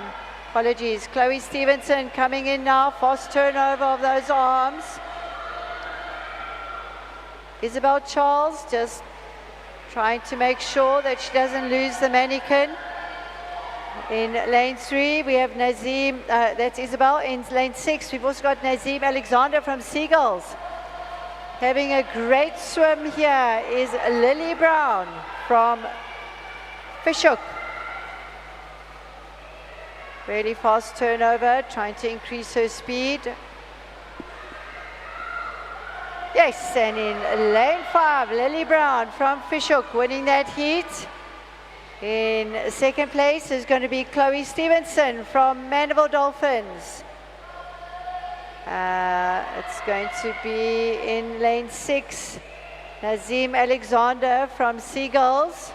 apologies. Chloe Stevenson coming in now, fast turnover of those arms. Isabel Charles just trying to make sure that she doesn't lose the mannequin. In lane 3, we have Nazim, that's Isabel. In lane 6, we've also got Nazim Alexander from Seagulls. Having a great swim here is Lily Brown from Fishhook. Really fast turnover, trying to increase her speed. Yes, and in lane 5, Lily Brown from Fishhook winning that heat. In second place is going to be Chloe Stevenson from Mandeville Dolphins. It's going to be in lane 6, Nazim Alexander from Seagulls.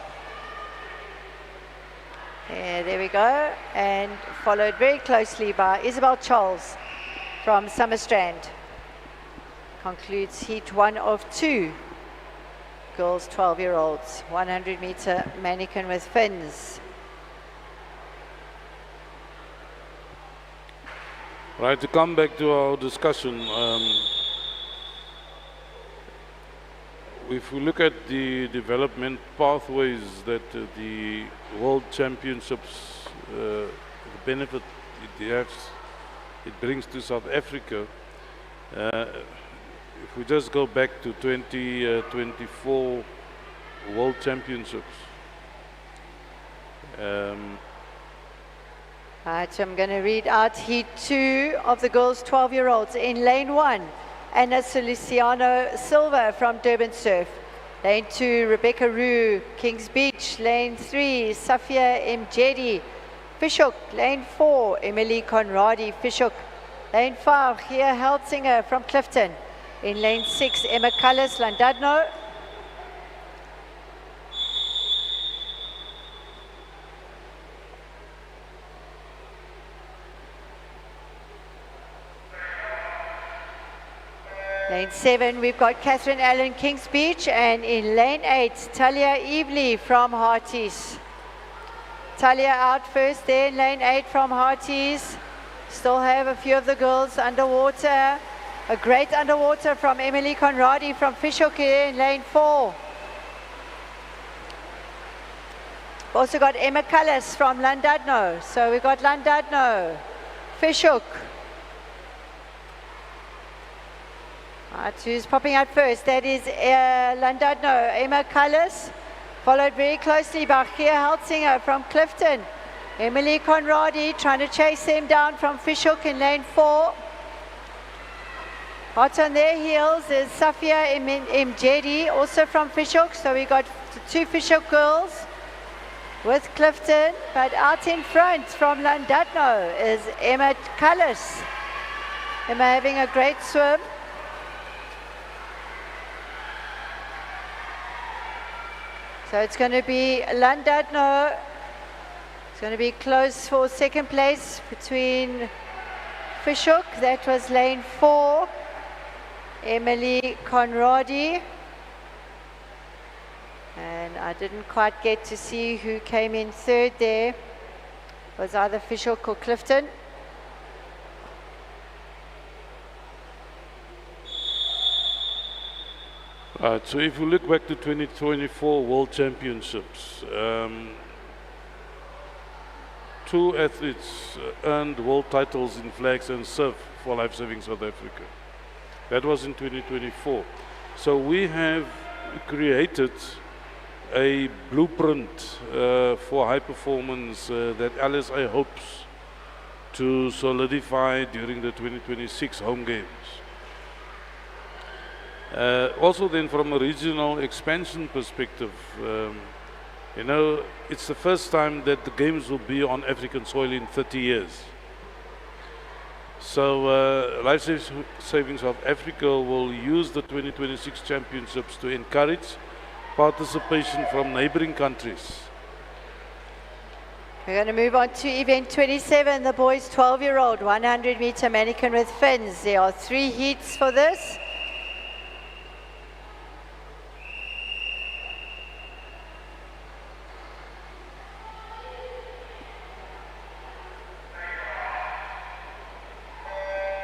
Yeah, there we go, and followed very closely by Isabel Charles from Summerstrand. Concludes heat 1 of 2. Girls, 12-year-olds, 100-meter mannequin with fins. right, to come back to our discussion, if we look at the development pathways that the World Championships, the benefit it brings to South Africa, if we just go back to 2024 World Championships. Right, so I'm going to read out Heat 2 of the girls 12-year-olds. In lane 1, Anna Feliciano Silva from Durban Surf. Lane 2, Rebecca Rue, Kings Beach. Lane 3, Safia Mjedi, Fishhook. Lane 4, Emily Conradi, Fishhook. Lane 5, Gia Heltzinger from Clifton. In lane 6, Emma Cullis, Landadno. Lane 7, we've got Catherine Allen, Kings Beach, and in lane 8, Talia Evely from Hearties. Talia out first there in lane 8 from Hearties. Still have a few of the girls underwater. A great underwater from Emily Conradi from Fishhook here in lane 4. Also got Emma Cullis from Landadno. So we've got Landadno, Fishhook. Right, who's popping out first? That is Landadno, Emma Cullis, followed very closely by Gia Heltzinger from Clifton. Emily Conradi trying to chase them down from Fishhook in lane 4. Hot on their heels is Safia Mjedi, also from Fishhook. So we got the 2 Fishhook girls with Clifton, but out in front from Landadno is Emma Cullis. Emma having a great swim. So it's going to be Landadno. It's going to be close for second place between Fishhook. That was lane 4. Emily Conradi. And I didn't quite get to see who came in third there. It was either Fishhook or Clifton. Right, so if we look back to 2024 World Championships, 2 athletes earned world titles in flags and surf for Lifesaving South Africa. That was in 2024. So we have created a blueprint for high performance that LSA hopes to solidify during the 2026 home games. Also then from a regional expansion perspective, you know, it's the first time that the games will be on African soil in 30 years. So Lifesaving South Africa will use the 2026 championships to encourage participation from neighboring countries. We're going to move on to event 27, the boys 12-year-old 100-meter mannequin with fins. There are 3 heats for this.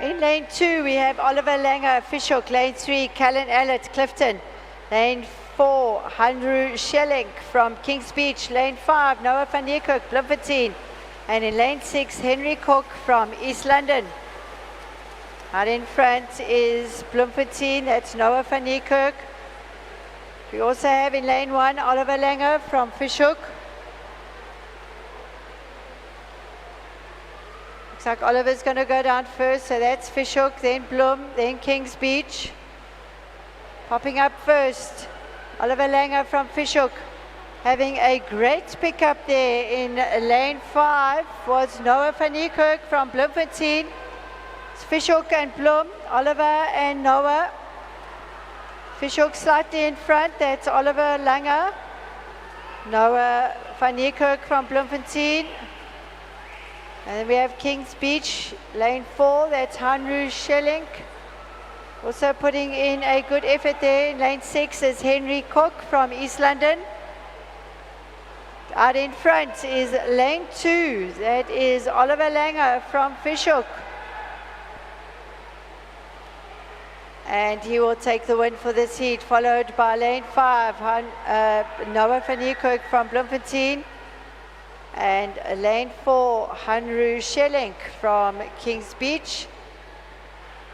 In lane 2, we have Oliver Langer, Fishhook. Lane 3, Callan Allett, Clifton. Lane 4, Hanru Schelling from Kings Beach. Lane 5, Noah van Niekerk, Bloemfontein. And in lane 6, Henry Cook from East London. Out in front is Bloemfontein, that's Noah van Niekerk. We also have in lane 1, Oliver Langer from Fishhook. Looks like Oliver's going to go down first, so that's Fishhook, then Bloem, then Kings Beach. Popping up first, Oliver Langer from Fishhook. Having a great pickup there in lane 5 was Noah van Niekerk from Bloemfontein. It's Fishhook and Bloem, Oliver and Noah. Fishhook slightly in front, that's Oliver Langer. Noah van Niekerk from Bloemfontein. And then we have Kings Beach, lane 4, that's Hanru Schelling. Also putting in a good effort there in lane 6 is Henry Cook from East London. Out in front is lane 2, that is Oliver Langer from Fishhook. And he will take the win for this heat, followed by lane 5, Noah van Niekerk from Bloemfontein. And lane 4, Hanru Schelling from Kings Beach.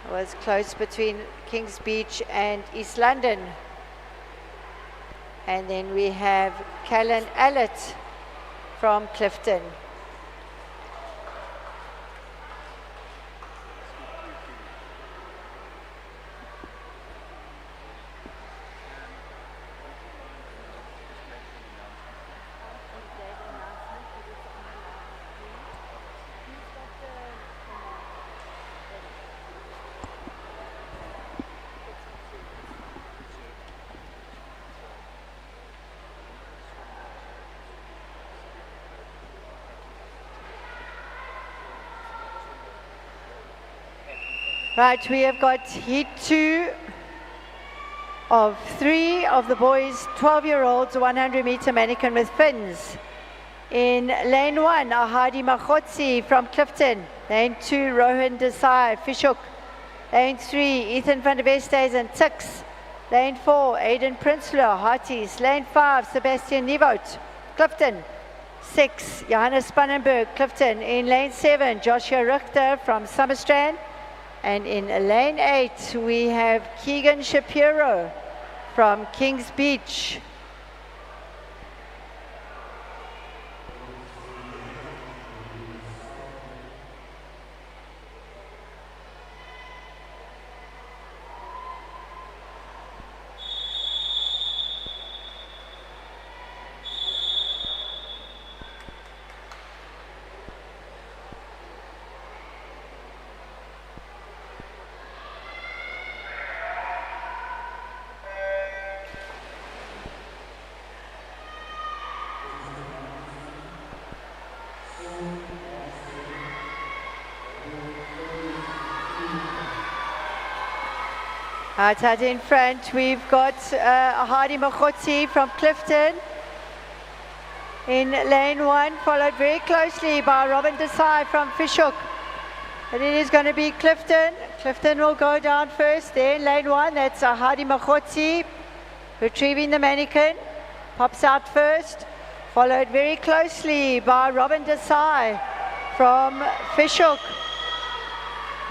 It was close between Kings Beach and East London. And then we have Callan Allett from Clifton. Right, we have got heat 2 of 3 of the boys, 12-year-olds, 100-meter mannequin with fins. In lane 1, Ahadi Makhotsi from Clifton. Lane 2, Rohan Desai, Fishhook. Lane 3, Ethan van der Westhuizen, Tix. Lane 4, Aidan Prinsloo, Harties. Lane 5, Sebastian Nieuwoud, Clifton. 6, Johannes Spannenberg, Clifton. In lane 7, Joshua Richter from Summerstrand. And in lane 8, we have Keegan Shapiro from Kings Beach. Out in front, we've got Hardy Makhotsi from Clifton in lane 1, followed very closely by Robin Desai from Fishhook. But it is going to be Clifton. Clifton will go down first. There in lane 1, that's Hardy Makhotsi retrieving the mannequin. Pops out first, followed very closely by Robin Desai from Fishhook.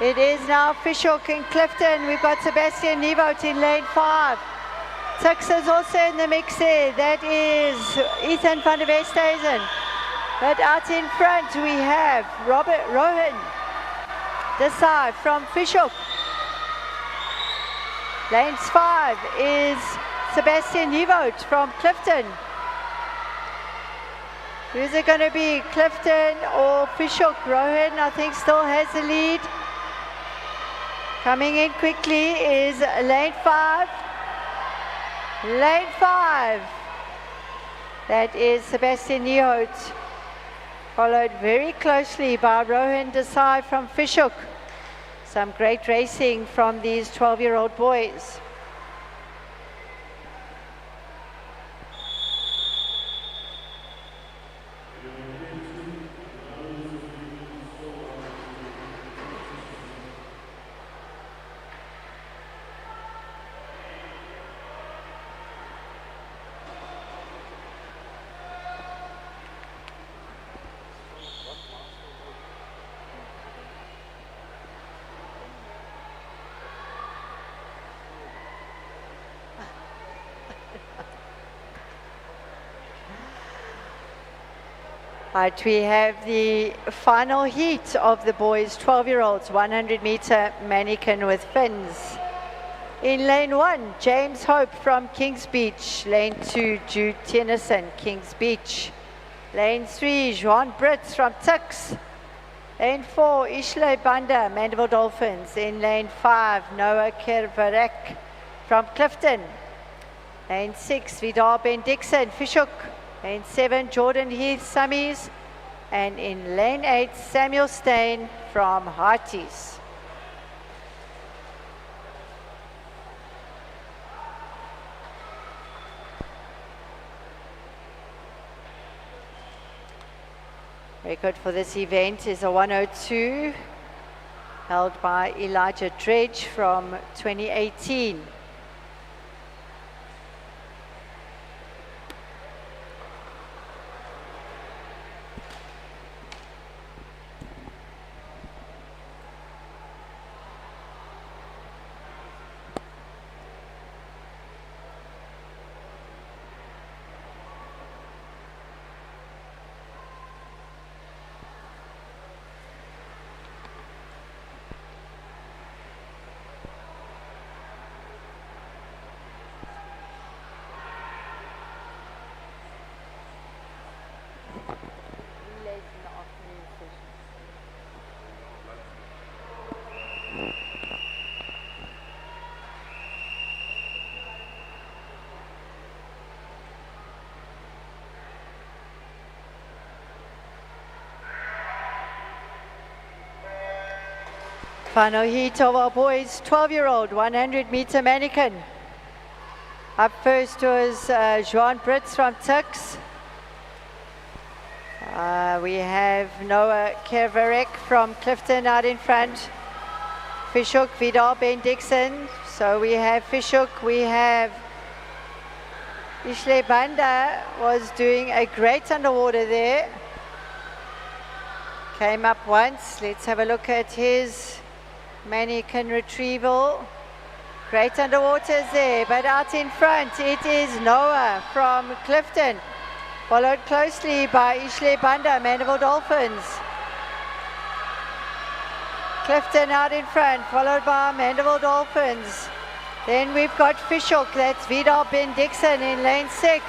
It is now Fishhook in Clifton. We've got Sebastian Nieuwoud in lane 5. Tix is also in the mix there. That is Ethan van der Westhuizen. But out in front we have Rohan Desai from Fishhook. Lane 5 is Sebastian Nieuwoud from Clifton. Who's it going to be, Clifton or Fishhook? Rohan, I think, still has the lead. Coming in quickly is lane 5. Lane 5. That is Sebastian Nieuwoud, followed very closely by Rohan Desai from Fishhook. Some great racing from these 12-year-old boys. Right, we have the final heat of the boys, 12-year-olds, 100-meter mannequin with fins. In lane 1, James Hope from Kings Beach. Lane 2, Jude Tennyson, Kings Beach. Lane 3, Juan Brits from Tix. Lane 4, Ishle Banda, Mandeville Dolphins. In lane 5, Noah Kervarek from Clifton. Lane 6, Vidal Ben Dixon, Fishhook. Lane 7, Jordan Heath, Summies. And in lane 8, Samuel Stein from Harties. Record for this event is a 1:02. held by Elijah Dredge from 2018. Final heat of our boys, 12-year-old, 100-meter mannequin. Up first was Johan Brits from Tux. We have Noah Kervarek from Clifton out in front. Fishhook, Vidal, Ben Dixon. So we have Fishhook, we have Ishle Banda was doing a great underwater there. Came up once. Let's have a look at his mannequin retrieval. Great underwaters there, but out in front it is Noah from Clifton, followed closely by Ishle Banda, Mandeville Dolphins. Clifton out in front, followed by Mandeville Dolphins. Then we've got Fishhook, that's Vidal Ben Dixon in lane 6.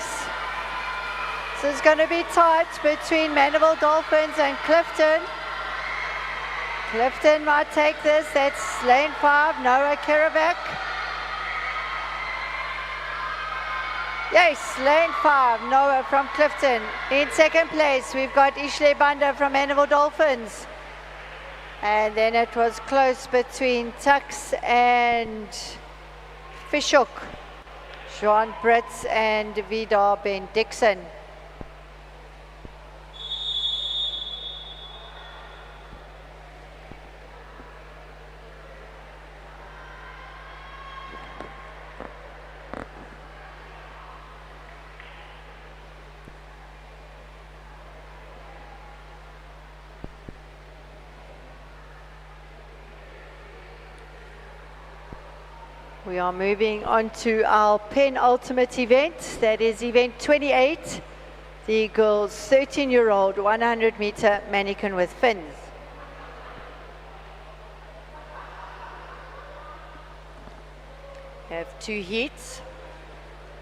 So it's going to be tight between Mandeville Dolphins and Clifton. Clifton might take this, that's lane 5, Noah Keravac. Yes, lane 5, Noah from Clifton. In second place, we've got Ishle Banda from Mandeville Dolphins. And then it was close between Tux and Fishhook. Johan Brits and Vidal Ben Dixon. We are moving on to our penultimate event, that is event 28, the girls 13-year-old 100-meter mannequin with fins. We have 2 heats.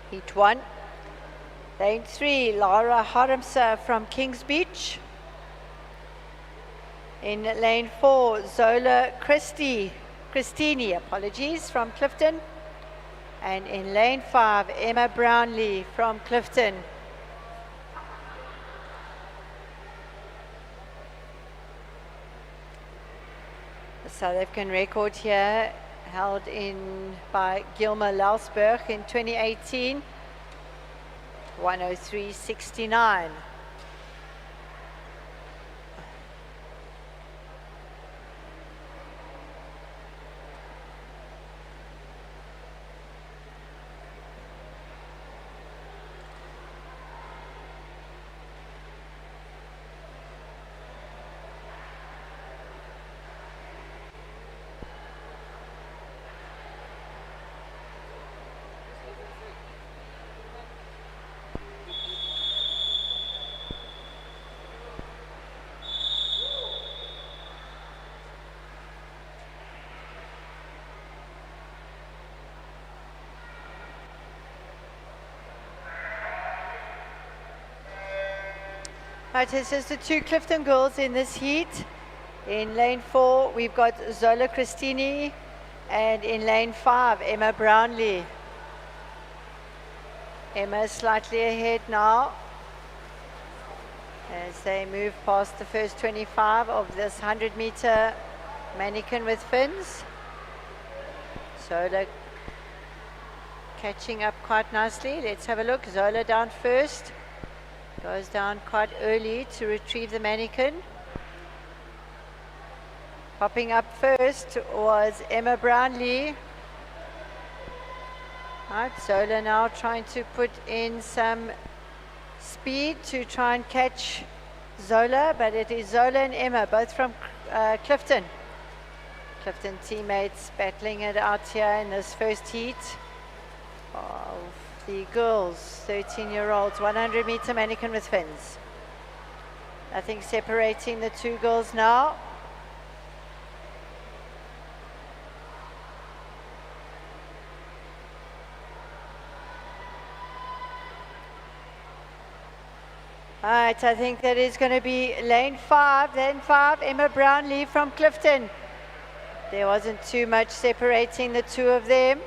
Heat 1, lane 3, Lara Haramsa from Kings Beach. In lane 4, Zola Christini, apologies, from Clifton. And in lane 5, Emma Brownlee from Clifton. The South African record here held in by Gilma Lausberg in 2018, 103.69. Right, this is the 2 Clifton girls in this heat. In lane 4, we've got Zola Christini, and in lane 5, Emma Brownlee. Emma slightly ahead now as they move past the first 25 of this 100-meter mannequin with fins. Zola catching up quite nicely. Let's have a look. Zola down first. Goes down quite early to retrieve the mannequin. Popping up first was Emma Brownlee. Right, Zola now trying to put in some speed to try and catch Zola, but it is Zola and Emma, both from Clifton. Clifton teammates battling it out here in this first heat of the girls, 13-year-olds, 100-meter mannequin with fins. Nothing separating the two girls now. All right, I think that is going to be lane 5, Emma Brownlee from Clifton. There wasn't too much separating the two of them.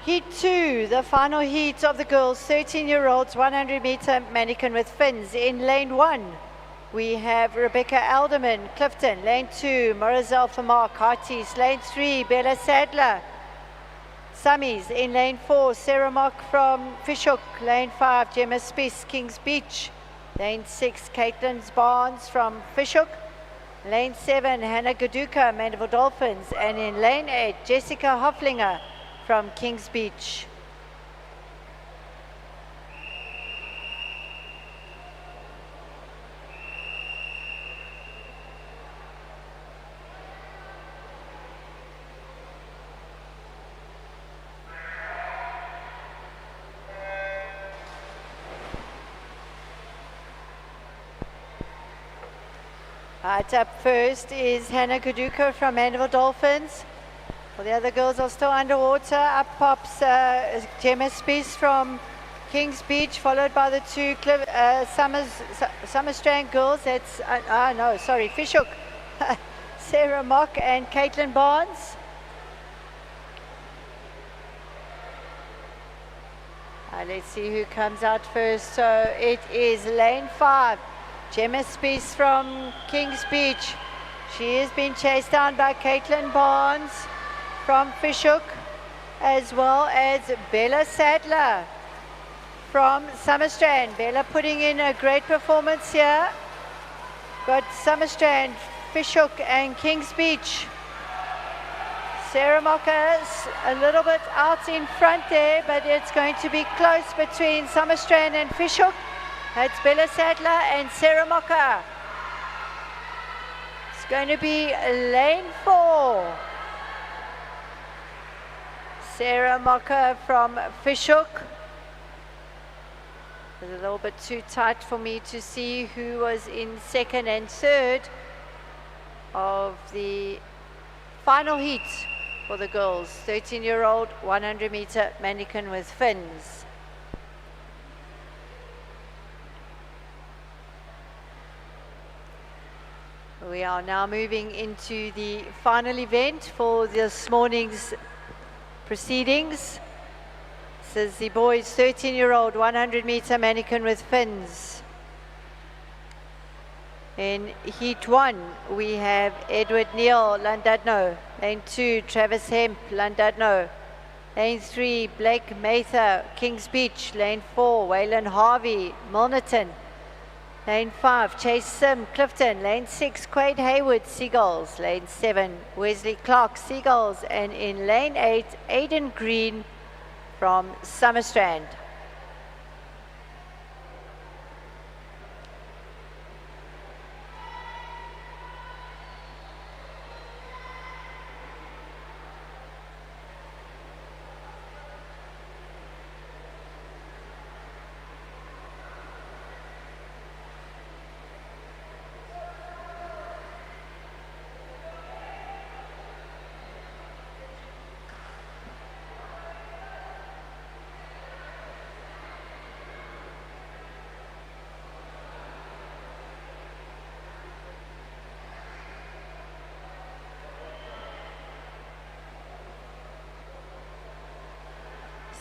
Heat 2, the final heat of the girls, 13-year-olds, 100-meter mannequin with fins. In lane 1, we have Rebecca Alderman, Clifton. Lane 2, Morizel Famar, Cartis. Lane 3, Bella Sadler, Summies. In lane 4, Sarah Mock from Fishhook. Lane 5, Gemma Spies, Kings Beach. Lane 6, Caitlin Barnes from Fishhook. Lane 7, Hannah Gaduka, Mandeville Dolphins. And in lane 8, Jessica Hofflinger from Kings Beach. Right, up first is Hannah Gaduka from Mandeville Dolphins. Well, the other girls are still underwater. Up pops Gemma Spies from Kings Beach, followed by the two Summerstrand girls. That's, Fishhook. Sarah Mock and Caitlin Barnes. Let's see who comes out first. So it is lane 5, Gemma Spies from Kings Beach. She is being chased down by Caitlin Barnes from Fishhook, as well as Bella Sadler from Summerstrand. Bella putting in a great performance here. Got Summerstrand, Fishhook and Kings Beach. Sarah Mockers a little bit out in front there, but it's going to be close between Summerstrand and Fishhook. That's Bella Sadler and Sarah Mocker. It's going to be lane 4. Sarah Mocker from Fishhook. It was a little bit too tight for me to see who was in second and third of the final heat for the girls. 13-year-old, 100-meter mannequin with fins. We are now moving into the final event for this morning's proceedings. This is the boys' 13-year-old 100-meter mannequin with fins. In heat 1, we have Edward Neal, Llandudno. Lane 2, Travis Hemp, Llandudno. Lane 3, Blake Mather, Kings Beach. Lane 4, Waylon Harvey, Milnerton. Lane 5, Chase Sim, Clifton. Lane 6, Quade Hayward, Seagulls. Lane 7, Wesley Clark, Seagulls. And in lane 8, Aidan Green from Summerstrand.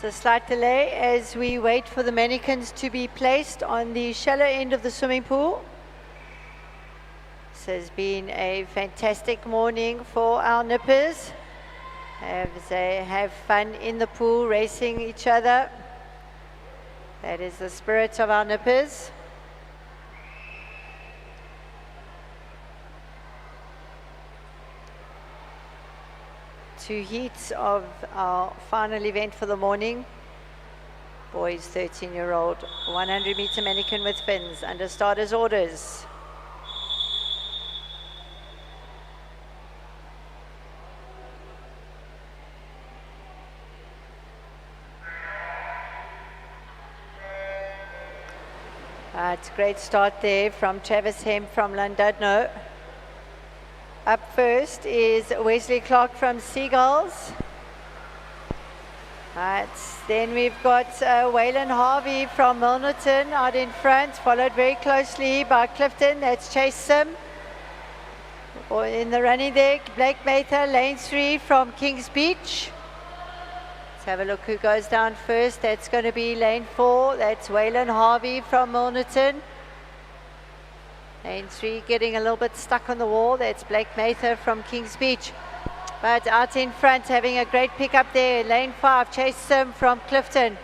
There's a slight delay as we wait for the mannequins to be placed on the shallow end of the swimming pool. This has been a fantastic morning for our nippers as they have fun in the pool, racing each other. That is the spirit of our nippers. Two heats of our final event for the morning. Boys 13-year-old 100-meter mannequin with fins under starters orders. It's a great start there from Travis Hemp from Llandudno. Up first is Wesley Clark from Seagulls. Then we've got Waylon Harvey from Milnerton out in front, followed very closely by Clifton. That's Chase Sim. Or in the running there, Blake Mather, lane 3 from Kings Beach. Let's have a look who goes down first. That's going to be lane 4. That's Waylon Harvey from Milnerton. Lane 3 getting a little bit stuck on the wall. That's Blake Mather from Kings Beach. But out in front, having a great pickup there. Lane 5, Chase Sim from Clifton.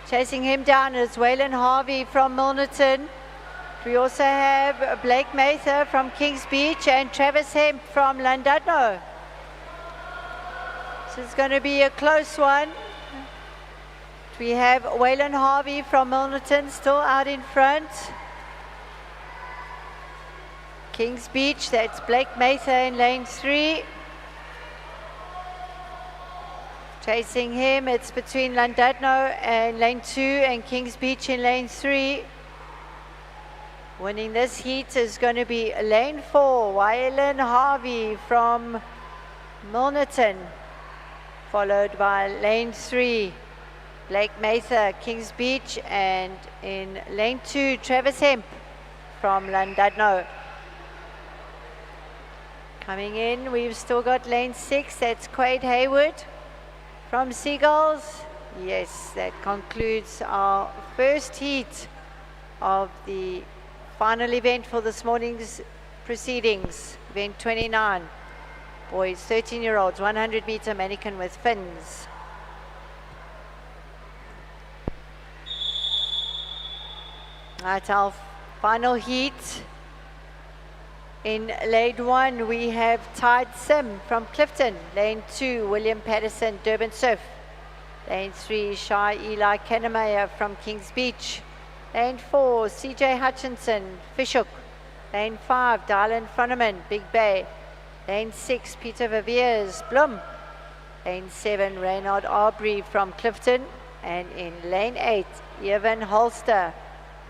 Chasing him down is Waylon Harvey from Milnerton. We also have Blake Mather from Kings Beach and Travis Hemp from Llandudno. This is going to be a close one. We have Waylon Harvey from Milnerton still out in front. Kings Beach, that's Blake Mather in lane 3. Chasing him, it's between Llandudno and lane 2 and Kings Beach in lane 3. Winning this heat is going to be lane 4, Waylon Harvey from Milnerton. Followed by lane 3, Blake Mather, Kings Beach, and in lane 2, Travis Hemp from Llandudno. Coming in, we've still got lane 6, that's Quade Hayward from Seagulls. Yes, that concludes our first heat of the final event for this morning's proceedings, event 29. Boys 13-year-olds, 100-meter mannequin with fins. Right, our final heat. In lane 1, we have Tide Sim from Clifton. Lane 2, William Patterson, Durban Surf. Lane 3, Shy Eli Kennemeyer from Kings Beach. Lane 4, CJ Hutchinson, Fishhook. Lane 5, Dylan Froneman, Big Bay. Lane 6, Peter Viviers, Bloem. Lane 7, Reynard Aubrey from Clifton. And in lane 8, Evan Holster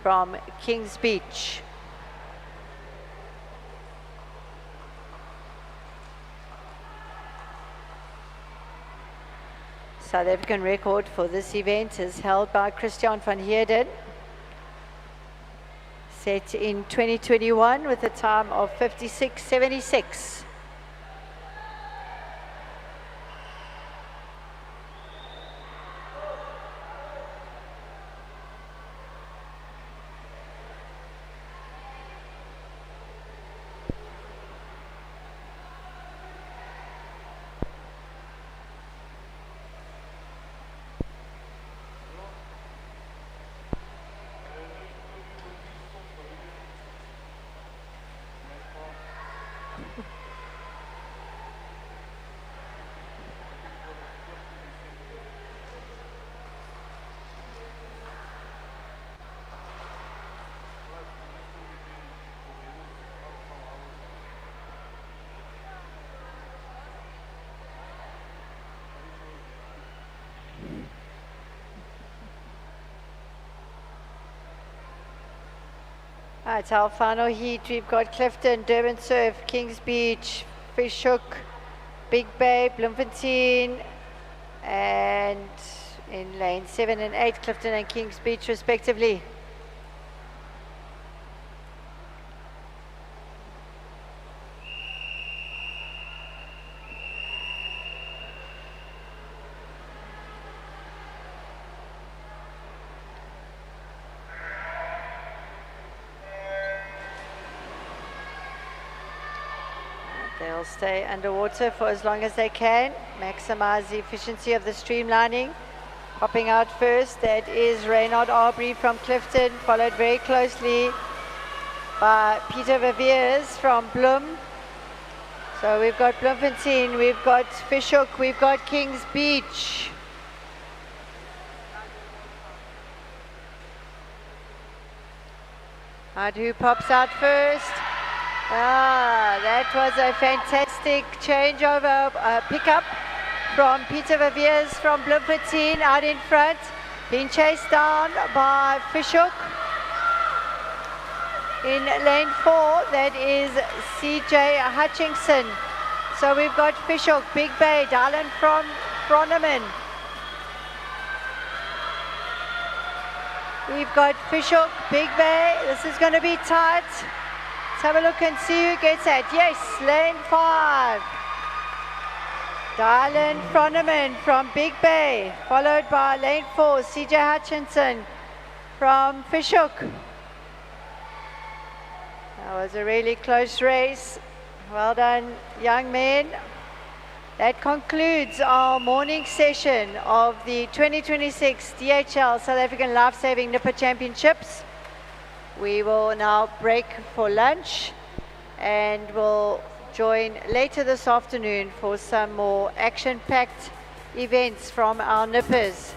from Kings Beach. South African record for this event is held by Christian van Heerden. Set in 2021 with a time of 56.76. Right, our final heat, we've got Clifton, Durban Surf, Kings Beach, Fishhook, Big Bay, Bloemfontein, and in lane 7 and 8, Clifton and Kings Beach respectively. They'll stay underwater for as long as they can, maximize the efficiency of the streamlining. Popping out first, that is Reynard Aubrey from Clifton, followed very closely by Peter Viviers from Bloem. So we've got Bloemfontein, we've got Fishhook, we've got Kings Beach. And who pops out first? That was a fantastic changeover pickup from Peter Viviers from Bloemfontein out in front, being chased down by Fishhook. In lane 4, that is CJ Hutchinson. So we've got Fishhook, Big Bay, Dylan from Froneman. We've got Fishhook, Big Bay. This is going to be tight. Let's have a look and see who gets that. Yes, lane 5. Dylan Froneman from Big Bay, followed by lane 4, CJ Hutchinson from Fishhook. That was a really close race. Well done, young men. That concludes our morning session of the 2026 DHL South African Lifesaving Nipper Championships. We will now break for lunch and we'll join later this afternoon for some more action-packed events from our nippers.